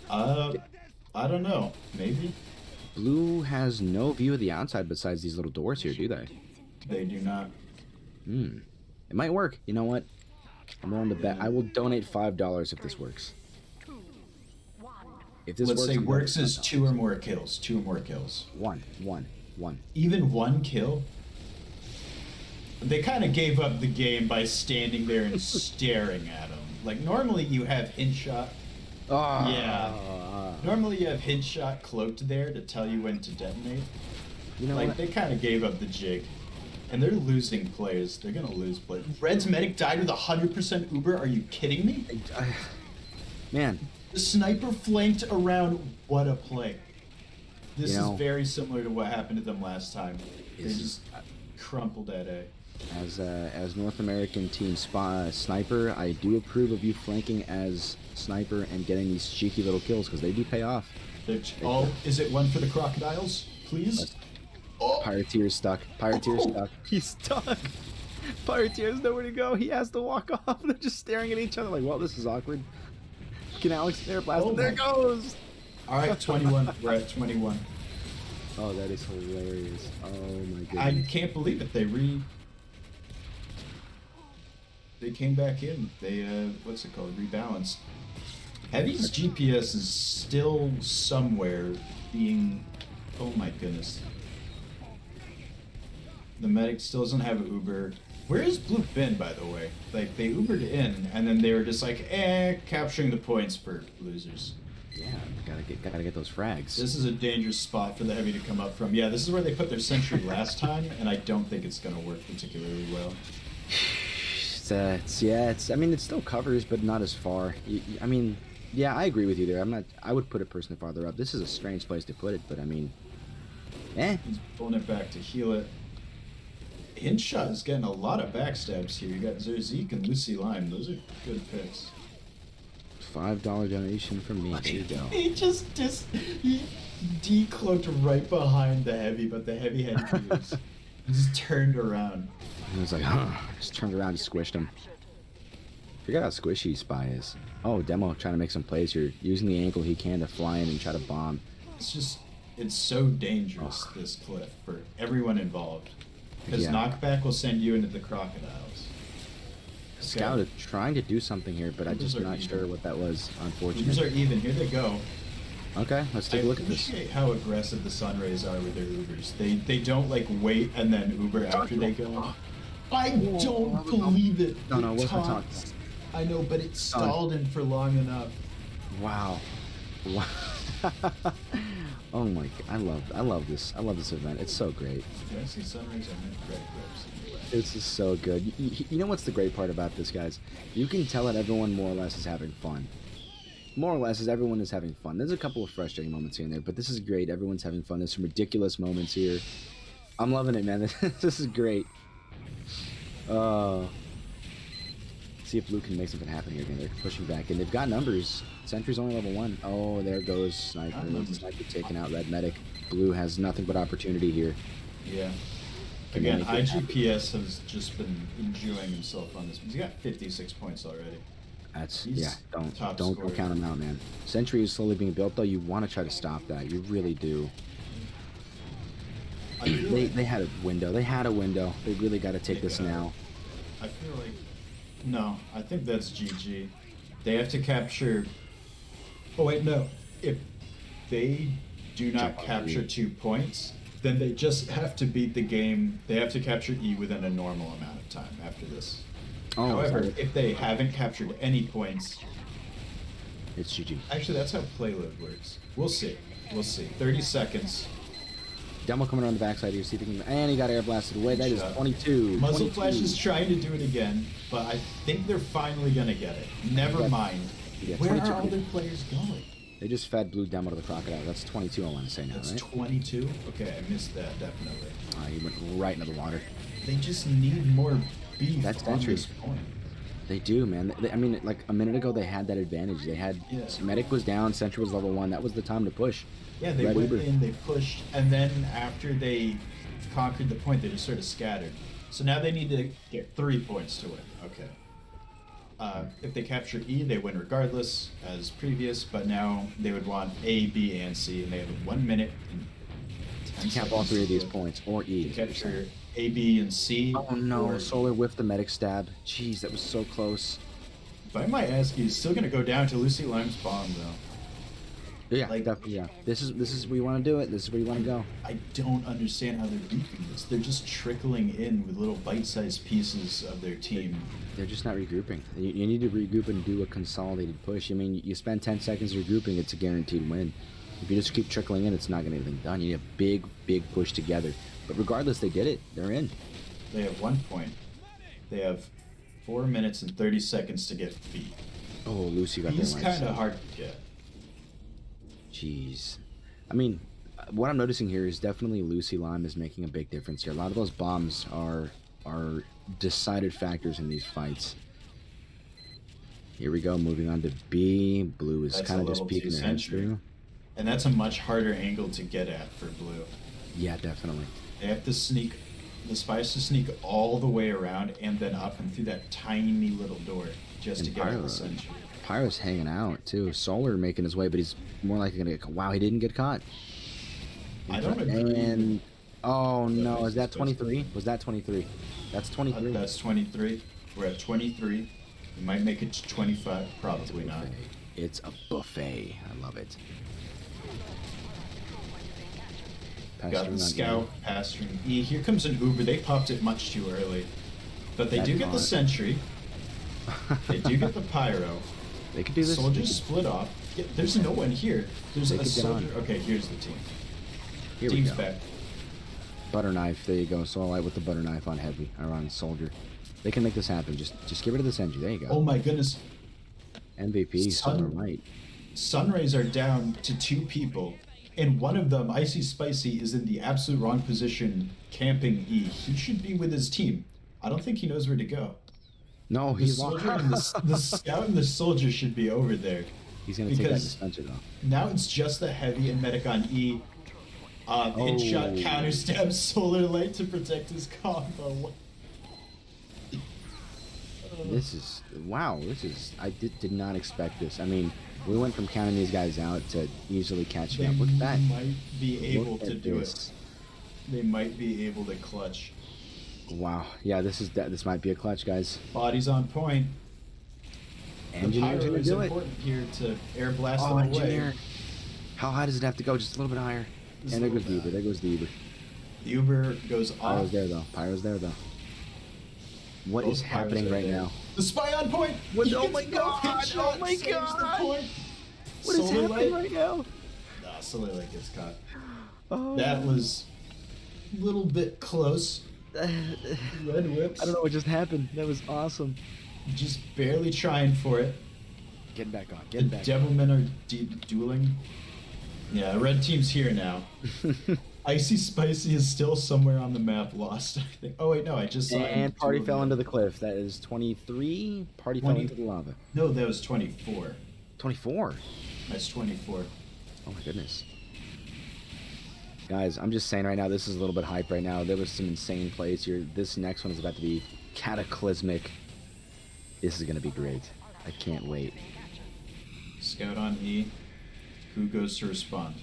I don't know. Maybe Blue has no view of the outside besides these little doors here, do they? they do not. Hmm. It might work. You know what? I'm willing to bet. I will donate $5 if this works. If this Let's works, say I'm works donating is 2 or more kills. 2 or more kills. $5. One. Even 1 kill. They kind of gave up the game by standing there and staring at him. Like normally you have hint shot. Oh, Yeah. Normally you have hint shot cloaked there to tell you when to detonate. You know Like what? they kind of gave up the jig. And they're losing players. They're gonna lose players. Red's medic died with 100% Uber. Are you kidding me? Man, The sniper flanked around. What a play. This You know- is very similar to what happened to them last time. They This just crumpled at A. as North American team sniper, I do approve of you flanking as sniper and getting these cheeky little kills because they do pay off. Oh, is it one for the crocodiles? Please? Oh, Pirateer's stuck. Pirateer's stuck. He's stuck. Pirateer has nowhere to go. He has to walk off. They're just staring at each other like, well, this is awkward. Can Alex air blast? Oh There my- it goes. all right, 21. We're at 21. Oh, that is hilarious. Oh my goodness. I can't believe it. They came back in. They what's it called? Rebalanced. Heavy's GPS is still somewhere being. Oh my goodness. The medic still doesn't have an Uber. Where is Blue been, by the way? Like they Ubered in, and then they were just like, capturing the points for losers. Yeah, gotta get those frags. This is a dangerous spot for the Heavy to come up from. Yeah, this is where they put their sentry last time, and I don't think it's gonna work particularly well. I mean, it still covers, but not as far. I mean, yeah, I agree with you there. I would put it personally farther up. This is a strange place to put it, but I mean, He's pulling it back to heal it. Hinshot is getting a lot of backstabs here. You got Zerzik and Lucy Lime. Those are good picks. $5 donation from me. There you go. He he decloaked right behind the Heavy, but the Heavy had views. He just turned around. He was like, just turned around and squished him. Forget how squishy Spy is. Oh, Demo trying to make some plays here, using the angle he can to fly in and try to bomb. It's so dangerous, this cliff, for everyone involved. Because Yeah. knockback will send you into the crocodiles. Scout is trying to do something here, but I'm Ubers just are not even. sure what that was, Ubers unfortunately. are even. Here they go. Okay, let's take a look at this. I appreciate how aggressive the Sunrays are with their Ubers. They don't like wait and then Uber after they go. I don't believe it. No, It what's my talk? talks. I know, but it stalled him for long enough. Wow. Wow. Oh my god, I love this. I love this event. It's so great. Yeah, I see Sunrays and red whips. This is so good. You know what's the great part about this, guys? You can tell that everyone more or less is having fun. More or less, everyone is having fun. There's a couple of frustrating moments here and there, but this is great. Everyone's having fun. There's some ridiculous moments here. I'm loving it, man. This is great. See if Blue can make something happen here again. They're pushing back, and they've got numbers. Sentry's only level 1. Oh, there goes Sniper. Sniper taking out Red Medic. Blue has nothing but opportunity here. Yeah. Again, IGPS has just been enjoying himself on this. He's got 56 points already. Yeah, don't go count him out, man. Sentry is slowly being built, though. You want to try to stop that. You really do. They had a window. They had a window. They really got to take this now. I feel like... No, I think that's GG. They have to capture... Oh, wait, no. If they do not capture 2 points, then they just have to beat the game. They have to capture E within a normal amount of time after this. Oh, however, if they haven't captured any points... It's GG. Actually, that's how playload works. We'll see. We'll see. 30 seconds. Demo coming around the backside here. See if he can... And he got air blasted away. That is 22. Muzzle Flash is trying to do it again, but I think they're finally going to get it. Never mind. Where are all their players going? They just fed Blue Demo to the Crocodile. That's 22, I want to say now, That's right? 22? Okay, I missed that, definitely. He went right into the water. They just need more beef on this point. They do, man. I mean, like a minute ago, they had that advantage. They had... Medic was down, Sentry was level 1. That was the time to push. Yeah, they went in, they pushed, and then after they conquered the point, they just sort of scattered. So now they need to get 3 points to win. Okay. If they capture E, they win regardless, as previous, but now they would want A, B, and C, and they have 1 minute and 10 seconds. You cap all 3 of these points, or E. Capture A, B, and C. Oh no, Solar whiffed the medic stab. Jeez, that was so close. If I might ask, he's still going to go down to Lucy Lime's bomb, though. Yeah, definitely, yeah. This is where you want to do it. This is where you want to go. I don't understand how they're beefing this. They're just trickling in with little bite-sized pieces of their team. They're just not regrouping. You need to regroup and do a consolidated push. I mean, you spend 10 seconds regrouping, it's a guaranteed win. If you just keep trickling in, it's not going to get anything done. You need a big push together. But regardless, they did it. They're in. They have 1 point. They have 4 minutes and 30 seconds to get B. Oh, Lucy got B's kind of hard to get. Jeez. I mean, what I'm noticing here is definitely Lucy Lime is making a big difference here. A lot of those bombs are decided factors in these fights. Here we go, moving on to B. Blue is kind of just peeking their heads through. And that's a much harder angle to get at for Blue. Yeah, definitely. They have to sneak, the spies to sneak all the way around and then up and through that tiny little door just to get at the sentry. Pyro's hanging out too. Solar making his way, but he's more likely gonna get caught. Wow, he didn't get caught. I don't agree. And oh no, is that 23? Was that 23? That's 23. That's 23. We're at 23. We might make it to 25. Probably not. It's a buffet. I love it. Got the scout, pasturing E. Here comes an Uber. They popped it much too early, but they do get the sentry. They do get the pyro. They could do this. Soldiers split off. Yeah, there's no one here. There's a soldier. Okay, here's the team. Here Team's we go. back. Butter knife. There you go. Solar light with the butter knife on heavy or on soldier. They can make this happen. Just get rid of the sentry. There you go. Oh my goodness. MVP. Solar light. Sunrays are down to 2 people, and one of them, Icy Spicy, is in the absolute wrong position, camping E. He should be with his team. I don't think he knows where to go. No, he's the scout and the soldier should be over there. He's gonna take that dispenser though. Now it's just the heavy and medic on E. Headshot counter stab solar light to protect his combo. This is wow. I did not expect this. I mean, we went from counting these guys out to easily catching up. Look at that. They might be able to do it. They might be able to clutch. Wow. Yeah, this might be a clutch, guys. Bodies on point. Engineer's gonna do it. Important here to air blast them Engineer. away. How high does it have to go? Just a little bit higher. And there goes the Uber. There goes the Uber. The Uber goes off. Pyro's there though. Pyro's there though. What is happening right now? The spy on point. Oh my god! Oh my god! What is happening right now? Solila gets caught. Oh. That was a little bit close. Red Whips. I don't know what just happened. That was awesome. Just barely trying for it. Getting back on. The Getting back Devilmen are dueling. Yeah, red team's here now. on. Icy Spicy is still somewhere on the map, lost, I think. Oh, wait, no, I just saw him And Party dueling fell into them. the cliff. That is 23. Party 20. fell into the lava. No, that was 24. 24. That's 24. Oh my goodness. Guys, I'm just saying right now, this is a little bit hype right now. There was some insane plays here. This next one is about to be cataclysmic. This is going to be great. I can't wait. Scout on E. Who goes to respond?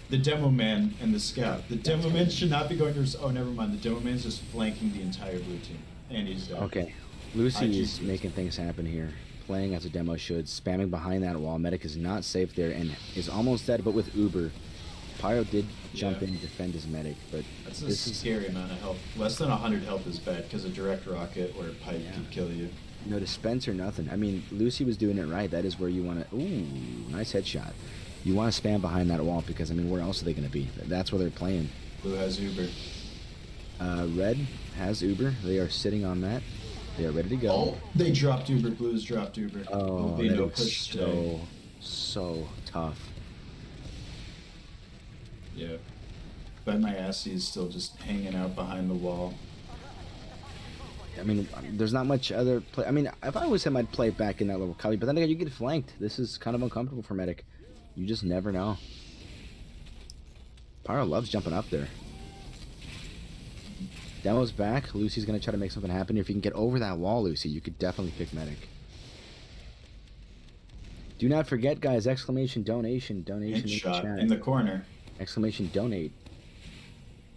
The Demo Man and the Scout. The Demo Man should not be going to... Oh, never mind. The Demo Man's just flanking the entire blue team. And he's dead. Okay. Lucy is IGC. making things happen here. Playing as a demo should. Spamming behind that wall. Medic is not safe there and is almost dead, but with Uber. Pyro did jump in and defend his medic, but That's a this is scary amount of health. Less than 100 health is bad because a direct rocket or a pipe Yeah. could kill you. no dispense or nothing. I mean, Lucy was doing it right. That is where you want to... Ooh, nice headshot. You want to spam behind that wall because, I mean, where else are they going to be? That's where they're playing. Blue has Uber. Red has Uber. They are sitting on that. They are ready to go. Oh, they dropped Uber. Blues dropped Uber. Oh, They that no is push so, today. so tough. Yeah. But my assy is still just hanging out behind the wall. I mean, there's not much other play. I mean, if I was him, I'd play back in that little cubby. But then again, you get flanked. This is kind of uncomfortable for Medic. You just never know. Pyro loves jumping up there. Demo's back. Lucy's going to try to make something happen. If you can get over that wall, Lucy, you could definitely pick Medic. Do not forget, guys, exclamation donation. Donation in the Headshot chat. in the corner. Exclamation donate.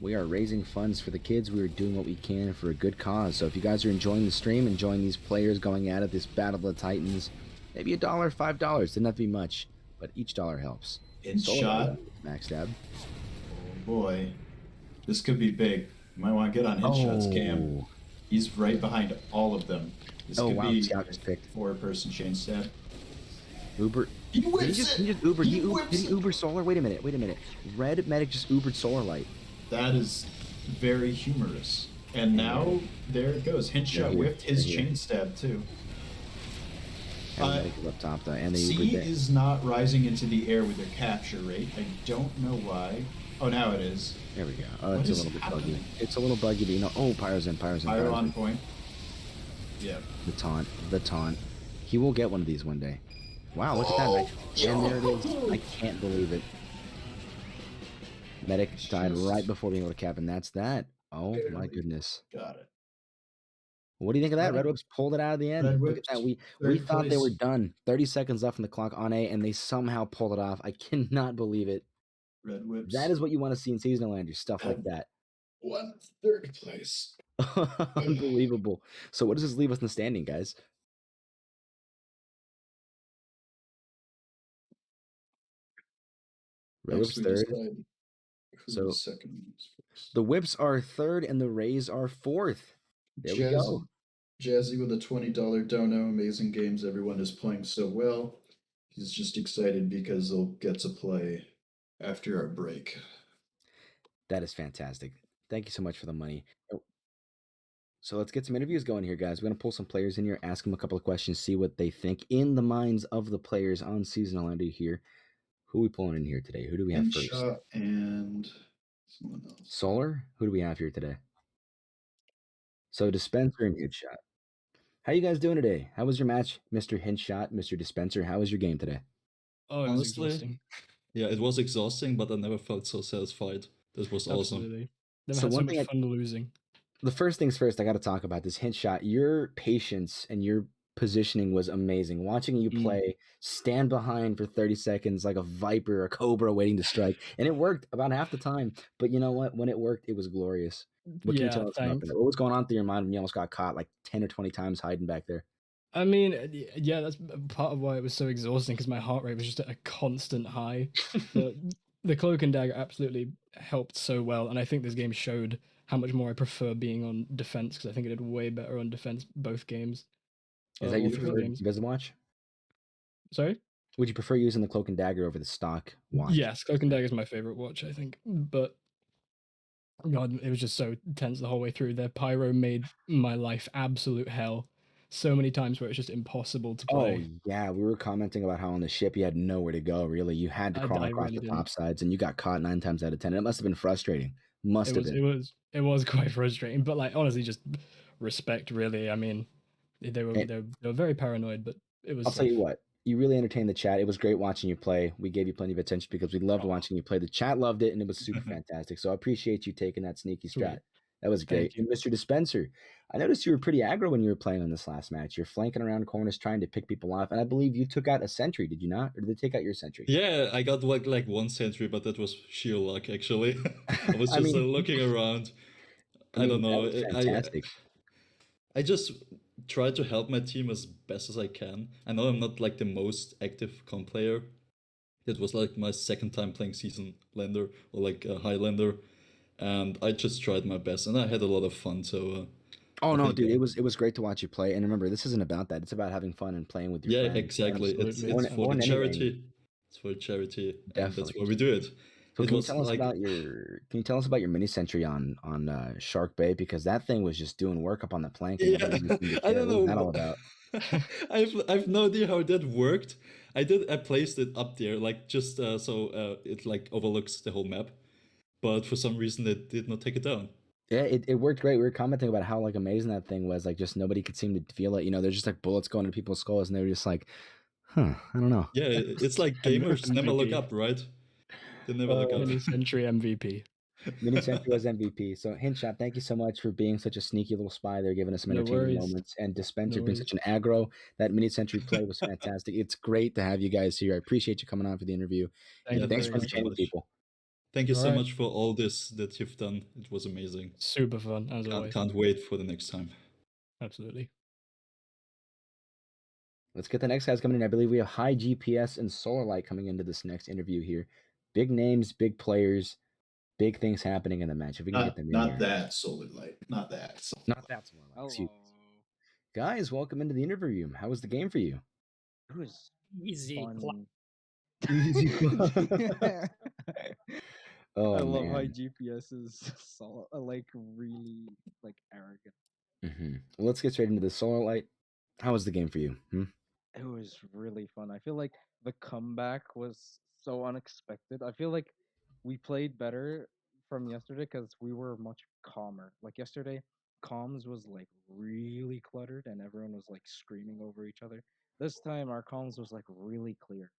We are raising funds for the kids. We are doing what we can for a good cause. So if you guys are enjoying the stream, enjoying these players going at it, this Battle of the Titans, maybe $1, $5. Doesn't have to be much, but each dollar helps. In Solo, shot. Max stab. Oh boy. This could be big. You might want to get on headshots, Cam. He's right behind all of them. This Oh, could wow. be Scout just picked. four-person chain stab. Uber. He Did whips he just it! Uber? He Did whips he it! Uber solar? Wait a minute. Red Medic just Ubered solar light. That is very humorous. And now, there it goes. They're Headshot here. whipped his They're here. chain stab, too. And Medic is up top, though. And they C Ubered that. is not rising into the air with their capture rate. I don't know why. Oh, now it is. There we go. Oh, What it's a is little bit buggy. happening? It's a little buggy, but you know. Oh, Pyro's in. Pyro Pyro's on in. point. Yeah. The taunt. The taunt. He will get one of these one day. Wow, look at that. Right? And there it is. I can't believe it. Medic died right before being able to cap, and that's that. Oh my goodness. Got it. What do you think of that? Red- Red Whips pulled it out of the end. Red Look at Whips, that. We third thought they were place. done. 30 seconds left on the clock on A, and they somehow pulled it off. I cannot believe it. Red Whips. That is what you want to see in Seasonalander, stuff like that. Won third place. Unbelievable. So what does this leave us in the standing, guys? Red Whips third. So- second is first. The Whips are third, and the Rays are fourth. There we go. Jazzy with a $20 dono. Amazing games. Everyone is playing so well. He's just excited because they'll get to play after our break. That is fantastic. Thank you so much for the money. So let's get some interviews going here, guys. We're going to pull some players in here, ask them a couple of questions, see what they think in the minds of the players on Seasonalander here. Who are we pulling in here today? Who do we have first? Henshaw and someone else. Solar? Who do we have here today? So Dispenser and Headshot. How you guys doing today? How was your match, Mr. Hintshot, Mr. Dispenser? How was your game today? Oh, it was Honestly, exhausting. Yeah, it was exhausting, but I never felt so satisfied. This was awesome. Absolutely. Never So had so one much thing fun losing. The first things first, I got to talk about this Hintshot. Your patience and your positioning was amazing. Watching you play, stand behind for 30 seconds like a viper or a cobra waiting to strike. And it worked about half the time. But you know what? When it worked, it was glorious. What can you Yeah, tell us about thanks. that? What was going on through your mind when you almost got caught like 10 or 20 times hiding back there? I mean, yeah, that's part of why it was so exhausting because my heart rate was just at a constant high. But the cloak and dagger absolutely helped so well, and I think this game showed how much more I prefer being on defense because I think I did way better on defense both games. Is that all your three preferred games. Visitwatch? Sorry? Would you prefer using the cloak and dagger over the stock watch? Yes, Cloak and Dagger is my favorite watch, I think. But God, it was just so tense the whole way through. Their pyro made my life absolute hell. So many times where it's just impossible to Oh play. yeah, we were commenting about how on the ship you had nowhere to go. Really, you had to crawl I across really the didn't. top sides, and you got caught 9 times out of 10. It must have been frustrating. Must It have was been. it was it was quite frustrating, but like honestly, just respect really. I mean, And they were very paranoid, but it was I'll tell you safe. what, you really entertained the chat. It was great watching you play. We gave you plenty of attention because we loved Oh, watching you play. The chat loved it, and it was super fantastic. So I appreciate you taking that sneaky strat. sweet. That was great. Thank you. And Mr. Dispenser, I noticed you were pretty aggro when you were playing on this last match. You're flanking around corners trying to pick people off, and I believe you took out a sentry, did you not? Or did they take out your sentry? Yeah, I got like one sentry, but that was sheer luck actually. I was I just mean, looking around. I don't that know. was fantastic. I just try to help my team as best as I can. I know I'm not like the most active comp player. It was like my second time playing Seasonalander or like Highlander, and I just tried my best, and I had a lot of fun. So Oh I no, think, dude, it was great to watch you play. And remember, this isn't about that. It's about having fun and playing with your yeah, friends. exactly. Absolutely. It's for More the than anything, charity. It's for charity, and that's definitely. why we do it. So It can you was tell us like about your mini sentry on Sharkbay, because that thing was just doing work up on the plank and nobody yeah, really seemed to I care. don't What was that all know. about? I've no idea how that worked. I placed it up there like just so it like overlooks the whole map, but for some reason it did not take it down. Yeah, it worked great. We were commenting about how like amazing that thing was. Like just nobody could seem to feel it. There's just like bullets going into people's skulls, and they were just like, "Huh, I don't know." Yeah, it's like gamers never look MVP. up, right? They never look up. Mini Century MVP. Mini Sentry was MVP. So Hintshot, thank you so much for being such a sneaky little spy there, giving us some No entertaining worries. moments. And Dispenser No being worries. such an aggro. That Mini Sentry play was fantastic. It's great to have you guys here. I appreciate you coming on for the interview. Thank Yeah, And you thanks thank very for you much. so entertaining much. people. Thank you All so right. much for all this that you've done. It was amazing. Super fun as always. Can't wait for the next time. Absolutely. Let's get the next guys coming in. I believe we have High GPS and Solar Light coming into this next interview here. Big names, big players, big things happening in the match. If we can get them in Not here. that solar light. Not that. Not that Solar Light. Excuse Hello. Guys, welcome into the interview. How was the game for you? It was Easy. fun. Easy. I Oh love how man. GPS is like really like arrogant. Well, let's get straight into the Solar Light. How was the game for you? It was really fun. I feel like the comeback was so unexpected. I feel like we played better from yesterday because we were much calmer. Like yesterday, comms was like really cluttered and everyone was like screaming over each other. This time our comms was like really clear.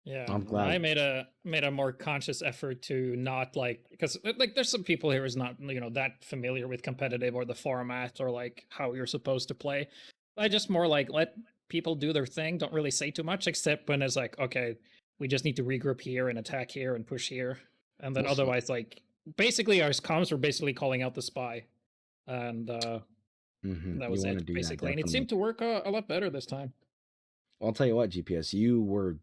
Yeah, I'm I glad. made a more conscious effort to not like because like there's some people here who's not that familiar with competitive or the format or like how you're supposed to play. I just more like let people do their thing. Don't really say too much except when it's like okay, we just need to regroup here and attack here and push here, and then Well, so- otherwise like basically our comms were basically calling out the spy, and that You was want to it do that basically, and it definitely. seemed to work a lot better this time. Well, I'll tell you what, GPS, you were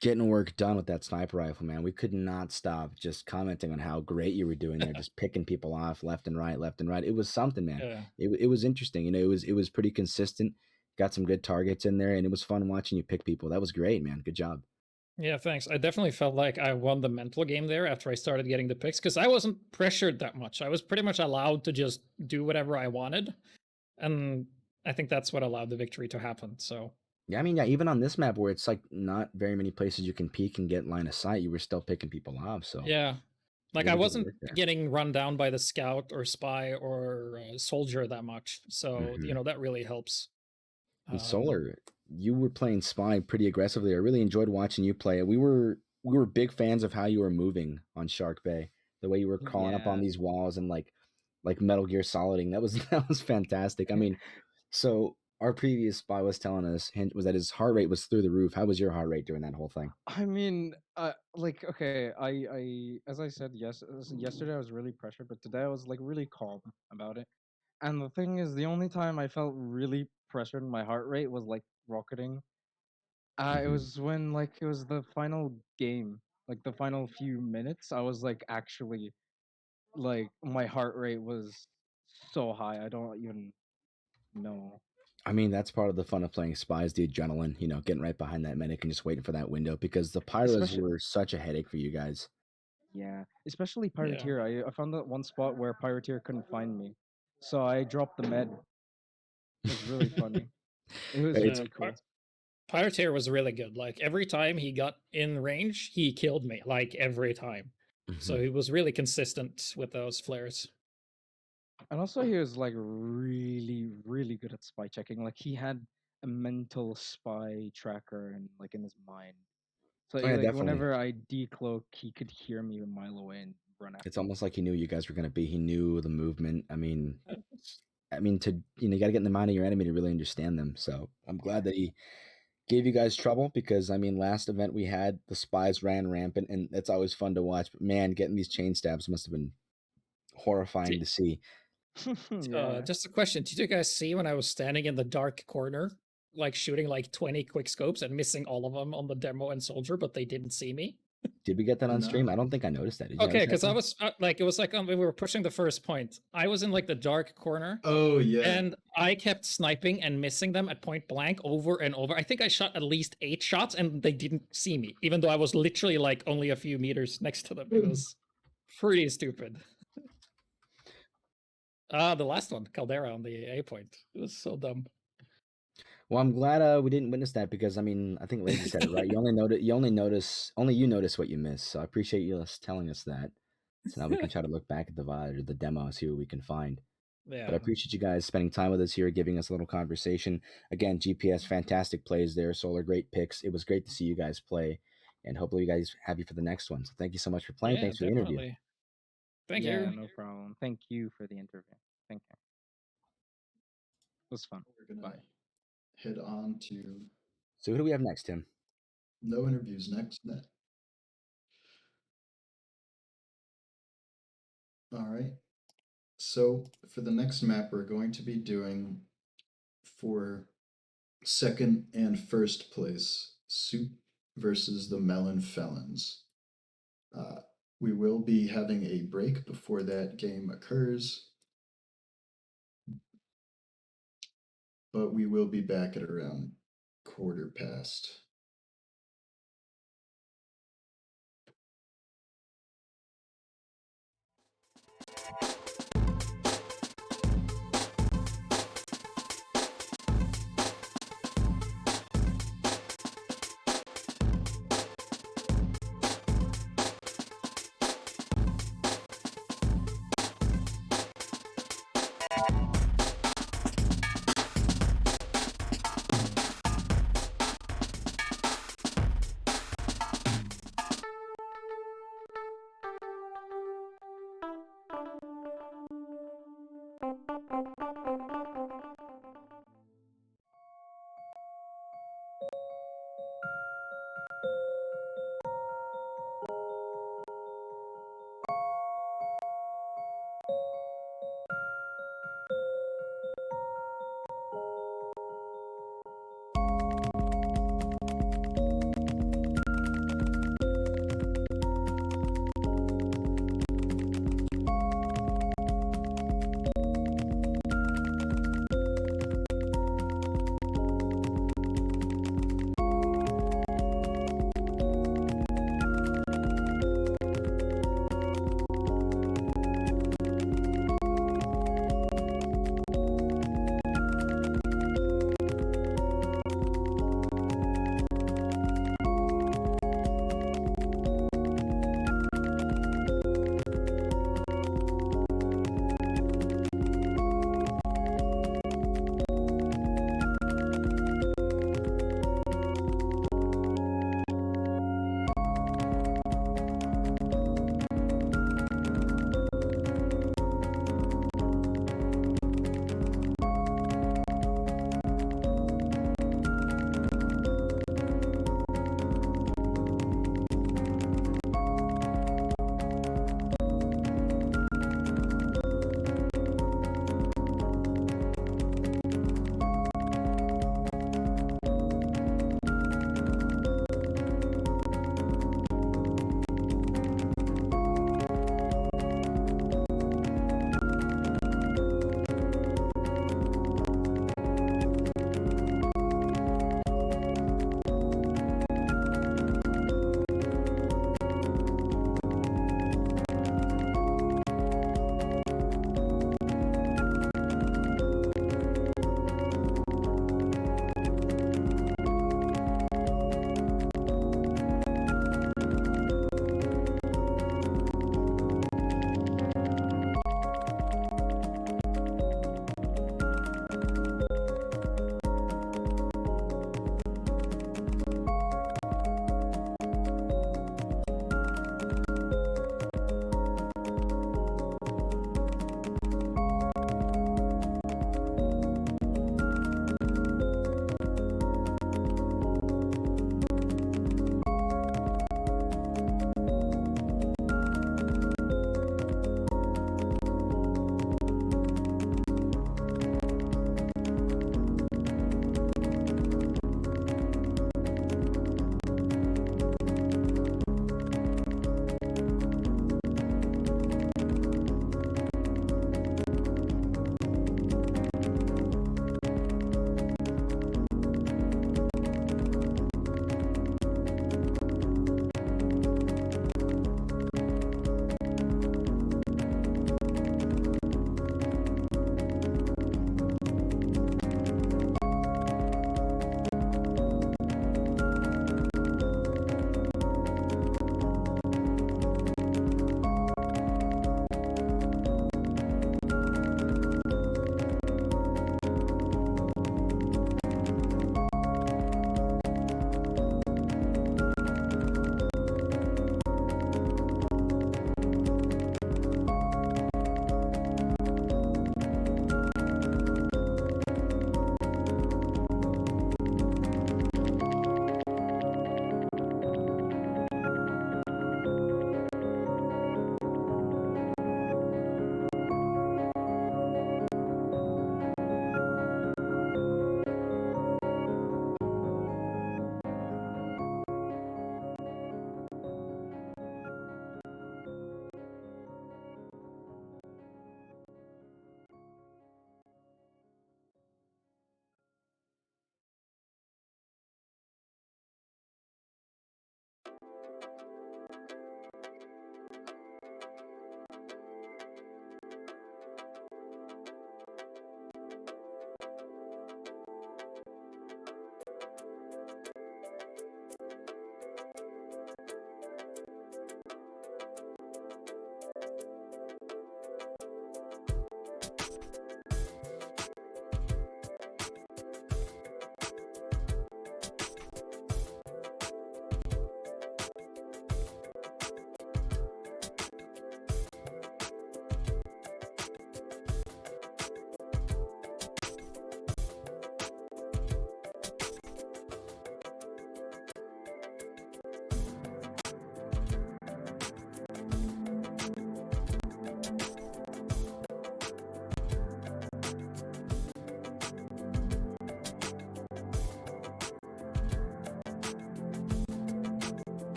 getting work done with that sniper rifle, man. We could not stop just commenting on how great you were doing there, just picking people off left and right, left and right. It was something, man. Yeah. It was interesting. It was pretty consistent. Got some good targets in there, and it was fun watching you pick people. That was great, man. Good job. Yeah, thanks. I definitely felt like I won the mental game there after I started getting the picks because I wasn't pressured that much. I was pretty much allowed to just do whatever I wanted. And I think that's what allowed the victory to happen. So, Yeah, I mean, yeah, even on this map where it's like not very many places you can peek and get line of sight, you were still picking people off. So yeah. Like I really good wasn't work there. getting run down by the scout or spy or soldier that much. So, that really helps. And Solar, you were playing Spy pretty aggressively. I really enjoyed watching you play. We were big fans of how you were moving on Sharkbay. The way you were crawling up on Yeah. these walls and like Metal Gear Soliding. That was that was fantastic. I mean, so our previous Spy was telling us was that his heart rate was through the roof. How was your heart rate during that whole thing? I mean, like okay, as I said, yesterday I was really pressured, but today I was like really calm about it. And the thing is, the only time I felt really pressured, my heart rate was like rocketing. It was when like it was the final game, like the final few minutes. I was like actually like my heart rate was so high. I don't even know. I mean, that's part of the fun of playing spies, the adrenaline, you know, getting right behind that medic and just waiting for that window because the pyros Especially, were such a headache for you guys. yeah, especially Yeah. Pirateer. I found that one spot where Pirateer couldn't find me, so I dropped the med. It was really funny. It was It's really cool. Pirateer was really good. Like every time he got in range, he killed me. Like every time. So Mhm. he was really consistent with those flares. And also, he was like really, really good at spy checking. Like he had a mental spy tracker and like in his mind. So Oh, yeah, like definitely. whenever I decloak, he could hear me a mile away and run It's after me. almost like he knew you guys were going to be. He knew the movement. I mean, to you know, you got to get in the mind of your enemy to really understand them. So I'm glad that he gave you guys trouble because I mean, last event we had the spies ran rampant, and it's always fun to watch. But man, getting these chain stabs must have been horrifying to see. Yeah. Just a question. Did you guys see when I was standing in the dark corner, like shooting like 20 quick scopes and missing all of them on the demo and soldier, but they didn't see me? Did we get that Did on stream? not. I don't think I noticed that. Did you Okay, notice that? because I Tim? was like, it was like we were pushing the first point. I was in like the dark corner. Oh yeah. And I kept sniping and missing them at point blank over and over. I think I shot at least 8 shots and they didn't see me, even though I was literally like only a few meters next to them. It was pretty stupid. The last one, Caldera on the A point. It was so dumb. Well, I'm glad we didn't witness that because I mean I think Lazy said it right. Only you notice what you miss. So I appreciate you telling us that. So now we can try to look back at the VOD or the demo, see what we can find. But I Yeah. appreciate you guys spending time with us here, giving us a little conversation. Again, GPS, fantastic plays there. Solar, great picks. It was great to see you guys play, and hopefully you guys have you for the next one. So thank you so much for playing. Yeah, Thanks for the interview. definitely. Thank Yeah, you. no problem. Thank you for the interview. Thank you. It was fun. We're gonna Bye. head on to So who do we have next, Tim? no interviews next. All right. So for the next map, we're going to be doing for second and first place, Soup versus the Melon Felons. We will be having a break before that game occurs, but we will be back at around 1:15.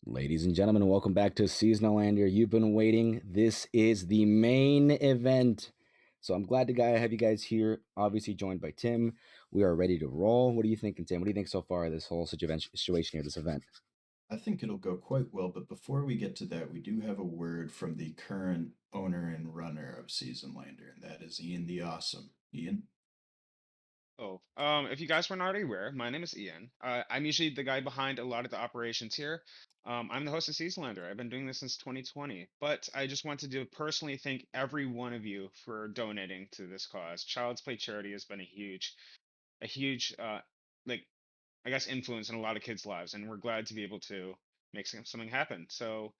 Ladies and gentlemen, welcome back to Seasonalander. You've been waiting. This is the main event. So I'm glad to have you guys here, obviously joined by Tim. We are ready to roll. What are you thinking, Tim? What do you think so far of this whole situation here, this event? I think it'll go quite well, but before we get to that, we do have a word from the current owner and runner of Seasonlander, and that is Ian the Awesome. Ian? Oh, if you guys weren't already aware, my name is Ian. I'm usually the guy behind a lot of the operations here. I'm the host of Seasonlander. I've been doing this since 2020, but I just wanted to personally thank every one of you for donating to this cause. Child's Play charity has been a huge, like I guess, influence in a lot of kids' lives, and we're glad to be able to make something happen. So,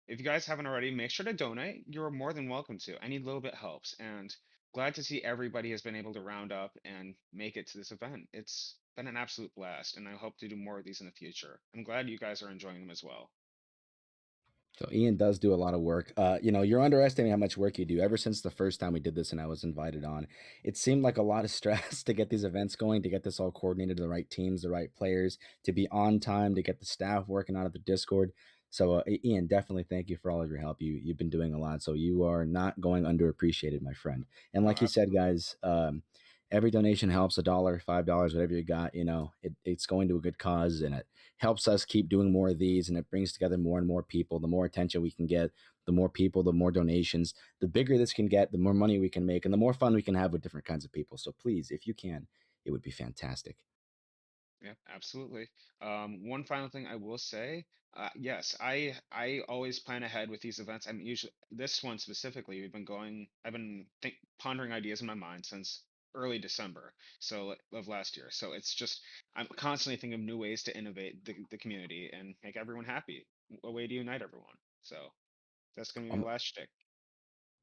if you guys haven't already, make sure to donate. You're more than welcome to. Any little bit helps, and glad to see everybody has been able to round up and make it to this event. It's been an absolute blast, and I hope to do more of these in the future. I'm glad you guys are enjoying them as well. So Ian does do a lot of work. You're underestimating how much work you do. Ever since the first time we did this and I was invited on, it seemed like a lot of stress to get these events going, to get this all coordinated, the right teams, the right players, to be on time, to get the staff working out of the Discord. So Ian, definitely thank you for all of your help. You've been doing a lot, so you are not going underappreciated, my friend. And Oh, like you said, absolutely. guys, every donation helps. $1, $5, whatever you got. It's going to a good cause, and it helps us keep doing more of these, and it brings together more and more people. The more attention we can get, the more people, the more donations, the bigger this can get, the more money we can make, and the more fun we can have with different kinds of people. So please, if you can, it would be fantastic. Yeah, absolutely. One final thing I will say, yes, I always plan ahead with these events. I'm usually this one specifically. I've been pondering ideas in my mind since early December, so of last year. So it's just I'm constantly thinking of new ways to innovate the community and make everyone happy. A way to unite everyone. So that's gonna be my Um, last shtick.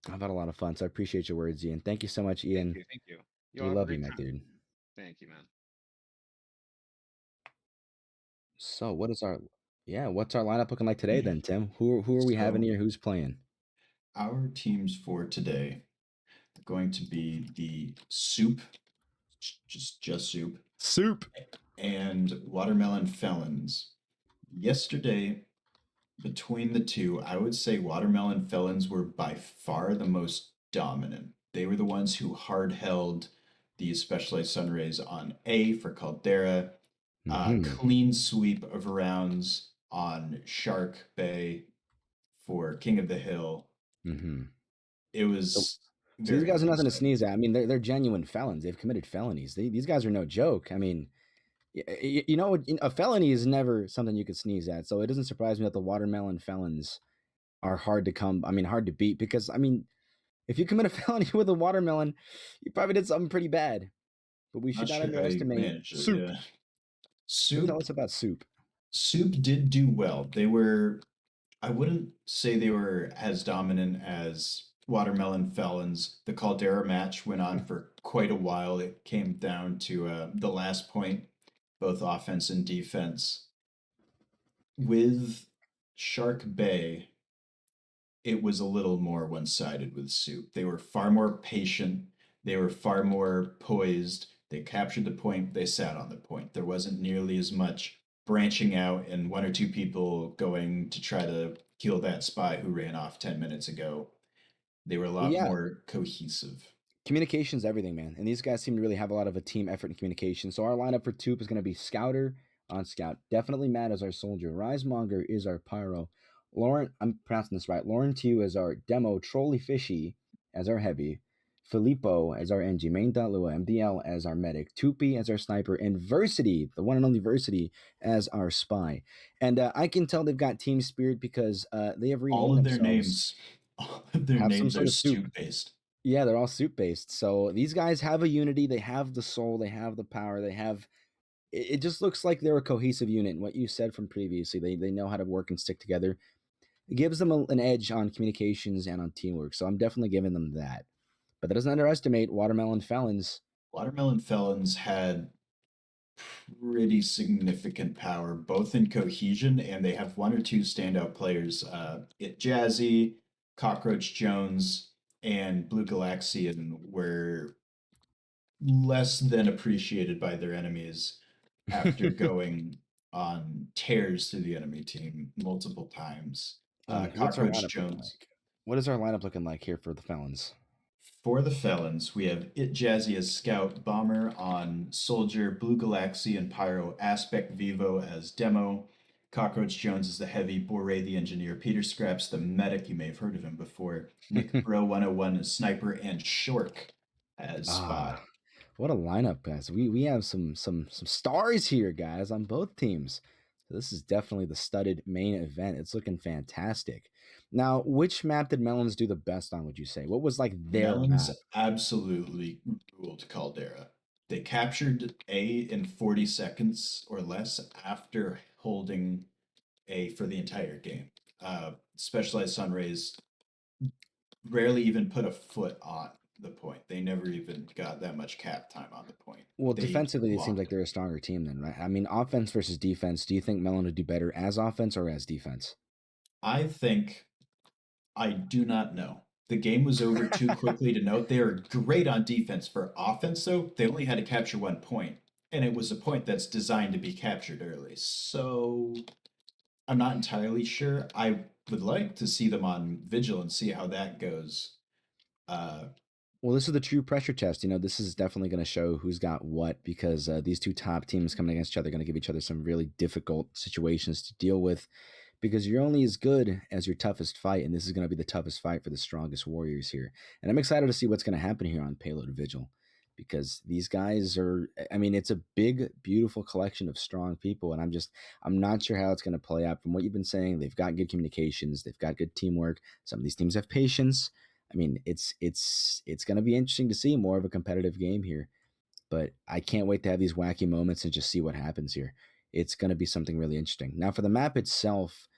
I've had a lot of fun, so I appreciate your words, Ian. Thank you so much, Thank Ian. you, thank you. You We all have a love you, great my time. dude. Thank you, man. So what's our lineup looking like today then, Tim? Who are we having So, here? Who's playing? our teams for today are going to be the Soup, just Soup, Soup. and Watermelon Felons. Yesterday, between the two, I would say Watermelon Felons were by far the most dominant. They were the ones who hard held the Specialized Sunrays on A for Caldera, Mm-hmm. clean sweep of rounds on Sharkbay for King of the Hill. Mm-hmm. It So, was so these very guys are nothing to one-sided. sneeze at. I mean, they're genuine felons. They've committed felonies. These guys are no joke. I mean, a felony is never something you could sneeze at. So it doesn't surprise me that the watermelon felons are hard to come. I mean, hard to beat because I mean, if you commit a felony with a watermelon, you probably did something pretty bad. But we should Not not sure how you underestimate managed it. Soup. Yeah, So tell Soup. us about Soup. Soup did do well. They were. I wouldn't say they were as dominant as Watermelon Felons. The Caldera match went on for quite a while. It came down to the last point, both offense and defense. With Shark Bay, it was a little more one-sided with Soup. They were far more patient. They were far more poised. They captured the point. They sat on the point. There wasn't nearly as much branching out and one or two people going to try to kill that spy who ran off 10 minutes ago. They were a Well, lot yeah, more cohesive. communication's everything, man. And these guys seem to really have a lot of a team effort and communication. So our lineup for Toop is going to be Scouter on Scout. Definitely Matt as our soldier. Risemonger is our pyro. Lauren, I'm pronouncing this right. Lauren Tew as our demo. Trolley Fishy as our heavy. Filippo as our NG. Main Lua. MDL as our medic. Tupi as our sniper. And Versity, the one and only Versity, as our spy. And I can tell they've got team spirit because they have All renamed of their themselves. names, all of their Have some names are sort of soup. soup based. Yeah, they're all soup based. So these guys have a unity. They have the soul. They have the power. They have. It just looks like they're a cohesive unit. And what you said from previously, they know how to work and stick together. It gives them an edge on communications and on teamwork. So I'm definitely giving them that. But that doesn't underestimate Watermelon Felons. Watermelon Felons had pretty significant power, both in cohesion and they have one or two standout players. It Jazzy, Cockroach Jones, and Blue Galaxian were less than appreciated by their enemies after going on tears through the enemy team multiple times. What's our Cockroach lineup looking Jones. like? What is our lineup looking like here for the Felons? For the Felons, we have It Jazzy as Scout, Bomber on Soldier, Blue Galaxy and Pyro, Aspect Vivo as Demo, Cockroach Jones is the Heavy, Bore the Engineer, Peter Scraps the Medic, you may have heard of him before, Nick Bro 101 as Sniper, and Shork as Spy. What a lineup, guys. We have some stars here, guys, on both teams. So this is definitely the studded main event. It's looking fantastic. Now, which map did Melons do the best on, would you say? What was like their Melons map? absolutely ruled Caldera. They captured A in 40 seconds or less after holding A for the entire game. Specialized Sunrays rarely even put a foot on the point. They never even got that much cap time on the point. Well, They defensively, it seems locked like they're a stronger team then, right? I mean, offense versus defense. Do you think Melon would do better as offense or as defense? I think I do not know. The game was over too quickly to know. They are great on defense. For offense, though, they only had to capture 1 point, and it was a point that's designed to be captured early. So I'm not entirely sure. I would like to see them on Vigil and see how that goes. Well, this is the true pressure test. You know, this is definitely going to show who's got what because these two top teams coming against each other are going to give each other some really difficult situations to deal with because you're only as good as your toughest fight. And this is going to be the toughest fight for the strongest warriors here. And I'm excited to see what's going to happen here on Payload Vigil because these guys are, I mean, it's a big, beautiful collection of strong people. And I'm not sure how it's going to play out. From what you've been saying, they've got good communications, they've got good teamwork. Some of these teams have patience. I mean, it's going to be interesting to see more of a competitive game here, but I can't wait to have these wacky moments and just see what happens here. It's going to be something really interesting. Now, for the map itself,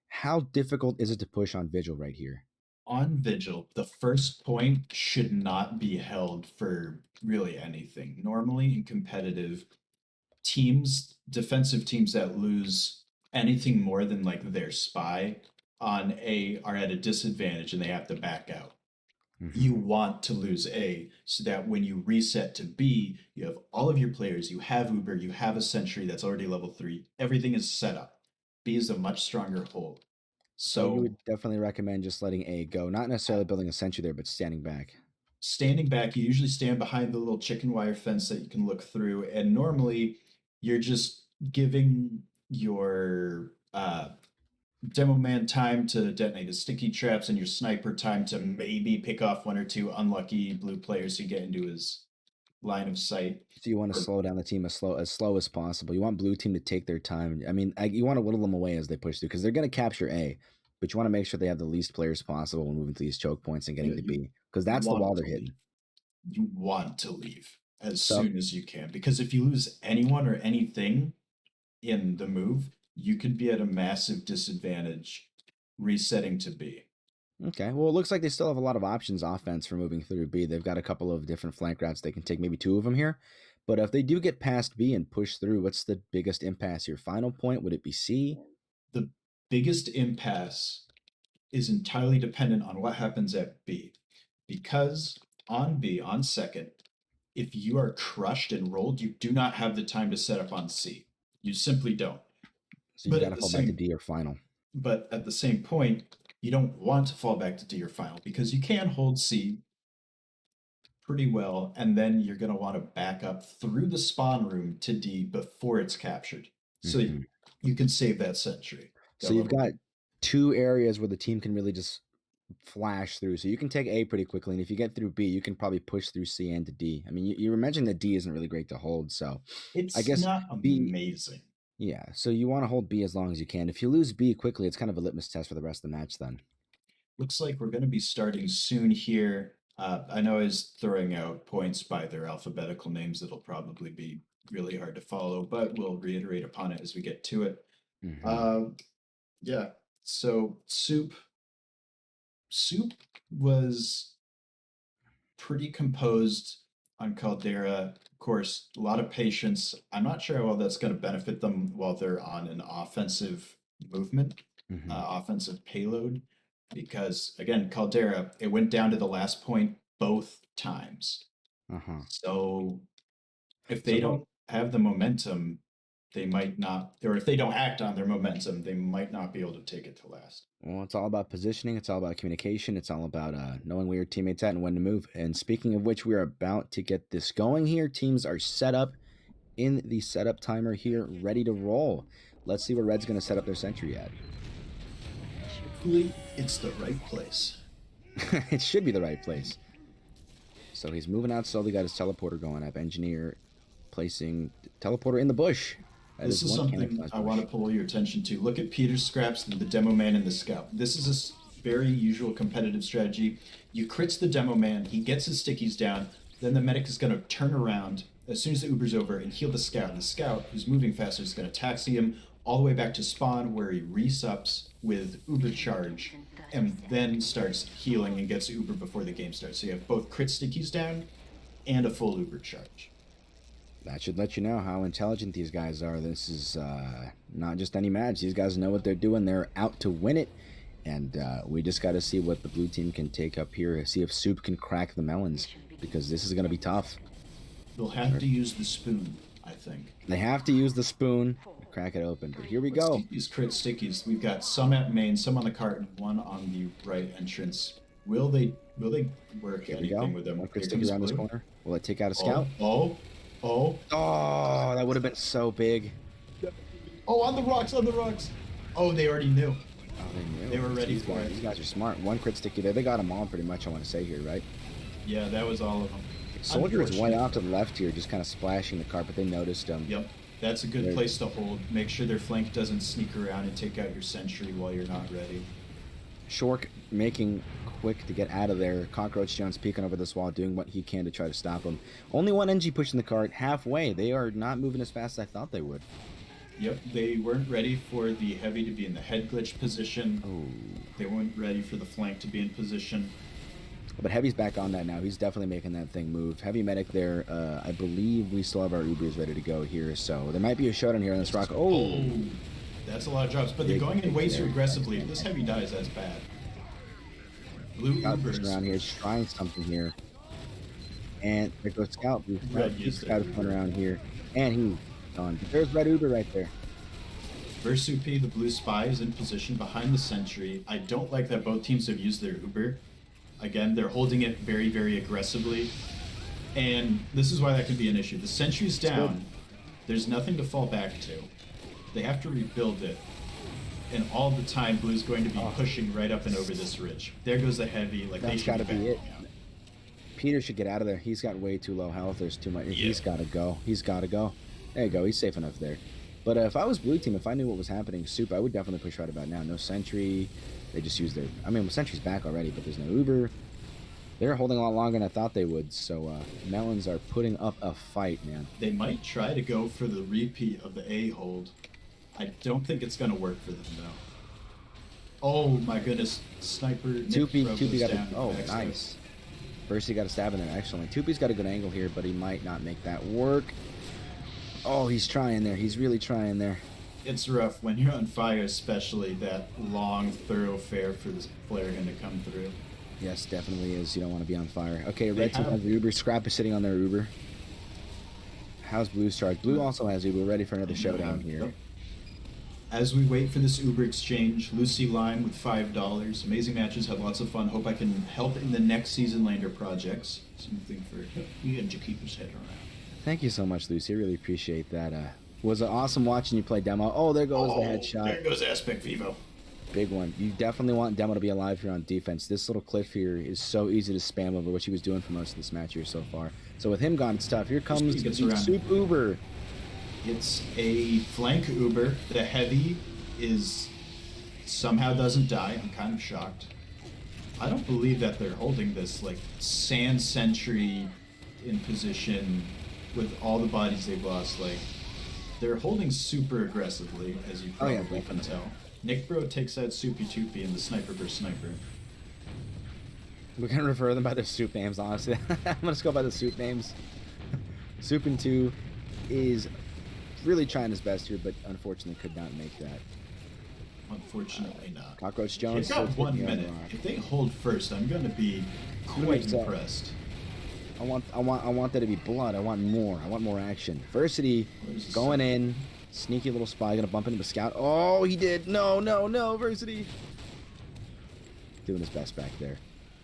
how difficult is it to push on Vigil right here? On Vigil, the first point should not be held for really anything. Normally, in competitive teams, defensive teams that lose anything more than like their spy on A are at a disadvantage and they have to back out. You want to lose A so that when you reset to B, you have all of your players, you have Uber, you have a sentry that's already level 3, everything is set up. B is a much stronger hold. So you So would definitely recommend just letting A go, not necessarily building a sentry there, but standing back. standing back, you usually stand behind the little chicken wire fence that you can look through, and normally you're just giving your demo man time to detonate his sticky traps and your sniper time to maybe pick off one or two unlucky blue players who get into his line of sight. So you want to slow down the team as slow as possible. You want blue team to take their time. I mean, you want to whittle them away as they push through because they're going to capture A, but you want to make sure they have the least players possible when moving to these choke points and getting Yeah, to you B because that's the wall want they're to hitting. leave. You want to leave as So soon as you can, because if you lose anyone or anything in the move, you could be at a massive disadvantage resetting to B. okay, well, it looks like they still have a lot of options offense for moving through B. They've got a couple of different flank routes they can take, maybe two of them here. But if they do get past B and push through, what's the biggest impasse? Your final point would it be C? The biggest impasse is entirely dependent on what happens at B. Because on B, on second, if you are crushed and rolled, you do not have the time to set up on C. You simply don't. So you've But got at to the fall back to same D or final. but at the same point, you don't want to fall back to D or final because you can hold C pretty well, and then you're going to want to back up through the spawn room to D before it's captured. So hmm you can save that sentry. So That you've level got two areas where the team can really just flash through. So you can take A pretty quickly, and if you get through B, you can probably push through C and to D. I mean, you were mentioning that D isn't really great to hold, so I it's guess not B. amazing. Yeah, so you want to hold B as long as you can. If you lose B quickly, it's kind of a litmus test for the rest of the match. Then Looks like we're going to be starting soon here. I know I was throwing out points by their alphabetical names that'll probably be really hard to follow, but we'll reiterate upon it as we get to it. Mhm. Uh, yeah, so Soup was pretty composed on Caldera. Of course, a lot of patience. I'm not sure how well that's going to benefit them while they're on an offensive movement, Mhm. offensive payload, because again, Caldera, it went down to the last point both times. Uh huh. So if So they don't have the momentum, they might not, or if they don't act on their momentum, they might not be able to take it to last. Well, it's all about positioning. It's all about communication. It's all about knowing where your teammates at and when to move. And speaking of which, we are about to get this going here. Teams are set up in the setup timer here, ready to roll. Let's see where Red's going to set up their sentry at. Hopefully, it's the right place. It should be the right place. So he's moving out slowly, got his teleporter going up. Engineer placing teleporter in the bush. This is something I want to pull your attention to. Look at Peter's scraps, the demo man, and the scout. This is a very usual competitive strategy. You crits the demo man, he gets his stickies down, then the medic is going to turn around as soon as the Uber's over and heal the scout. And the scout, who's moving faster, is going to taxi him all the way back to spawn, where he resups with Uber charge and then starts healing and gets Uber before the game starts. So you have both crit stickies down and a full Uber charge. That should let you know how intelligent these guys are. This is not just any match. These guys know what they're doing. They're out to win it. And we just got to see what the blue team can take up here. See if Soup can crack the melons, because this is going to be tough. They'll have to use the spoon, I think. They have to use the spoon to crack it open. But here we go. These crit stickies. We've got some at main, some on the cart, and one on the right entrance. Will they work Here we anything go. with them? One crit sticky around this corner. Will it take out a scout? Oh, that would have been so big. on the rocks, Oh, they already knew. Oh, they knew. They were ready for it. These guys are smart. One crit sticky there. They got them all pretty much, I want to say here, right? Yeah, that was all of them. Soldier is way off to the left here, just kind of splashing the cart, but they noticed him. Yep, that's a good place to hold. Make sure their flank doesn't sneak around and take out your sentry while you're not ready. Shork making quick to get out of there. Cockroach Jones peeking over this wall, doing what he can to try to stop him. Only one NG pushing the cart halfway. They are not moving as fast as I thought they would. Yep, they weren't ready for the heavy to be in the head glitch position. Oh. They weren't ready for the flank to be in position. But Heavy's back on that now. He's definitely making that thing move. Heavy medic there. I believe we still have our Ubers ready to go here. So there might be a showdown here on this rock. Oh, that's a lot of drops. But they're going in way too aggressively. If this Heavy dies, that's bad. Blue Scout around here. He's trying something here. And there goes Scout. Scout is coming around here. And he's gone. There's Red Uber right there. Versup, the blue spy, is in position behind the sentry. I don't like that both teams have used their Uber. Again, they're holding it very, very aggressively. And this is why that could be an issue. The sentry's down. There's nothing to fall back to. They have to rebuild it. And all the time, Blue's going to be pushing right up and over this ridge. There goes the Heavy. Like, that's got to be it. Peter should get out of there. He's got way too low health. There's too much. Yeah. He's got to go. He's got to go. There you go. He's safe enough there. But if I was blue team, if I knew what was happening, Soup, I would definitely push right about now. No sentry. They just use their... I mean, sentry's back already, but there's no Uber. They're holding a lot longer than I thought they would. So Melons are putting up a fight, man. They might try to go for the repeat of the A hold. I don't think it's going to work for them, though. Oh, my goodness. Sniper. Tupi got a... Oh, nice. First, he got a stab in there. Excellent. Tupi's got a good angle here, but he might not make that work. Oh, he's trying there. He's really trying there. It's rough when you're on fire, especially that long thoroughfare for this flare gun to come through. Yes, definitely is. You don't want to be on fire. Okay, red team has the Uber. Scrap is sitting on their Uber. How's Blue's charge? Blue also has Uber. Ready for another showdown here. As we wait for this Uber exchange, Lucy Lime with $5. Amazing matches. Had lots of fun. Hope I can help in the next Seasonalander projects. Something for you and to keep his head around. Thank you so much, Lucy. I really appreciate that. Was it awesome watching you play Demo. Oh, there goes the headshot. There goes Aspect Vivo. Big one. You definitely want Demo to be alive here on defense. This little cliff here is so easy to spam over, which he was doing for most of this match here so far. So with him gone, it's tough. Here comes the Soup Uber. It's a flank Uber. The Heavy is somehow doesn't die. I'm kind of shocked. I don't believe that they're holding this like sand sentry in position with all the bodies they've lost. Like, they're holding super aggressively, as you probably can tell. Nick Bro takes out Soupy Toopy and the Sniper versus Sniper. We're going to refer them by their Soup names, honestly. I'm going to just go by the Soup names. Soup and 2 is really trying his best here, but unfortunately could not make that. Unfortunately not. Cockroach Jones. They've got 1 minute. If they hold first, I'm going to be quite impressed. I want there to be blood. I want more. I want more action. Versity going in. Sneaky little spy gonna bump into the scout. Oh, he did. No, Versity. Doing his best back there.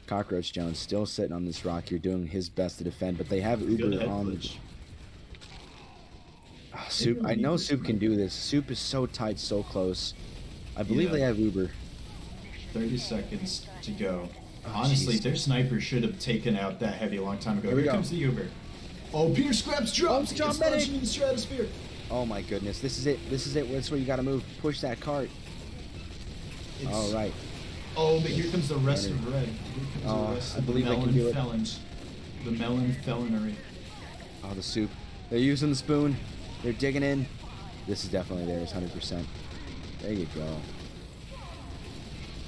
Cockroach Jones still sitting on this rock here, doing his best to defend, but they have Good Uber head on the. glitch. Oh, Soup, really I know need this Soup can sniper. do this. Soup is so tight, so close. I believe Yeah. they have Uber. 30 seconds to go. Oh, Honestly, jeez. their sniper should have taken out that heavy a long time ago. Here we Here go. comes the Uber. Oh, Peter Scraps drops. Oh, John It's Medic. launching in the stratosphere. Oh my goodness, this is it. This is it. That's where you gotta move. Push that cart. It's, All right. Oh, but here comes the rest of red. Here comes Oh, the rest I of the believe they can melon do it. felons. The melon felonry. Oh, the Soup. They're using the spoon. They're digging in. This is definitely theirs, 100%. There you go.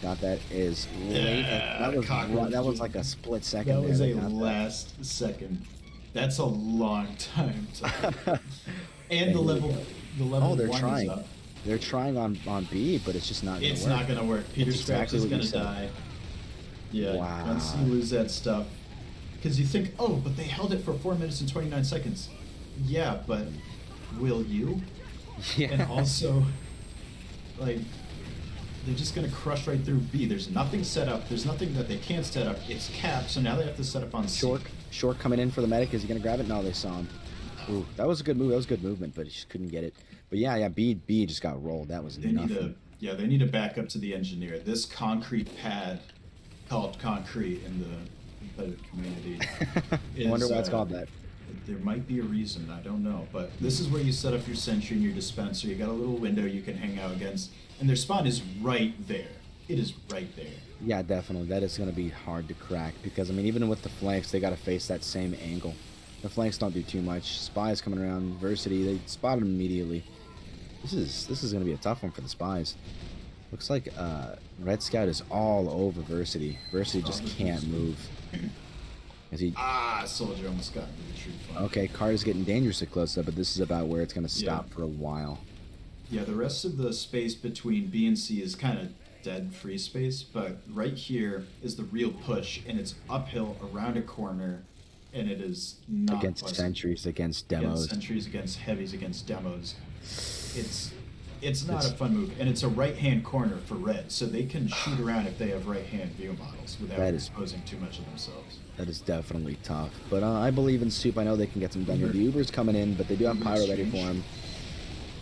Got that is late. Yeah, that was cockroach that was dude. like a split second. That was there a they got that. last second. That's a long time. And There the you level, go. the level Oh, they're one trying. is up. They're trying on B, but it's just not gonna It's work. not gonna work. Peter That's Scraps exactly is what you gonna said. die. Yeah, Wow. once you lose that stuff, because you think, oh, but they held it for 4 minutes and 29 seconds. Yeah, but will you? Yeah. And also, like, they're just gonna crush right through B. There's nothing set up. There's nothing that they can't set up. It's capped, so now they have to set up on C. Short coming in for the medic. Is he gonna grab it? No, they saw him. Ooh, that was a good move. That was good movement, but he just couldn't get it. But yeah, B just got rolled. That was They need nothing. they need to back up to the engineer. This concrete pad, called concrete in the competitive community. I wonder is, why it's called that. There might be a reason, I don't know. But this is where you set up your sentry and your dispenser. You got a little window you can hang out against. And their spawn is right there. It is right there. Yeah, definitely. That is going to be hard to crack because, I mean, even with the flanks, they got to face that same angle. The flanks don't do too much. Spies coming around. Versity, they spot him immediately. This is going to be a tough one for the Spies. Looks like Red Scout is all over Versity. Versity just can't move. As he, Soldier almost got into the tree farm. okay, card is getting dangerously close up, but this is about where it's going to stop Yeah. for a while. Yeah, the rest of the space between B and C is kind of dead free space, but right here is the real push, and it's uphill around a corner, and it is not Against pleasant. sentries, against demos. Against sentries, against heavies, against demos. It's not a fun move, and it's a right-hand corner for red, so they can shoot around if they have right-hand view models without That is- exposing too much of themselves. That is definitely tough. But I believe in Soup. I know they can get some done here. Uber. The Uber's coming in, but they do have Uber Pyro ready for exchange. him.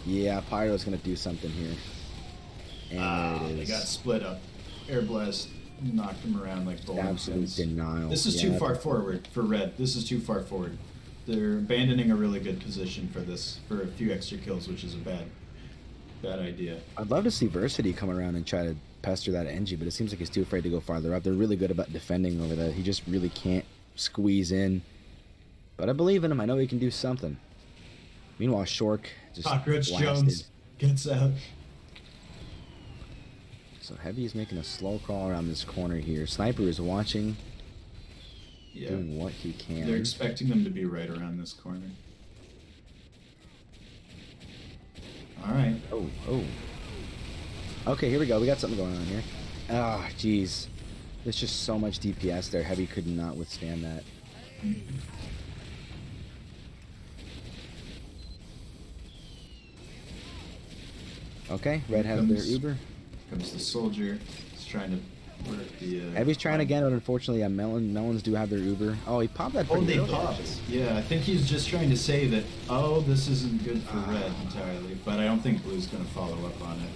Yeah, Pyro's going to do something here. And there it They is. got split up. Air blast knocked them around like bowling Absolute pins. denial. This is Yeah, too far forward for red. This is too far forward. They're abandoning a really good position for this, for a few extra kills, which is a bad idea. I'd love to see Versity come around and try to pester that Engie, but it seems like he's too afraid to go farther up. They're really good about defending over that. He just really can't squeeze in. But I believe in him. I know he can do something. Meanwhile, Shork just Cockroach blasted. Jones gets out. So Heavy is making a slow crawl around this corner here. Sniper is watching, Yeah, doing what he can. they're expecting them to be right around this corner. All right. Oh. Okay, here we go. We got something going on here. Ah, jeez. There's just so much DPS there. Heavy could not withstand that. Okay, Red has their Comes- Uber. Comes the soldier. He's trying to work the. Heavy's trying again, but unfortunately, Melons do have their Uber. Oh, he popped that Oh, pretty they early, popped. actually. Yeah, I think he's just trying to say that, oh, this isn't good for red entirely, but I don't think blue's going to follow up on it.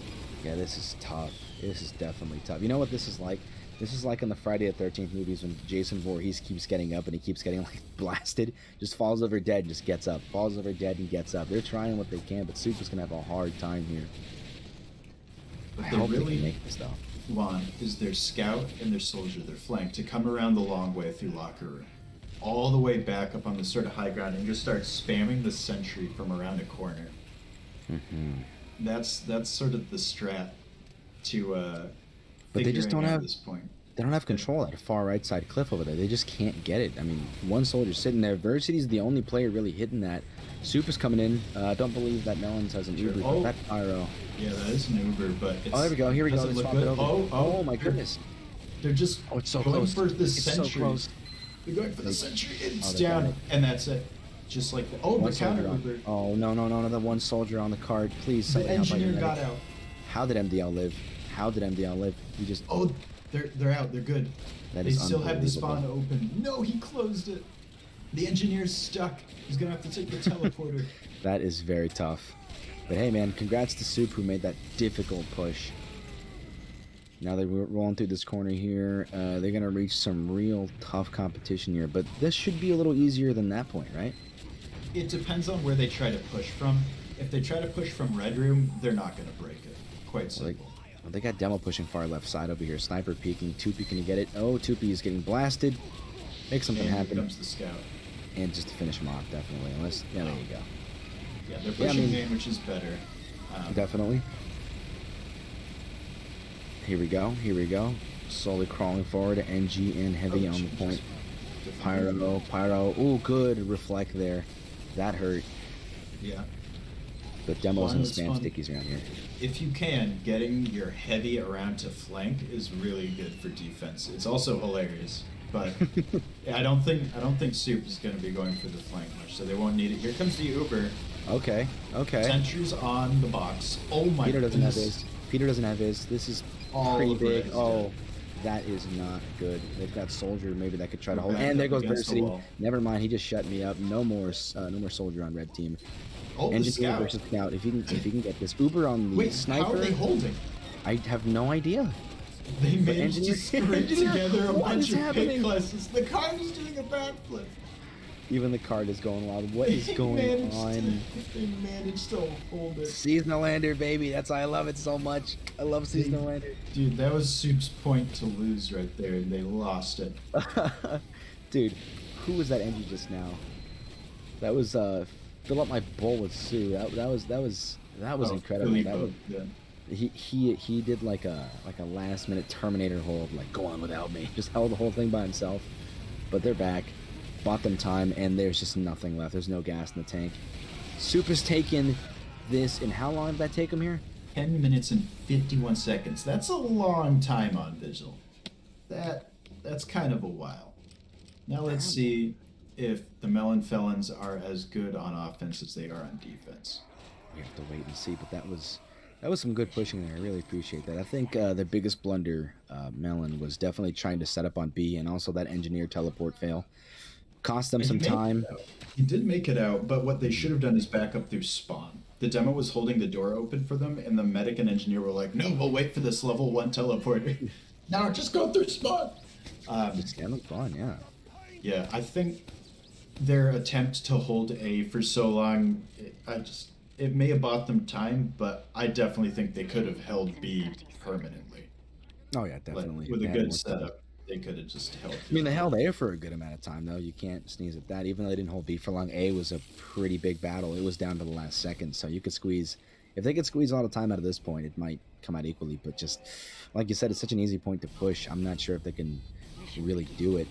Yeah, this is tough. This is definitely tough. You know what this is like? This is like in the Friday the 13th movies when Jason Voorhees keeps getting up and he keeps getting like blasted, just falls over dead and just gets up, falls over dead and gets up. They're trying what they can, but Super's gonna have a hard time here. What I they hope they really can make this though. want is their scout and their soldier, their flank, to come around the long way through locker room, all the way back up on the sort of high ground, and just start spamming the sentry from around a corner. That's sort of the strat to. But they just figuring don't out have- this point. They don't have control at the far right side cliff over there. They just can't get it. I mean, one soldier sitting there. Versity's the only player really hitting that. Soup is coming in. I don't believe that Melons has an Sure. Uber, Oh. but that Pyro. Yeah, that is an Uber, but it's. Oh, there we go. Here we go. doesn't They look swapped it good. over. Oh, my they're- goodness. They're just Oh, it's so going close. for the It's so sentry. close. They're going for the sentry. It's they got down, it. and that's it. just like the, oh, One the counter soldier on. Uber. Oh no! The one soldier on the card. Please, The somebody help engineer my got medic. out. How did MDL live? How did MDL live? He just. Oh, they're out. They're good. That They is still have the spawn unbelievable. open. No, he closed it. The engineer's stuck. He's gonna have to take the teleporter. That is very tough. But hey, man, congrats to Soup who made that difficult push. Now they're rolling through this corner here. They're going to reach some real tough competition here. But this should be a little easier than that point, right? It depends on where they try to push from. If they try to push from Red Room, they're not gonna break it. Quite simple. Well, they got Demo pushing far left side over here. Sniper peeking. Tupi, can you get it? Oh, Tupi is getting blasted. Make something And here happen. comes the scout. And just to finish him off, definitely. Unless, yeah, there you go. Yeah, they're Yeah, I pushing mean- main, which is better. Definitely. Here we go. Here we go. Slowly crawling forward. NG and Heavy on the point. Pyro. Ooh, good reflect there. That hurt. Yeah. But Demos and Fun, it's spam fun. stickies around here. If you can, getting your heavy around to flank is really good for defense. It's also hilarious. But I don't think Soup is going to be going for the flank much, so they won't need it. Here comes the Uber. Okay. Sentries on the box. Oh my Peter doesn't have goodness. his. Peter doesn't have his. This is All pretty of big. Red's Oh, dead. that is not good. They've got soldier. Maybe that could try to hold. Backed And there up goes against the Versity. wall. Never mind. He just shut me up. No more soldier on red team. Oh, the Engineer scout. versus scout. If he can get this Uber on the Wait, sniper. how are they holding? I have no idea. They managed engineer- to scrape engineer, together a what bunch is of happening? pit classes. The car is doing a backflip. Even the card is going wild. What is They going managed on? They managed to hold it. Seasonalander, baby. That's why I love it so much. I love Seasonalander. Dude, that was Soup's point to lose right there, and they lost it. Dude, who was that NG just now? That was fill up my bowl with Sue. That was Oh, incredible. Philly That boat, was, yeah. he did like a last minute Terminator hold, like go on without me. Just held the whole thing by himself. But they're back. Bought them time, and there's just nothing left. There's no gas in the tank. Soup has taken this, and how long did that take him here? 10 minutes and 51 seconds. That's a long time on Vigil. That's kind of a while. Now let's see if the Melon Felons are as good on offense as they are on defense. We have to wait and see, but that was some good pushing there. I really appreciate that. I think the biggest blunder, Melon, was definitely trying to set up on B, and also that engineer teleport fail. Cost them And some he made time. it out. He did make it out, but what they should have done is back up through spawn. The demo was holding the door open for them, and the medic and engineer were like, "No, we'll wait for this level 1 teleporter." No, just go through spawn. Just stand up fun, yeah. Yeah, I think their attempt to hold A for so long, it may have bought them time, but I definitely think they could have held B permanently. Oh yeah, Like, definitely. with They a had good more time. setup, they could have just held. I mean, they held A for a good amount of time, though. You can't sneeze at that. Even though they didn't hold B for long, A was a pretty big battle. It was down to the last second, so you could squeeze. If they could squeeze a lot of time out of this point, it might come out equally. But just like you said, it's such an easy point to push. I'm not sure if they can really do it.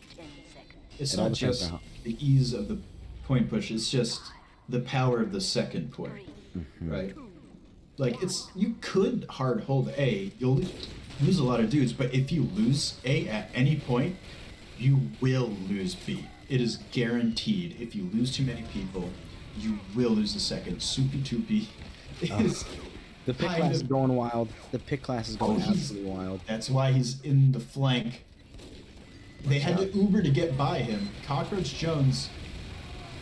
It's It all not depends just on how- the ease of the point push; it's just the power of the second point, Mhm. right? Like you could hard hold A, you'll lose a lot of dudes, but if you lose A at any point, you will lose B. It is guaranteed. If you lose too many people, you will lose the second. Soupy Toopy is The pick kind class is of- going wild. The pick class is going he's- absolutely wild. That's why he's in the flank. They had out. to Uber to get by him. Cockroach Jones.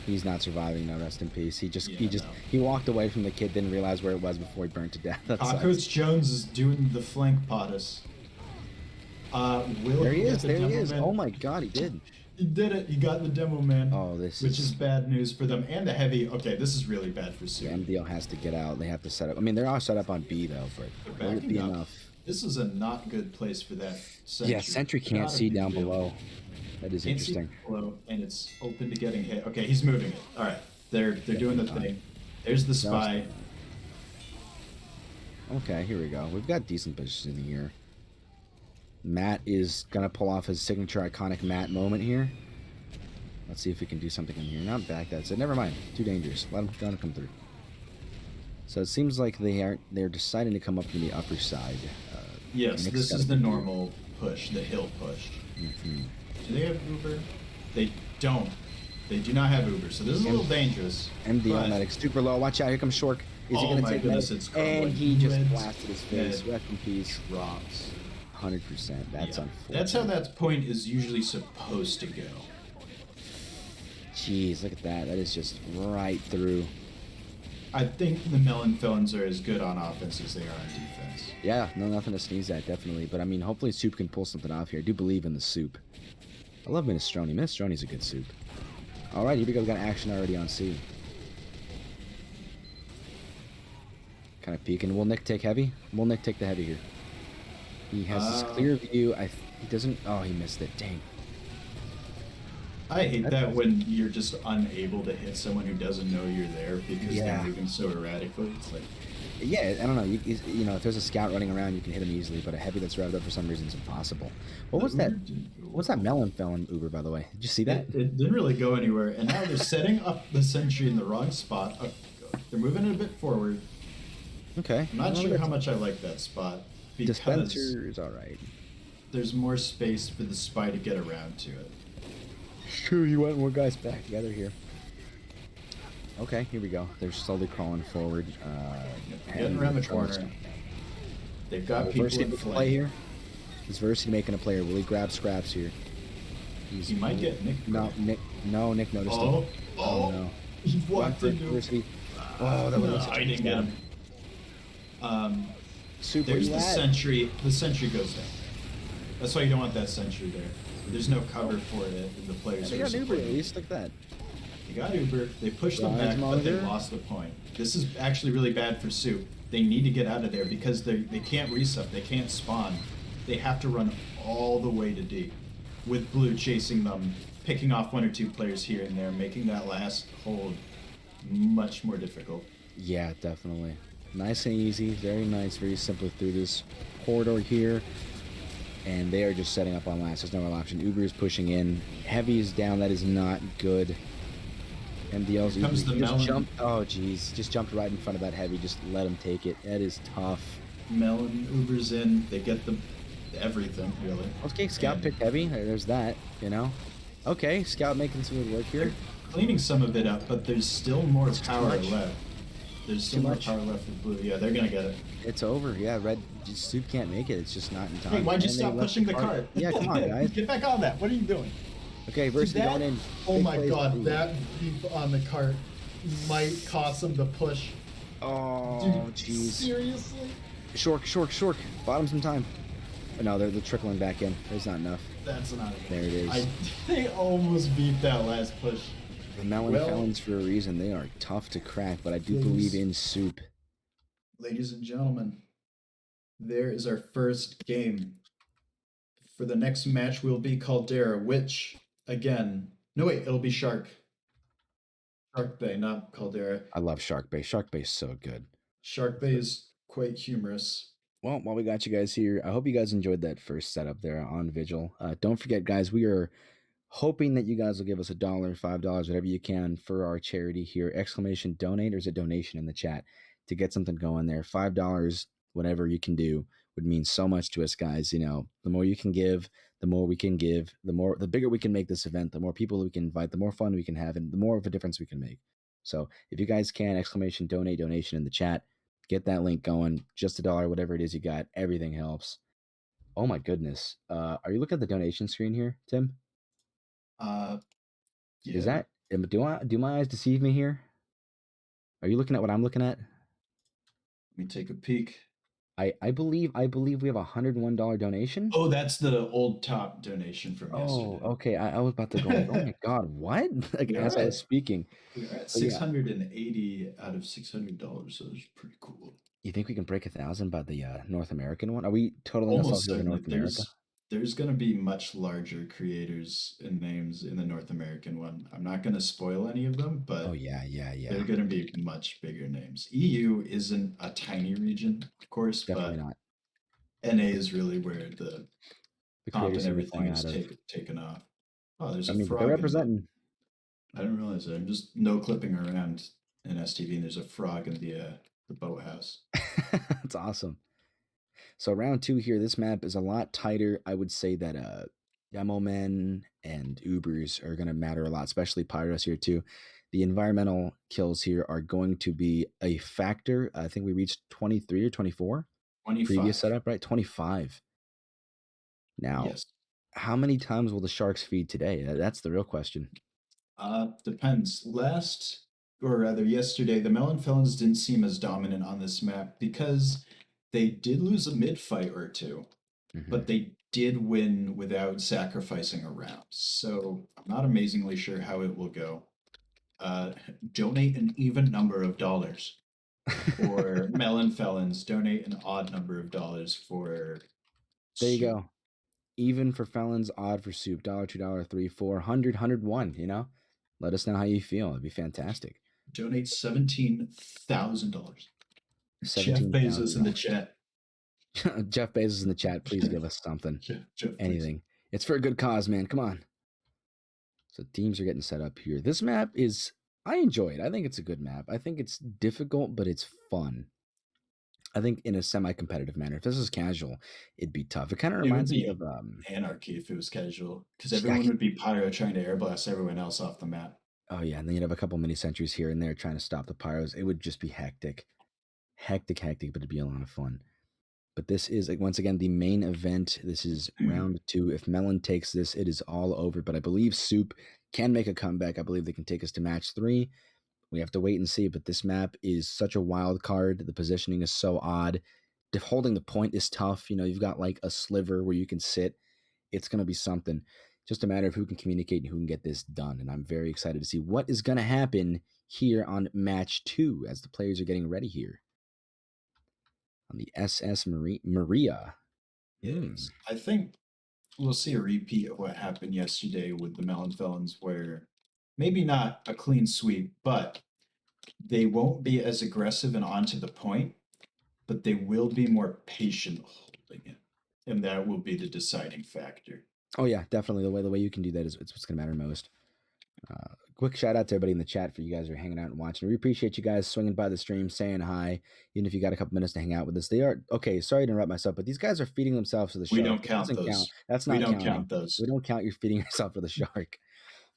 He's not surviving. No, rest in peace. He Yeah, no. he walked away from the kid. Didn't realize where it was before he burnt to death. That sucks. Cockroach Jones is doing the flank Pottus. Will There he get is. the There he demo is. man? Oh my God, he did. He did it. He got the demo man. Oh, this which is is. bad news for them and the heavy. Okay, this is really bad for The Sue. MDL has to get out. They have to set up. I mean, they're all set up on B though, but They're will it be backing up. enough? This is a not good place for that sentry. Yeah, Sentry can't Not a see big down deal. below. That is Can't see interesting. below, and it's open to getting hit. Okay, he's moving it. All right, they're doing the Definitely thing. There's the spy. Okay, here we go. We've got decent positions in here. Matt is gonna pull off his signature iconic Matt moment here. Let's see if we can do something in here. Not back. That's it. Never mind. Too dangerous. Let him come through. So it seems like they're deciding to come up from the upper side. Yes, Nick's this gotta is the be- normal push, the hill push. Mhm. Do they have Uber? They don't. They do not have Uber, so this is a little dangerous. MDL but- medic super low. Watch out! Here comes Shork. Is he Oh gonna my take goodness, medic? it's crumbling. And he just Red blasted his face. head Rest in peace. drops. 100%. That's Yeah. unfortunate. That's how that point is usually supposed to go. Jeez, look at that. That is just right through. I think the Melon Felons are as good on offense as they are on defense. Yeah, no, nothing to sneeze at, definitely. But I mean, hopefully Soup can pull something off here. I do believe in the Soup. I love Minestrone. Minestrone's a good soup. All right, here we go. We got action already on C. Kind of peeking. Will Nick take heavy? Will Nick take the heavy here? He has this clear view. He doesn't. Oh, he missed it. Dang. I hate that when you're just unable to hit someone who doesn't know you're there because Yeah. they're moving so erratically. It's like, Yeah, I don't know. You know, if there's a scout running around, you can hit him easily. But a heavy that's routed up for some reason is impossible. What was that? What's that Melon Felon Uber, by the way? Did you see that? It didn't really go anywhere, and now they're setting up the sentry in the wrong spot. They're moving it a bit forward. Okay. I'm not sure how much I like that spot because Dispenser is all right. there's more space for the spy to get around to it. Sure, you want more guys back together here. Okay, here we go. They're slowly crawling forward. Getting around the corner. They've got people Versity in making a play flight. here. Is Versity making a player? Will he grab scraps here? He might get Nick. No, Nick noticed him. Oh, Oh no. He walked Watford, into Versity. Oh, that was I didn't get him. Super. There's you the at? sentry. The sentry goes down. That's why you don't want that sentry there. There's no cover for it, and the players They are got an Uber at supporting. least. Look at that. They got Uber. They pushed them Rise back, but they monitor. lost the point. This is actually really bad for Soup. They need to get out of there because they can't resup. They can't spawn. They have to run all the way to D, with Blue chasing them, picking off one or two players here and there, making that last hold much more difficult. Yeah, definitely. Nice and easy. Very nice. Very simply through this corridor here. And they are just setting up on last. There's no other option. Uber is pushing in. Heavy is down. That is not good. MDL's Here comes Uber. the He just Melon. jumped. Oh, jeez. Just jumped right in front of that heavy. Just let him take it. That is tough. Melon Uber's in. They get them everything really. Okay, Scout And picked heavy. There's that, you know. Okay, Scout making some good work here. They're cleaning some of it up, but there's still more It's too power much. left. There's still Too more much. power left with Blue. Yeah, they're gonna get it. It's over. Yeah, Red just Soup can't make it. It's just not in time. Hey, why'd you And they stop left pushing the cart? Yeah, come on, guys. Get back on that. What are you doing? Okay, Versity That- going in. Oh Big my plays. god, that beef on the cart might cost them the push. Oh, Dude, jeez. seriously? Shork. Bottom some time. Oh, no, they're trickling back in. There's not enough. That's not it. There it is. They almost beat that last push. The Melon Well- Felons, for a reason, they are tough to crack, but I do Please. believe in Soup. Ladies and gentlemen, there is our first game. For the next match will be Caldera, which, again, no wait, it'll be Sharkbay, not Caldera. I love Sharkbay. Sharkbay's so good. Sharkbay is quite humorous. Well, while we got you guys here, I hope you guys enjoyed that first setup there on Vigil. Don't forget, guys, we are hoping that you guys will give us $1, $5, whatever you can for our charity here. Exclamation donate, or is it donation in the chat to get something going there. $5, whatever you can do, would mean so much to us, guys. You know, the more you can give, the more we can give, the bigger we can make this event, the more people we can invite, the more fun we can have, and the more of a difference we can make. So if you guys can, exclamation donate, donation in the chat. Get that link going. Just $1, whatever it is you got. Everything helps. Oh my goodness. Are you looking at the donation screen here, Tim? Yeah. Is that do my eyes deceive me here? Are you looking at what I'm looking at? Let me take a peek. I believe we have a $101 donation. Oh, that's the old top donation from Oh, yesterday. okay. I was about to go, oh my god, what? Like, You're as I right. was speaking. We're at So, yeah. 680 out of $600, so it's pretty cool. You think we can break 1,000 by the North American one? Are we totaling Almost ourselves over certainly. North America? There's going to be much larger creators and names in the North American one. I'm not going to spoil any of them, but Oh yeah. they're going to be much bigger names. EU isn't a tiny region, of course, Definitely but not. NA is really where the The comp creators and seem to be everything flying is out of. taken off. Oh, there's I a mean, but frog. they're in the- representing. I didn't realize that. I'm just no clipping around in STV, and there's a frog in the boathouse. That's awesome. So round 2 here, this map is a lot tighter. I would say that demo men and Ubers are going to matter a lot, especially Pyros here too. The environmental kills here are going to be a factor. I think we reached 23 or 24 25. previous setup, right? 25. Now, Yes. how many times will the Sharks feed today? That's the real question. Depends. Yesterday, the Melon Felons didn't seem as dominant on this map because they did lose a mid fight or two, but they did win without sacrificing a round. So I'm not amazingly sure how it will go. Donate an even number of dollars for Melon Felons. Donate an odd number of dollars for. There you Soup. go. Even for Felons, odd for Soup. $1, $2, $3, $4, 100, 101, you know? Let us know how you feel. It'd be fantastic. Donate $17,000. Jeff $17,000. Bezos in the chat. Jeff Bezos in the chat, please give us something. Jeff Anything. It's for a good cause, man. Come on. So teams are getting set up here. This map is, I enjoy it. I think it's a good map. I think it's difficult, but it's fun. I think in a semi-competitive manner. If this is casual, it'd be tough. It kind of reminds me of anarchy if it was casual, because everyone would be pyro trying to airblast everyone else off the map. Oh yeah, and then you'd have a couple mini sentries here and there trying to stop the pyros. It would just be hectic, but it'd be a lot of fun. But this is, once again, the main event. This is round 2. If Melon takes this, it is all over. But I believe Soup can make a comeback. I believe they can take us to match 3. We have to wait and see. But this map is such a wild card. The positioning is so odd. Holding the point is tough. You know, you've got like a sliver where you can sit. It's going to be something. Just a matter of who can communicate and who can get this done. And I'm very excited to see what is going to happen here on match 2 as the players are getting ready here. On the SS Maria. Yes. I think we'll see a repeat of what happened yesterday with the Melon Felons, where maybe not a clean sweep, but they won't be as aggressive and onto the point, but they will be more patient holding it. And that will be the deciding factor. Oh yeah, definitely. The way you can do that is what's going to matter most. Quick shout out to everybody in the chat for you guys who are hanging out and watching. We appreciate you guys swinging by the stream, saying hi, even if you got a couple minutes to hang out with us. They are okay. Sorry to interrupt myself, but these guys are feeding themselves to the shark. We don't count those. Count. That's not. We don't counting. count those. We don't count you feeding yourself to the shark.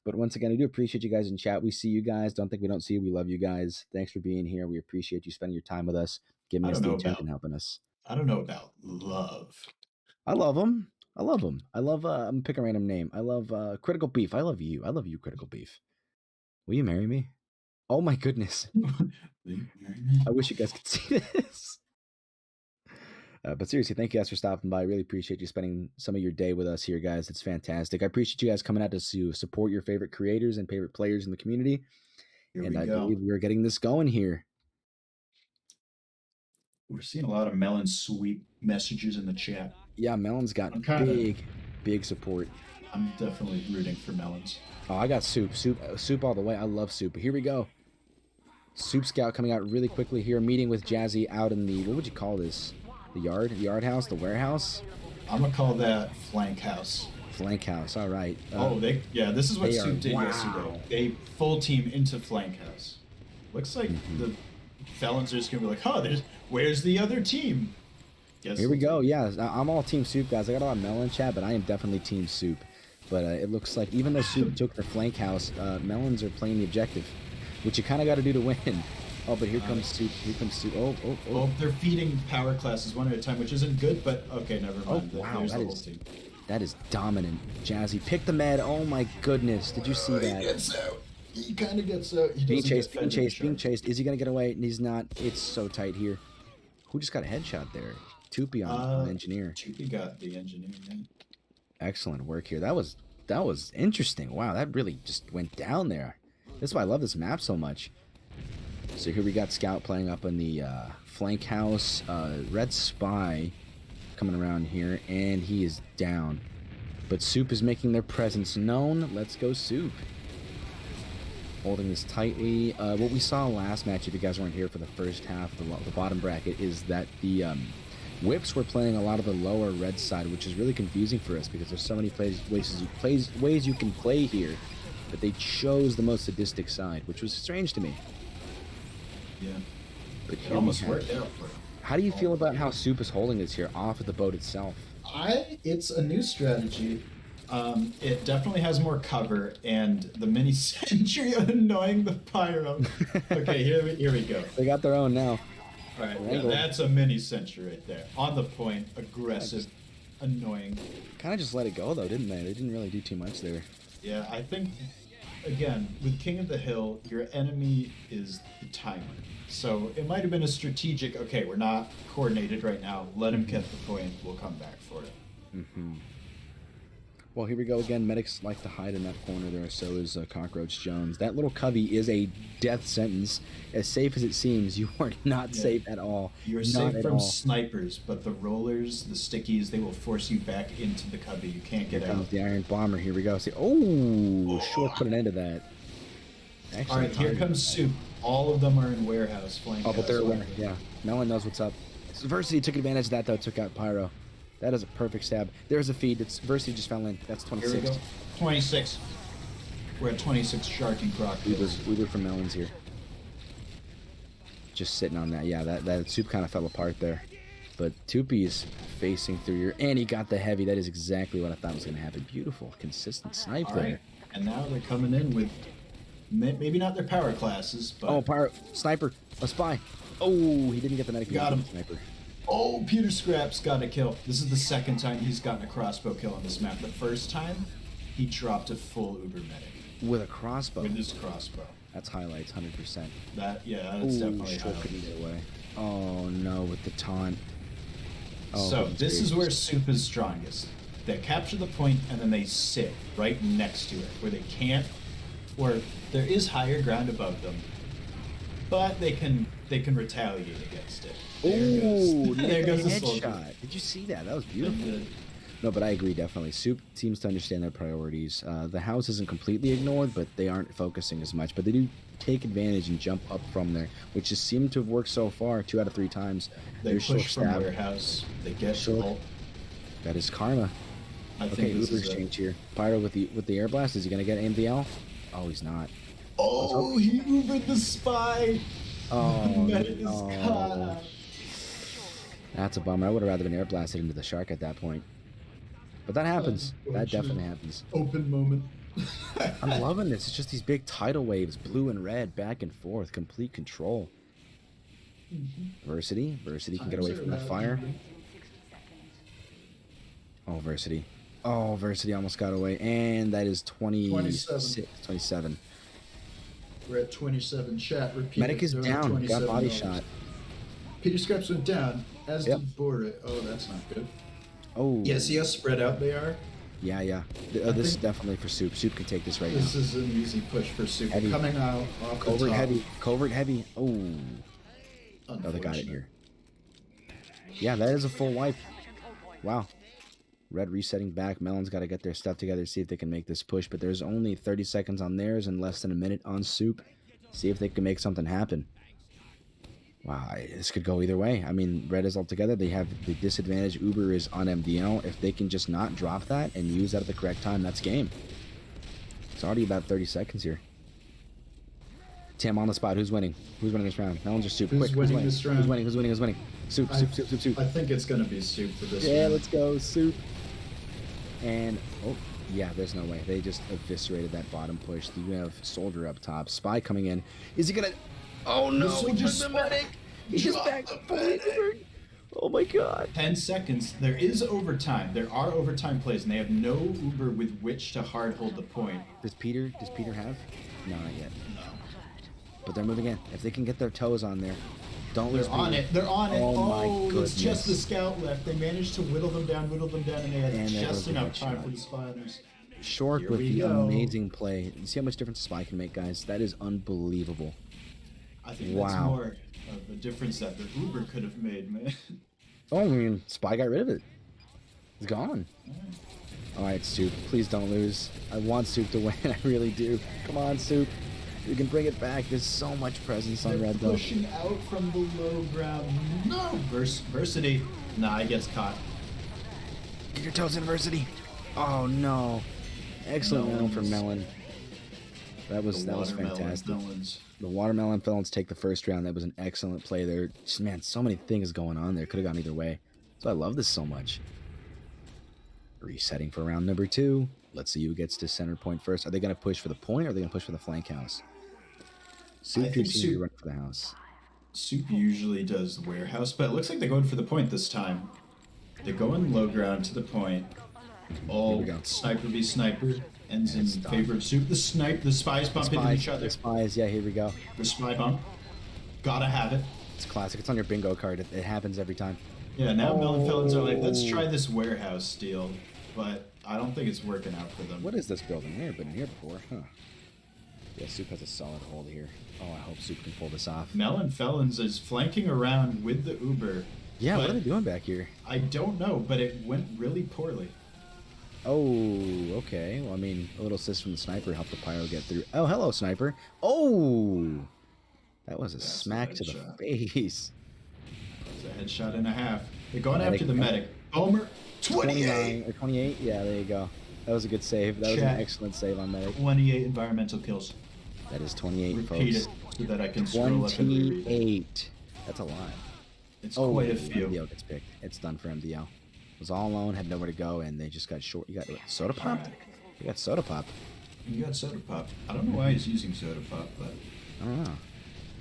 But once again, I do appreciate you guys in chat. We see you guys. Don't think we don't see you. We love you guys. Thanks for being here. We appreciate you spending your time with us, giving us the attention, helping us. I don't know about love. I love them. I love them. I love. I'm pick a random name. I love Critical Beef. I love you. I love you, Critical Beef. Will you marry me? Oh my goodness. Will you marry me? I wish you guys could see this. But seriously, thank you guys for stopping by. I really appreciate you spending some of your day with us here, guys. It's fantastic. I appreciate you guys coming out to support your favorite creators and favorite players in the community. And I believe we're getting this going here. We're seeing a lot of Melon sweep messages in the chat. Yeah, Melon's got big support. I'm definitely rooting for Melons. Oh, I got Soup all the way. I love Soup. Here we go. Soup Scout coming out really quickly here, meeting with Jazzy out in the, what would you call this? The yard house, the warehouse? I'm gonna call that flank house. Flank house, all right. This is what Soup did yesterday. They full team into flank house. Looks like the Felons are just gonna be like, where's the other team? Here we go. Yeah, I'm all Team Soup, guys. I got a lot of Melon chat, but I am definitely Team Soup. But it looks like even though Soup took the flank house, Melons are playing the objective, which you kind of got to do to win. Oh, but here comes Soup. Here comes Soup. Oh, they're feeding power classes one at a time, which isn't good, but okay, never mind. Oh, wow, that is dominant. Jazzy, pick the med. Oh, my goodness. Did you see that? He gets out. He kind of gets out. Being chased. Is he going to get away? And he's not. It's so tight here. Who just got a headshot there? Tupi on engineer. Tupi got the engineer, yeah. Excellent work here. That was interesting. Wow, that really just went down there. That's why I love this map so much. So here we got Scout playing up in the flank house. Red Spy coming around here, and he is down. But Soup is making their presence known. Let's go, Soup. Holding this tightly. What we saw last match, if you guys weren't here for the first half, the bottom bracket, is that the Whips were playing a lot of the lower red side, which is really confusing for us because there's so many ways you can play here, but they chose the most sadistic side, which was strange to me. Yeah, but it almost worked out for him. How do you feel about how Soup is holding this here off of the boat itself? It's a new strategy. It definitely has more cover, and the mini sentry annoying the pyro. Okay, here we go. They got their own now. All right, They're yeah, angled. that's a mini sentry right there. On the point, aggressive, annoying. Kind of just let it go though, didn't they? They didn't really do too much there. Yeah, I think, again, with King of the Hill, your enemy is the timer. So it might have been a strategic, okay, we're not coordinated right now. Let him get the point. We'll come back for it. Mm-hmm. Well, here we go again. Medics like to hide in that corner there, so is Cockroach Jones. That little covey is a death sentence. As safe as it seems, you are not safe at all. You're Not safe at from all. snipers, but the rollers, the stickies, they will force you back into the cubby. You can't get Here out. comes the Iron Bomber. Here we go. See, oh, sure put an end to that. Actually, All right, here targeted comes that. Soup. All of them are in warehouse flank. Oh, but they're us. aware. Yeah, no one knows what's up. Versity took advantage of that though. Took out Pyro. That is a perfect stab. There's a feed. It's Versity just fell in. That's Here we 26. go. 26. We're at 26 Shark and Croc. We were from Melons here. Just sitting on that. Yeah, that Soup kind of fell apart there. But Tupi is facing through your... And he got the heavy. That is exactly what I thought was going to happen. Beautiful, consistent snipe All there. right, and now they're coming in with maybe not their power classes, but Oh, Pyro. Sniper. A spy. Oh, he didn't get the medic. Got him. Sniper. oh, Peter Scraps got a kill. This is the second time he's gotten a crossbow kill on this map. The first time, he dropped a full Uber medic With a crossbow. with his crossbow. That's highlights, 100%. That's Ooh, definitely sure how. couldn't get away. Oh, no, with the taunt. Oh, So goodness this is gracious. where Soup is strongest. They capture the point and then they sit right next to it, where they can't, where there is higher ground above them, but they can retaliate against it. Ooh, There goes the headshot. soldier. Did you see that? That was beautiful. No, but I agree, definitely. Soup seems to understand their priorities. The house isn't completely ignored, but they aren't focusing as much. But they do take advantage and jump up from there, which just seemed to have worked so far 2 out of 3 times. They There's push short from stab. warehouse. They get Short. ult. That is karma. I Okay, think this Uber is exchange here. Pyro with the air blast. Is he gonna get MVL? Oh, he's not. Oh, he Ubered the spy. Oh, That is no. caught. That's a bummer. I would have rather been air blasted into the shark at that point. But that happens. That Unfortunate. definitely happens. Open moment. I'm loving this. It's just these big tidal waves, blue and red, back and forth, complete control. Versity can get away from that fire. Oh, Versity. Oh, Versity almost got away. And that is 26, 27. We're at 27. Chat, repeat. Medic it. is They're at down. Got body $27. shot. Peter Scraps went down, as Yep. did Bora. Oh, that's not good. Oh. Yeah, see how spread out they are? Yeah. This I is think- definitely for Soup. Soup can take this right This now. is an easy push for Soup. Heavy. Coming out off Covert the top. heavy. Covert heavy. Oh. Oh, they got it Unfortunate. here. Yeah, that is a full wipe. Wow. Red resetting back. Melon's got to get their stuff together, see if they can make this push. But there's only 30 seconds on theirs and less than a minute on Soup. See if they can make something happen. Wow, this could go either way. I mean, Red is all together. They have the disadvantage. Uber is on MDL. If they can just not drop that and use that at the correct time, that's game. It's already about 30 seconds here. Tim on the spot. Who's winning? Who's winning this round? Melons or Soup? Who's Quick. winning this round? Who's winning? Who's winning? Who's winning? Soup, I- Soup. I think it's going to be Soup for this Yeah, one. let's go, Soup. And, oh, yeah, there's no way. They just eviscerated that bottom push. You have Soldier up top. Spy coming in. Is he going to... Oh, no. Soldier He took the medic. He just Drop back. the medic. Oh, my God. 10 seconds. There is overtime. There are overtime plays, and they have no Uber with which to hard hold the point. Does Peter have? No, not yet. No. But they're moving in. If they can get their toes on there, don't lose They're on Peter. it. They're on it. Oh, my It's goodness. just the scout left. They managed to whittle them down, and they had And there just goes the enough time headshot. for the spiders. Short Here with we the go. amazing play. You see how much difference Spy can make, guys? That is unbelievable. I think that's Wow. more of the difference that the Uber could have made, man. Oh, I mean, Spy got rid of it. It's gone. All right, Soup. Please don't lose. I want Soup to win. I really do. Come on, Soup. We can bring it back. There's so much presence on They're Red, though. pushing out from the low ground. No! Versity. Nah, he gets caught. Get your toes in, Versity. Oh, no. Excellent round for Melon. That was Watermelon fantastic. Felons. The Watermelon Felons take the first round. That was an excellent play there. Just, man, so many things going on there. Could have gone either way. So I love this so much. Resetting for round number 2. Let's see who gets to center point first. Are they going to push for the point or are they going to push for the flank house? Soup think seems to be Soup- running for the house. Soup usually does the warehouse, but it looks like they're going for the point this time. They're going low ground to the point. All go. sniper v sniper ends in It's done. favor of Soup. The spies bump into each other. The spies, yeah, here we go. The spy bump. Gotta have it. It's classic. It's on your bingo card. It happens every time. Yeah, now Melon Felons are like, let's try this warehouse steal, but I don't think it's working out for them. What is this building? I've never been here before, huh? Yeah, Soup has a solid hold here. Oh, I hope Soup can pull this off. Melon Felons is flanking around with the Uber. Yeah, what but are they doing back here? I don't know, but it went really poorly. Oh, okay. Well, I mean, a little assist from the sniper helped the pyro get through. Oh, hello, sniper. Oh! That was a That's a smack to the headshot. face. It's a headshot and a half. They're going Medic. after the medic. Homer, 28! 29 or 28? Yeah, there you go. That was a good save. That was Chat. an excellent save on medic. 28 environmental kills. That is 28, Repeat folks. it so that I can scroll up and reread it. 28. That's a lot. It's Oh, quite a few. MDL gets picked. It's done for MDL. Was all alone, had nowhere to go, and they just got short. You got soda pop? You got soda pop. You got soda pop. I don't know why he's using soda pop, but I don't know.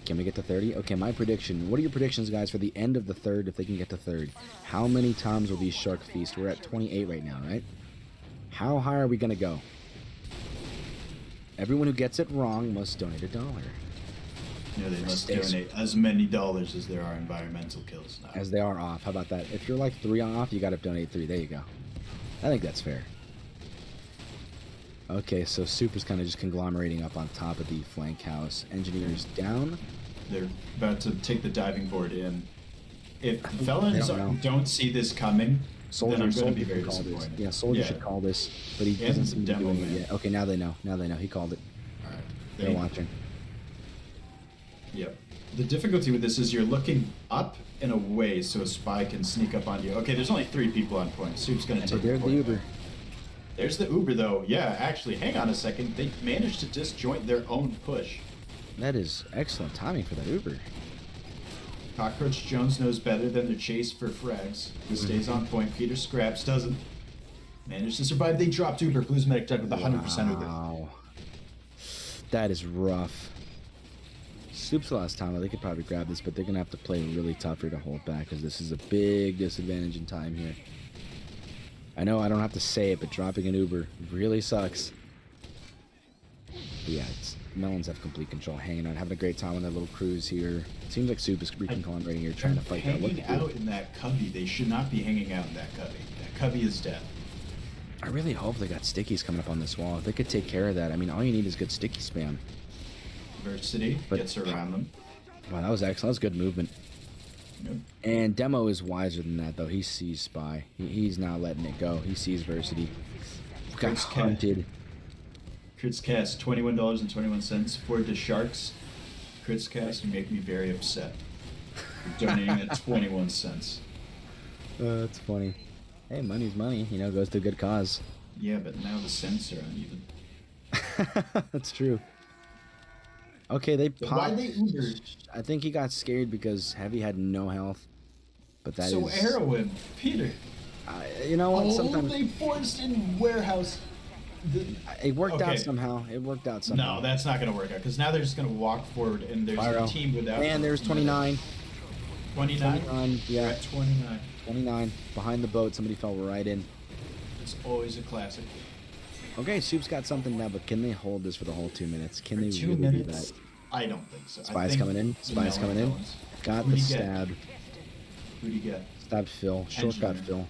Can we get to 30? Okay, my prediction. What are your predictions, guys, for the end of the third, if they can get to third? How many times will these shark feast? We're at 28 right now, right? How high are we going to go? Everyone who gets it wrong must donate $1. yeah, they must Stays. donate as many dollars as there are environmental kills now. As they are off. How about that? If you're like 3 off, you got to donate 3. There you go. I think that's fair. Okay, so Soup is kind of just conglomerating up on top of the flank house. Engineers down. They're about to take the diving board in. If They felons don't know. don't see this coming, then I'm going to be very should call this. disappointed. Yeah, Soldier Yeah. should call this, but he And doesn't seem to be Demo doing it Man. yet. Okay, now they know. Now they know. He called it. All right. They're watching. Yep. The difficulty with this is you're looking up and away so a spy can sneak up on you. Okay, there's only 3 people on point. Soup's going to But take there's the point Uber. back. There's the Uber, though. Yeah, actually, hang on a second. They managed to disjoint their own push. That is excellent timing for that Uber. Cockroach Jones knows better than the chase for frags. Who stays on point. Peter Scraps doesn't. Managed to survive. They dropped Uber. Blues Medic dead with 100% of them. Wow. That is rough. Soup's lost time. They could probably grab this, but they're going to have to play really tough here to hold back because this is a big disadvantage in time here. I know I don't have to say it, but dropping an Uber really sucks. But yeah, Melons have complete control, hanging out, having a great time on their little cruise here. It seems like Soup is reconglomerating here, trying to fight that. Hanging out in that cubby. They should not be hanging out in that cubby. That cubby is dead. I really hope they got stickies coming up on this wall. If they could take care of that, I mean, all you need is good sticky spam. Versity But- gets around them. Wow, that was excellent. That was good movement. Yep. And Demo is wiser than that, though. He sees Spy. He's not letting it go. He sees Versity. Got Crits ca- hunted. Crits cast $21.21 for the Sharks. Crits cast, you make me very upset. You're donating at 21 cents. That's funny. Hey, money's money. You know, goes to a good cause. Yeah, but now the cents are uneven. That's true. Okay, they So popped. why'd they Uber? I think he got scared because Heavy had no health. But that is. So heroin, Peter. You know what? Oh, Sometimes they forced in warehouse. it worked Okay. out somehow. It worked out somehow. No, that's not going to work out because now they're just going to walk forward and there's Pyro. a team without. And there's 29. 29. 29. We're Yeah, at 29. 29. Behind the boat, somebody fell right in. It's always a classic. Okay, Soup's got something now, but can they hold this for the whole 2 minutes? Can For they 2 really minutes, do that? I don't think so. I Spies think coming in. the Spies coming in. Melons. Got Who'd the he get? stab. Who'd you get? Stabbed Phil. Short got Engineer. Phil.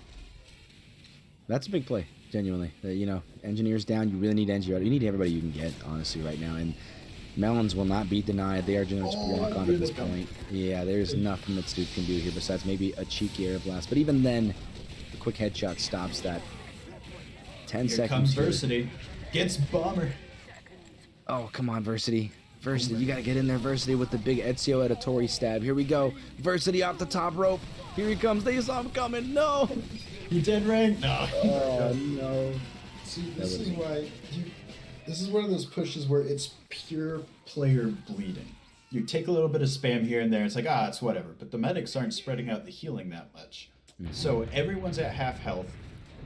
That's a big play, genuinely. You know, engineers down. You really need engineer. You need everybody you can get, honestly, right now. And Melons will not be denied. They are going to walk on here at this they come. point. Yeah, there's nothing that Soup can do here besides maybe a cheeky air blast. But even then, the quick headshot stops that. 10 Here seconds. comes here. Versity. Gets Bomber. Oh, come on, Versity. Versity, you gotta get in there, Versity, with the big Ezio Editori stab. Here we go. Versity off the top rope. Here he comes. They saw him coming. No. You dead, Ray? No. Oh, no. See, this is why this is one of those pushes where it's pure player bleeding. You take a little bit of spam here and there, it's like, it's whatever. But the medics aren't spreading out the healing that much. So everyone's at half health.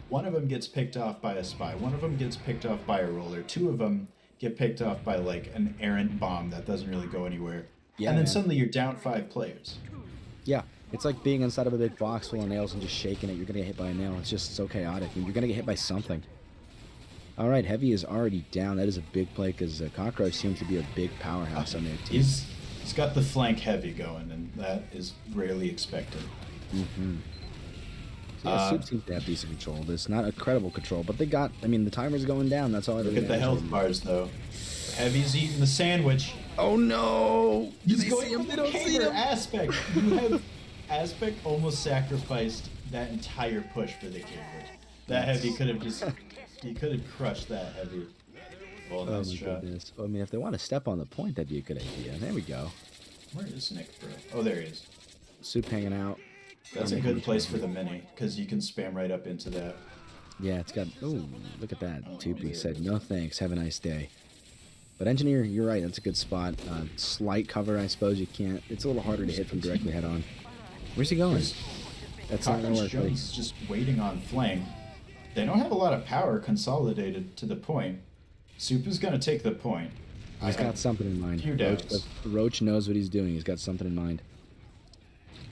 one of them gets picked off by a spy, one of them gets picked off by a roller, two of them get picked off by like an errant bomb that doesn't really go anywhere. Yeah, and then man. suddenly you're down 5 players. Yeah, it's like being inside of a big box full of nails and just shaking it. You're gonna get hit by a nail. It's just so chaotic. And you're gonna get hit by something. All right, Heavy is already down. That is a big play because Cockroach seems to be a big powerhouse on their team. He's got the flank heavy going, and that is rarely expected. Mm-hmm. So yeah, Soup seems to have decent control of this. Not incredible control, but they got, I mean, the timer's going down. That's all I Look at the health bars, though. Heavy's eating the sandwich. Oh, no! He's going for the cater aspect. You have aspect almost sacrificed that entire push for the cater. That Heavy could have just, he could have crushed that Heavy. Well, Oh, nice my shot. goodness. Well, I mean, if they want to step on the point, that'd be a good idea. There we go. Where is Nick, bro? Oh, there he is. Soup hanging out. That's a good place for the mini, because you can spam right up into that. Yeah, it's got, oh, look at that. Oh, Tupi yeah. said, no thanks, have a nice day. But Engineer, you're right, that's a good spot. Slight cover, I suppose you can't. It's a little harder to hit from directly head on. Where's he going? That's not gonna Cockroach work, buddy. Jones is just waiting on flank. They don't have a lot of power consolidated to the point. Soup is going to take the point. He's got something in mind. few Roach, doubts. Roach knows what he's doing. He's got something in mind.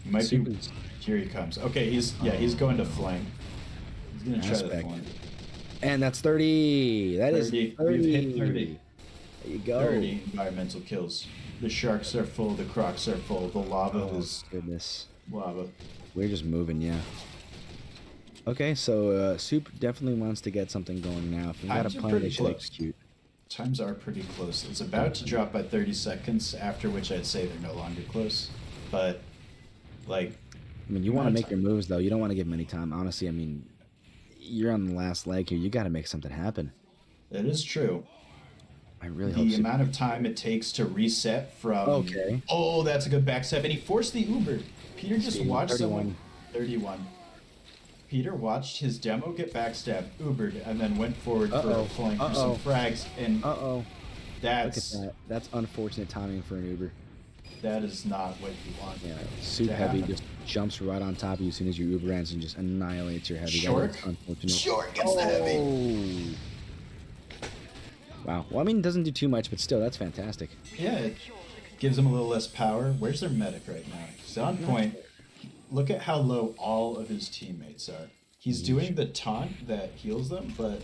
Might Soup be. is Here he comes. Okay, he's going to flank. He's going to try the Aspect. flank. And that's 30. That is 30. 30. We've hit 30. There you go. 30 environmental kills. The sharks are full. The crocs are full. The lava Oh, is goodness. lava. We're just moving, yeah. Okay, so Soup definitely wants to get something going now. If we got a Times are plan, they pretty should close. execute. Times are pretty close. It's about to drop by 30 seconds, after which I'd say they're no longer close. But, like, I mean, you want to amount of make your moves, though. You don't want to give them any time. Honestly, I mean, you're on the last leg here. You got to make something happen. that is true. I really hope The Soup... amount of time it takes to reset from. Okay. Oh, that's a good backstep. And he forced the Uber. Peter just Speed, watched 31. someone. 31. Peter watched his demo get backstabbed, Ubered, and then went forward for Uh-oh. a flank for some Uh-oh. frags. And Uh-oh. Look at that's that. That's unfortunate timing for an Uber. that is not what you want. Yeah, Soup to Heavy happen. just jumps right on top of you as soon as your Uber ends and just annihilates your Heavy. Short? That's unfortunate. Short gets the heavy. Oh. Wow. Well, I mean, it doesn't do too much, but still, that's fantastic. Yeah, it gives them a little less power. Where's their medic right now? He's on point. Look at how low all of his teammates are. He's doing the taunt that heals them, but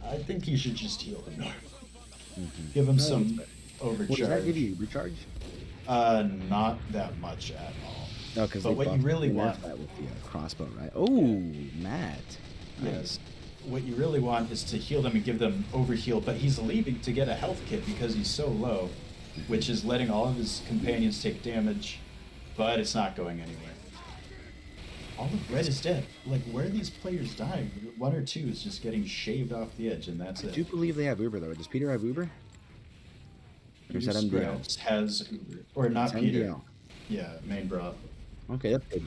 I think he should just heal them normal. Give him some overcharge. What does that give you? Recharge? Not that much at all. No, because But what you really want, that with the crossbow, right? Oh, Matt. Nice. what you really want is to heal them and give them overheal. But he's leaving to get a health kit because he's so low, which is letting all of his companions take damage. But it's not going anywhere. All of red is dead. Like, where are these players dying? One or two is just getting shaved off the edge, and that's I it. do believe they have Uber, though. Does Peter have Uber? Or is that Hughes MDL? Sprouse has Uber. Or not It's Peter. MDL. Yeah, main bra. Okay, that's good.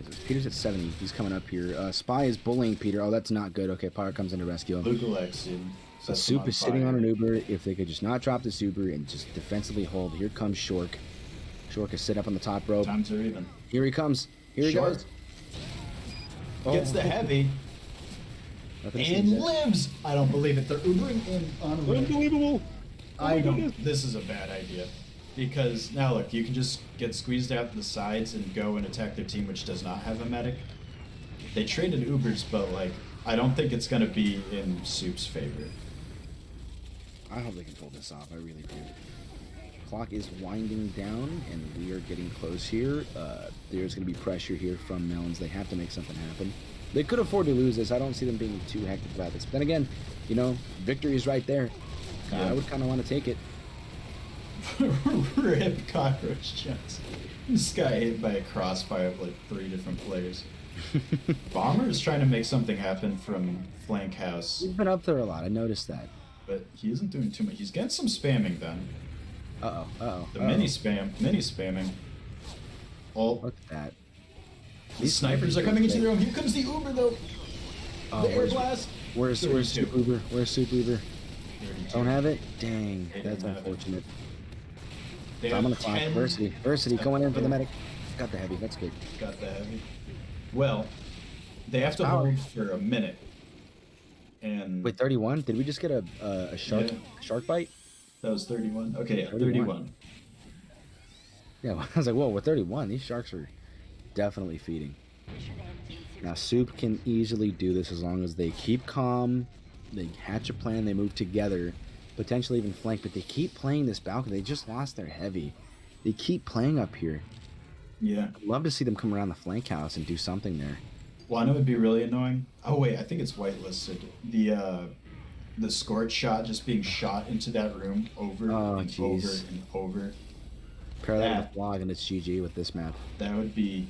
Okay, so Peter's at 70. He's coming up here. Spy is bullying Peter. Oh, that's not good. Okay, Pyre comes in to rescue him. Lugalex, dude. The Soup is sitting on an Uber. If they could just not drop this Uber and just defensively hold. Here comes Shork. Shork is sitting up on the top rope. Times are even. Here he comes. Here he Short goes. Gets the heavy Nothing to and see there. lives. I don't believe it. They're Ubering in on red. Unbelievable. I don't. This is a bad idea. Because now look, you can just get squeezed out the sides and go and attack their team, which does not have a medic. They traded Ubers, but like, I don't think it's going to be in Soup's favor. I hope they can pull this off. I really do. Clock is winding down, and we are getting close here. There's going to be pressure here from Melons. They have to make something happen. They could afford to lose this. I don't see them being too hectic about this. But then again, you know, victory is right there. Yeah. I would kind of want to take it. Rip Cockroach Jones. This guy hit by a crossfire of like 3 different players. Bomber is trying to make something happen from flank house, He's been up there a lot. I noticed that. but he isn't doing too much. He's getting some spamming done. Uh-oh. Uh-oh. The mini spamming. Oh, Look at that. these snipers are coming into their own. Here comes the Uber though. Oh, The air where's- blast. Where's 32. Soup Uber? Where's Soup Uber? 32. Don't have it? Dang, They that's don't have it. unfortunate. They I'm have gonna clock 10 Versity going in for the medic. Got the heavy. That's good. Got the heavy. Well, They have to power. hold for a minute. And Wait, 31? Did we just get a shark Yeah. shark bite? that was 31. Okay, yeah, 31. 31. Yeah, I was like, whoa, we're 31. These sharks are definitely feeding. Now, Soup can easily do this as long as they keep calm, they hatch a plan, they move together, potentially even flank, but they keep playing this balcony. They just lost their heavy. They keep playing up here. Yeah. I'd love to see them come around the flank house and do something there. Well, I know it'd be really annoying. Oh wait, I think it's whitelisted. The scorch shot just being shot into that room over Oh, and jeez. over and over. Pair that with That- a vlog and it's GG with this map. That would be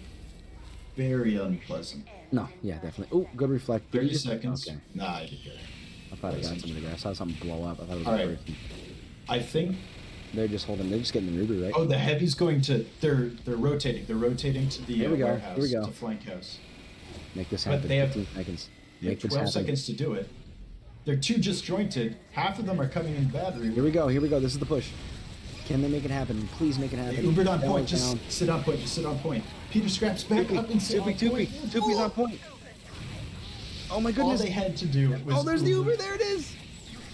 very unpleasant. No, yeah, definitely. Oh, good reflect. Did 30 you just- seconds. Okay. Nah, I did good. I thought I got somebody there. I saw something blow up. I thought it was All a right. person. I think. They're just getting the ruby, right? Oh, the heavy's going to. They're rotating. They're rotating to the Here we go. warehouse, Here we go. to flank house. Make this But happen. they have- 15 seconds. They Make have this 12 happen. seconds to do it. They're too disjointed. Half of them are coming in battery. Here we go. Here we go. This is the push. Can they make it happen? Please make it They happen. Ubered on Down, point. Just down. sit on point. Just sit on point. Peter Scraps back up and sit on point. Tupi's on point. Oh my All goodness. they had to do was. Oh, there's the Uber. There it is.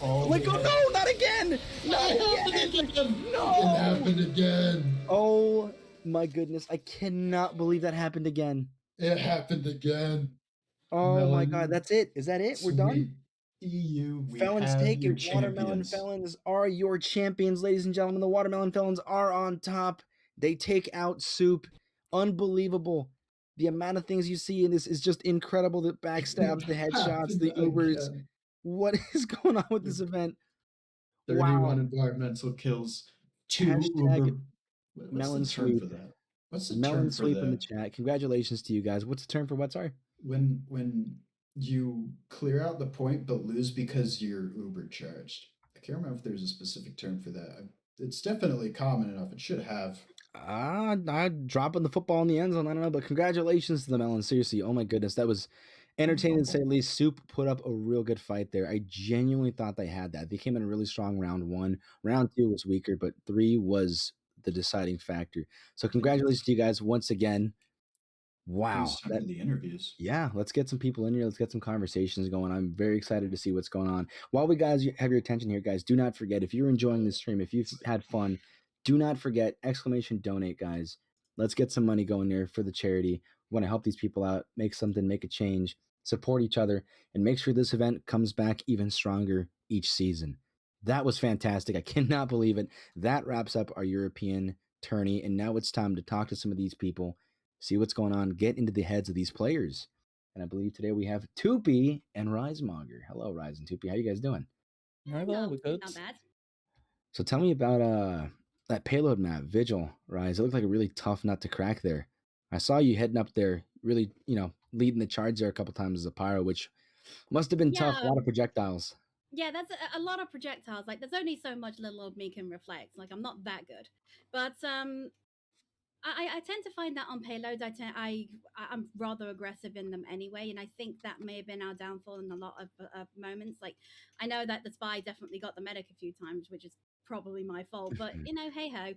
All Let they go. had- No, not again. Not again. It No. happened again. Oh my goodness. I cannot believe that happened again. It happened again. Oh my Melon. God. That's it. Is that it? We're done? Sweet EU. We Felons have take your it. Watermelon champions. Felons are your champions, ladies and gentlemen. The Watermelon Felons are on top. They take out Soup. Unbelievable. The amount of things you see in this is just incredible. The backstabs, the headshots, the Happened Ubers. again. What is going on with this event? 31 Wow. environmental kills. 2 Hashtag Uber. What's melon the term for sweep. that? What's the Melon term for sweep in the that? chat. Congratulations to you guys. What's the term for what? Sorry. When you clear out the point but lose because you're Uber charged. I can't remember if there's a specific term for that. It's definitely common enough. It should have. I'm dropping the football in the end zone. I don't know, but congratulations to the Melons. Seriously, oh my goodness, that was entertaining to say the least. Soup put up a real good fight there. I genuinely thought they had that. They came in a really strong round 1. Round 2 was weaker, but 3 was the deciding factor. So congratulations to you guys once again. Wow. It's time for the interviews. Yeah, let's get some people in here. Let's get some conversations going. I'm very excited to see what's going on. While we guys have your attention here, guys, do not forget, if you're enjoying this stream, if you've had fun, do not forget !donate, guys. Let's get some money going there for the charity. We want to help these people out, make something, make a change, support each other, and make sure this event comes back even stronger each season. That was fantastic. I cannot believe it. That wraps up our European tourney, and now it's time to talk to some of these people, see what's going on, get into the heads of these players. And I believe today we have Tupi and Risemonger. Hello, Rise and Tupi. How you guys doing? Right, well, we're good. Not bad. So tell me about that payload map, Vigil, Rise. It looked like a really tough nut to crack there. I saw you heading up there, really, leading the charge there a couple times as a pyro, which must have been tough. A lot of projectiles. Yeah, that's a lot of projectiles. Like, there's only so much little old me can reflect. Like, I'm not that good, but I tend to find that on payloads, I'm rather aggressive in them anyway, and I think that may have been our downfall in a lot of moments. Like, I know that the spy definitely got the medic a few times, which is probably my fault, but hey ho.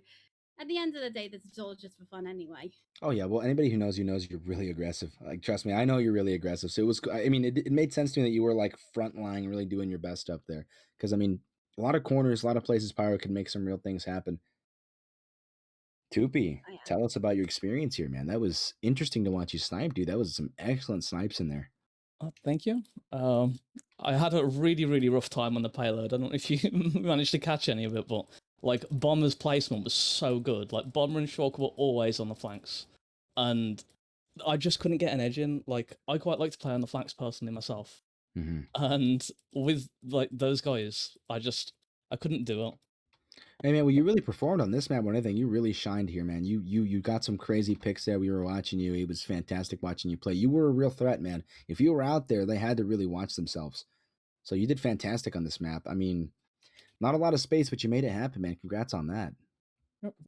At the end of the day, this is all just for fun anyway. Oh yeah, well, anybody who knows you knows you're really aggressive. Like, trust me, I know you're really aggressive. So it was, it made sense to me that you were like front line, really doing your best up there. Because a lot of corners, a lot of places Pyro can make some real things happen. Tupi, tell us about your experience here, man. That was interesting to watch you snipe, dude. That was some excellent snipes in there. Thank you. I had a really, really rough time on the payload. I don't know if you managed to catch any of it, but like Bomber's placement was so good. Like Bomber and Shulk were always on the flanks, and I just couldn't get an edge in. Like I quite like to play on the flanks personally myself, and with like those guys, I couldn't do it. Hey man, well you really performed on this map more than anything. You really shined here, man. You got some crazy picks there. We were watching you. It was fantastic watching you play. You were a real threat, man. If you were out there, they had to really watch themselves. So you did fantastic on this map. Not a lot of space, but you made it happen, man. Congrats on that.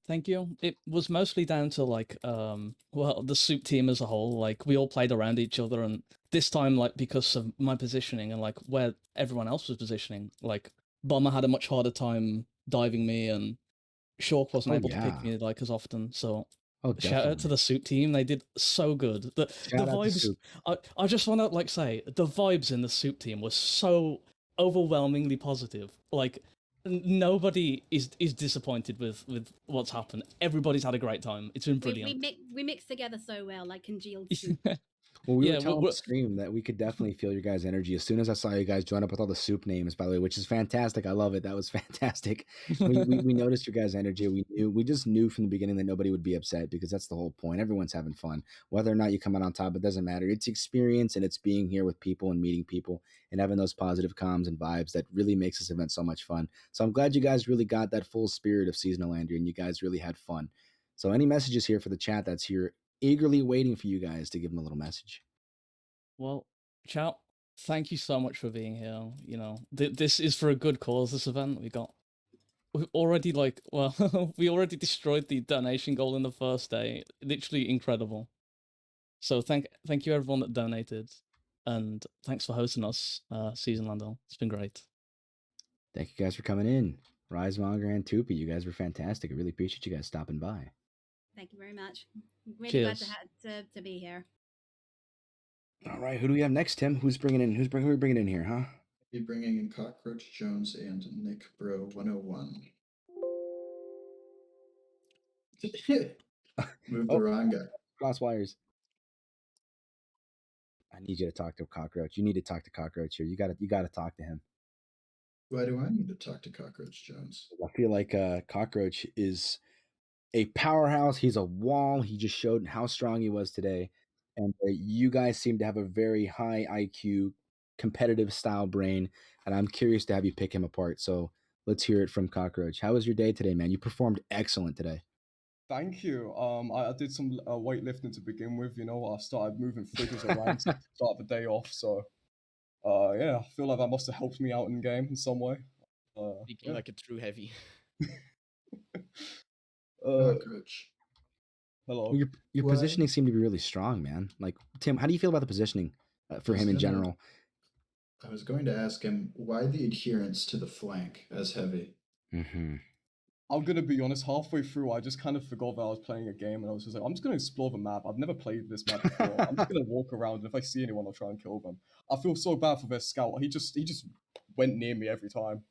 Thank you. It was mostly down to like the Soup team as a whole. Like we all played around each other, and this time, like because of my positioning and like where everyone else was positioning, like Bomber had a much harder time diving me, and Shulk wasn't able to pick me like as often. So Oh, Shout out to definitely. the Soup team. They did so good. The Shout out to vibes. Soup. I just want to like say the vibes in the Soup team were so overwhelmingly positive. Like nobody is disappointed with what's happened. Everybody's had a great time. It's been We brilliant. we mix together so well, like congealed soup. Well, we were Yeah, telling on the stream that we could definitely feel your guys' energy as soon as I saw you guys join up with all the soup names, by the way, which is fantastic. I love it. That was fantastic. We noticed your guys' energy. We just knew from the beginning that nobody would be upset because that's the whole point. Everyone's having fun. Whether or not you come out on top, it doesn't matter. It's experience and it's being here with people and meeting people and having those positive comms and vibes that really makes this event so much fun. So I'm glad you guys really got that full spirit of Seasonalander and you guys really had fun. So any messages here for the chat that's here eagerly waiting for you guys to give them a little message? Well, chat, thank you so much for being here. You know, this is for a good cause, this event. We already we already destroyed the donation goal in the first day. Literally incredible. So thank you everyone that donated. And thanks for hosting us, Seasonalander. It's been great. Thank you guys for coming in. Risemonger and Tupi, you guys were fantastic. I really appreciate you guys stopping by. Thank you very much. Really Cheers. glad to be here. All right, who do we have next, Tim? Who are we bringing in here, huh? Be bringing in Cockroach Jones and Nick Bro 101. Move the wrong guy. Cross wires. I need you to talk to Cockroach. You need to talk to Cockroach here. You gotta talk to him. Why do I need to talk to Cockroach Jones? I feel like Cockroach is a powerhouse. He's a wall. He just showed how strong he was today. And you guys seem to have a very high IQ, competitive style brain. And I'm curious to have you pick him apart. So let's hear it from Cockroach. How was your day today, man? You performed excellent today. Thank you. I did some weightlifting to begin with. You know, I started moving fridges around to start the day off. So, yeah, I feel like that must have helped me out in game in some way. Speaking like a true heavy. Cockroach. Hello. Well, your positioning seemed to be really strong, man. Like, Tim, how do you feel about the positioning for him in general? I was going to ask him, why the adherence to the flank as heavy? Mm-hmm. I'm going to be honest, halfway through, I just kind of forgot that I was playing a game, and I was just like, I'm just going to explore the map. I've never played this map before. I'm just going to walk around, and if I see anyone, I'll try and kill them. I feel so bad for their scout. He just went near me every time.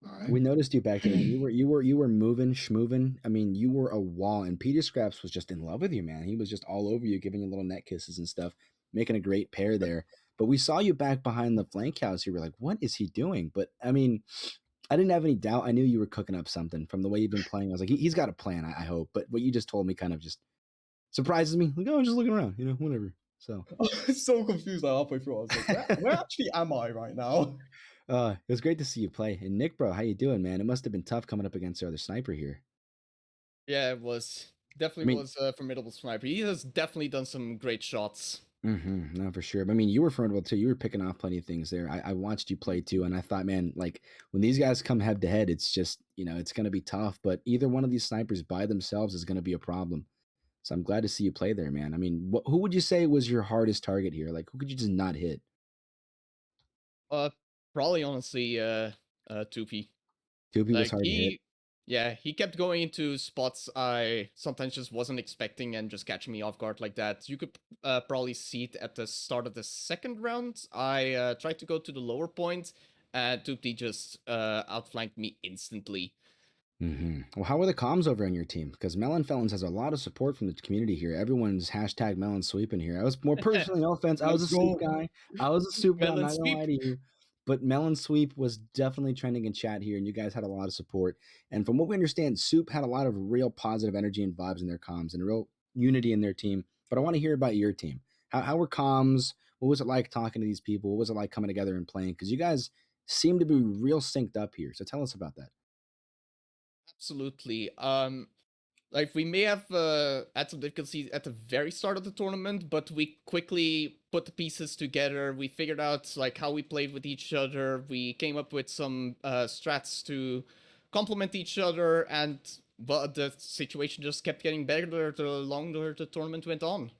Right. We noticed you back there. You were moving, schmoving. I mean, you were a wall, and Peter Scraps was just in love with you, man. He was just all over you, giving you little neck kisses and stuff, making a great pair there. But we saw you back behind the flank house. You were like, what is he doing? But I mean, I didn't have any doubt. I knew you were cooking up something from the way you've been playing. I was like, he's got a plan, I hope. But what you just told me kind of just surprises me. Like, oh, I'm just looking around, whatever. So I was so confused halfway through. I was like, where actually am I right now? It was great to see you play. And Nick, bro, how you doing, man? It must have been tough coming up against our other sniper here. Yeah, it was. Definitely was a formidable sniper. He has definitely done some great shots. Mm-hmm. No, for sure. But I mean, you were formidable too. You were picking off plenty of things there. I watched you play too, and I thought, man, like when these guys come head to head, it's just, it's going to be tough. But either one of these snipers by themselves is going to be a problem. So I'm glad to see you play there, man. I mean, who would you say was your hardest target here? Like, who could you just not hit? Probably honestly, Tupi. Tupi was hard to hit. Yeah, he kept going into spots I sometimes just wasn't expecting and just catching me off guard like that. You could probably see it at the start of the second round. I tried to go to the lower point, and Tupi just outflanked me instantly. Mm-hmm. Well, how are the comms over on your team? Because Melon Felons has a lot of support from the community here. Everyone's hashtag Melon Sweeping here. I was more personally, no offense. I was a soup guy. I was a soup guy, not gonna lie to you. But Melon Sweep was definitely trending in chat here, and you guys had a lot of support. And from what we understand, Soup had a lot of real positive energy and vibes in their comms and real unity in their team. But I want to hear about your team. How were comms? What was it like talking to these people? What was it like coming together and playing? Because you guys seem to be real synced up here. So tell us about that. Absolutely. Like we may have had some difficulties at the very start of the tournament, but we quickly put the pieces together. We figured out like how we played with each other. We came up with some strats to complement each other, and the situation just kept getting better the longer the tournament went on.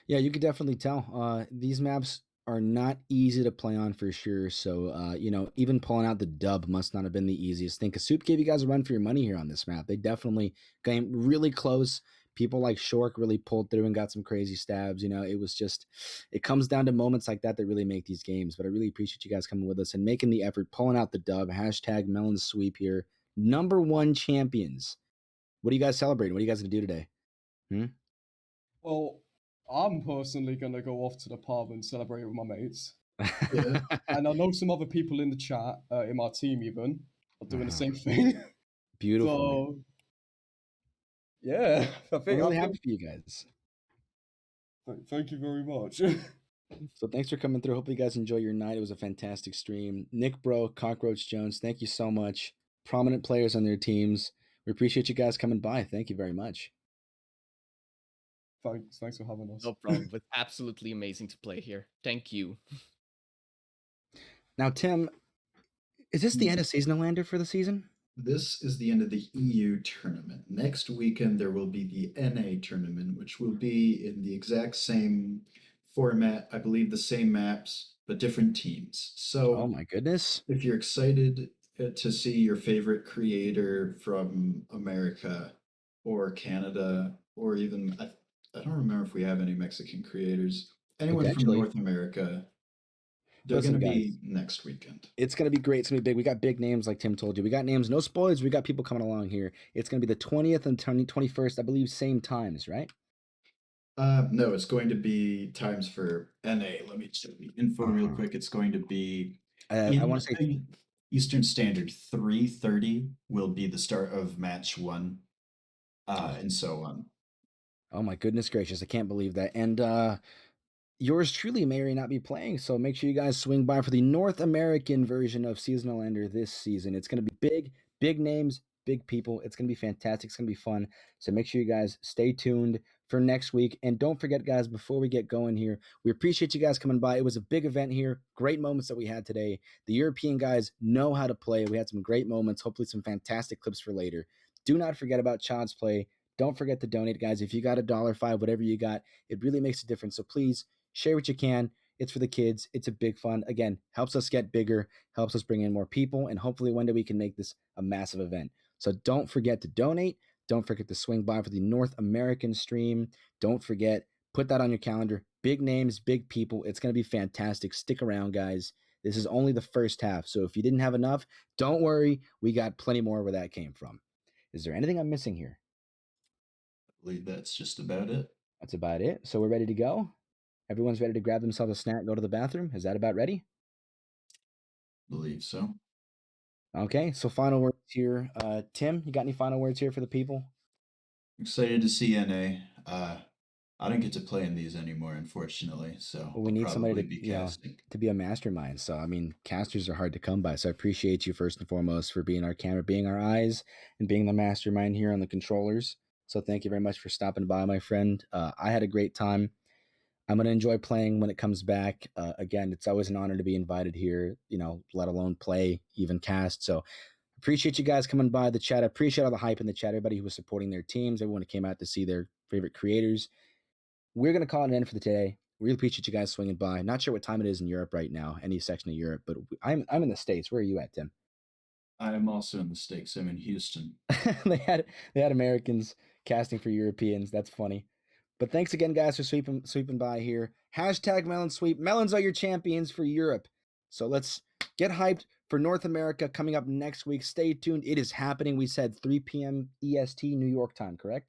Yeah, you could definitely tell. These maps are not easy to play on for sure. So, even pulling out the dub must not have been the easiest thing. Because Soup gave you guys a run for your money here on this map. They definitely came really close. People like Shork really pulled through and got some crazy stabs. It comes down to moments like that really make these games. But I really appreciate you guys coming with us and making the effort, pulling out the dub. Hashtag Melon Sweep here. #1 champions. What are you guys celebrating? What are you guys going to do today? Well, I'm personally gonna go off to the pub and celebrate with my mates. Yeah. And I know some other people in the chat, in my team even, are doing the Uh-huh. same thing. Beautiful. So, yeah, I'm really happy for you guys. Thank you very much. So thanks for coming through. Hope you guys enjoy your night. It was a fantastic stream. Nick Bro, Cockroach Jones, thank you so much. Prominent players on their teams. We appreciate you guys coming by. Thank you very much. Thanks for having us. No problem. It was absolutely amazing to play here. Thank you. Now, Tim, is this the end of Seasonalander for the season? This is the end of the EU tournament. Next weekend, there will be the NA tournament, which will be in the exact same format, I believe the same maps, but different teams. So, Oh my goodness. if you're excited to see your favorite creator from America or Canada, or even, I don't remember if we have any Mexican creators, anyone from Potentially. North America, they're Listen, going to guys. be next weekend. It's going to be great. It's going to be big. We got big names like Tim told you. We got names, no spoilers. We got people coming along here. It's going to be the 20th and 21st, I believe, same times, right? No, it's going to be times for NA. Let me check the info real quick. It's going to be I want to say Eastern Standard 3:30 will be the start of match 1, and so on. Oh my goodness gracious, I can't believe that. And yours truly may or may not be playing, so make sure you guys swing by for the North American version of Seasonalander this season. It's going to be big names, big people. It's going to be fantastic. It's going to be fun. So make sure you guys stay tuned for next week. And don't forget, guys, before we get going here, we appreciate you guys coming by. It was a big event here. Great moments that we had today. The European guys know how to play. We had some great moments, hopefully some fantastic clips for later. Do not forget about Child's Play. Don't forget to donate, guys. If you got $1, whatever you got, it really makes a difference. So please share what you can. It's for the kids. It's a big fun. Again, helps us get bigger, helps us bring in more people, and hopefully one day we can make this a massive event. So don't forget to donate. Don't forget to swing by for the North American stream. Don't forget, put that on your calendar. Big names, big people. It's going to be fantastic. Stick around, guys. This is only the first half. So if you didn't have enough, don't worry. We got plenty more where that came from. Is there anything I'm missing here? I believe that's just about it. That's about it. So we're ready to go? Everyone's ready to grab themselves a snack, go to the bathroom? Is that about ready? I believe so. Okay, so final words here. Tim, you got any final words here for the people? Excited to see NA. I don't get to play in these anymore, unfortunately. So Well, we I'll need somebody probably to, be casting. to be a mastermind. So, I mean, casters are hard to come by. So I appreciate you first and foremost for being our camera, being our eyes, and being the mastermind here on the controllers. So thank you very much for stopping by, my friend. I had a great time. I'm going to enjoy playing when it comes back. Again, it's always an honor to be invited here, let alone play, even cast. So appreciate you guys coming by the chat. I appreciate all the hype in the chat, everybody who was supporting their teams, everyone who came out to see their favorite creators. We're going to call it an end for the today. Really appreciate you guys swinging by. Not sure what time it is in Europe right now, any section of Europe, but I'm in the States. Where are you at, Tim? I am also in the States. I'm in Houston. they had Americans casting for Europeans. That's funny. But thanks again, guys, for sweeping by here. Hashtag Melon Sweep. Melons are your champions for Europe. So let's get hyped for North America coming up next week. Stay tuned. It is happening. We said 3 p.m. EST New York time, correct?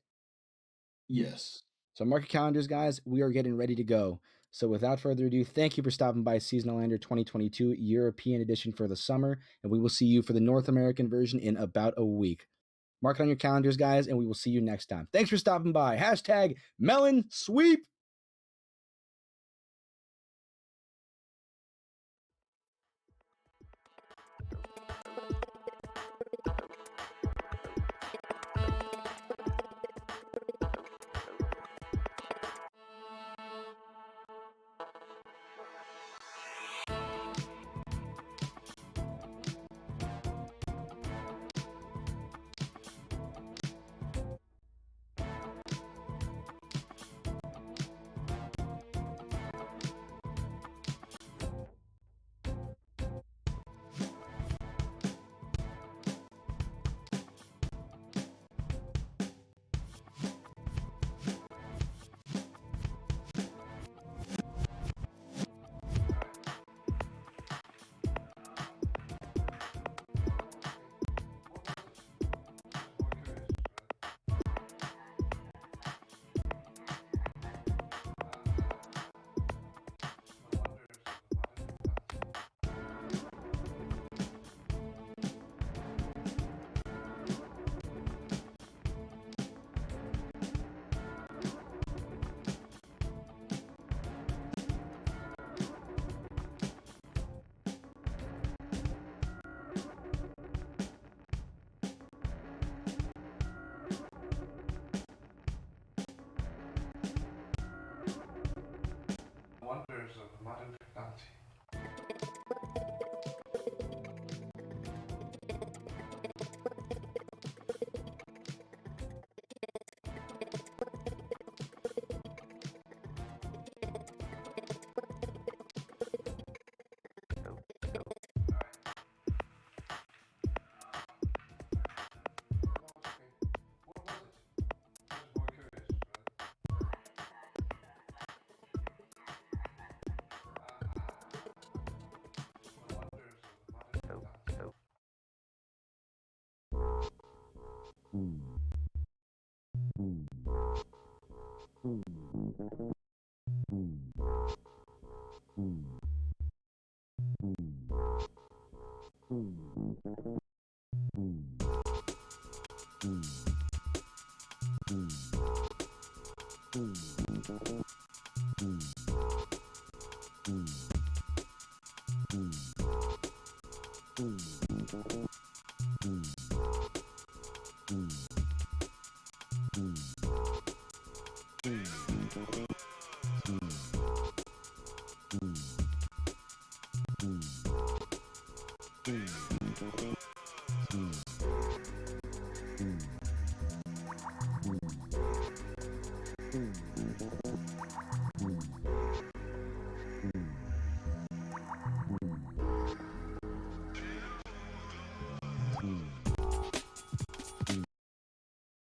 Yes. So mark your calendars, guys. We are getting ready to go. So without further ado, thank you for stopping by Seasonalander 2022 European edition for the summer. And we will see you for the North American version in about a week. Mark it on your calendars, guys, and we will see you next time. Thanks for stopping by. Hashtag Melon Sweep.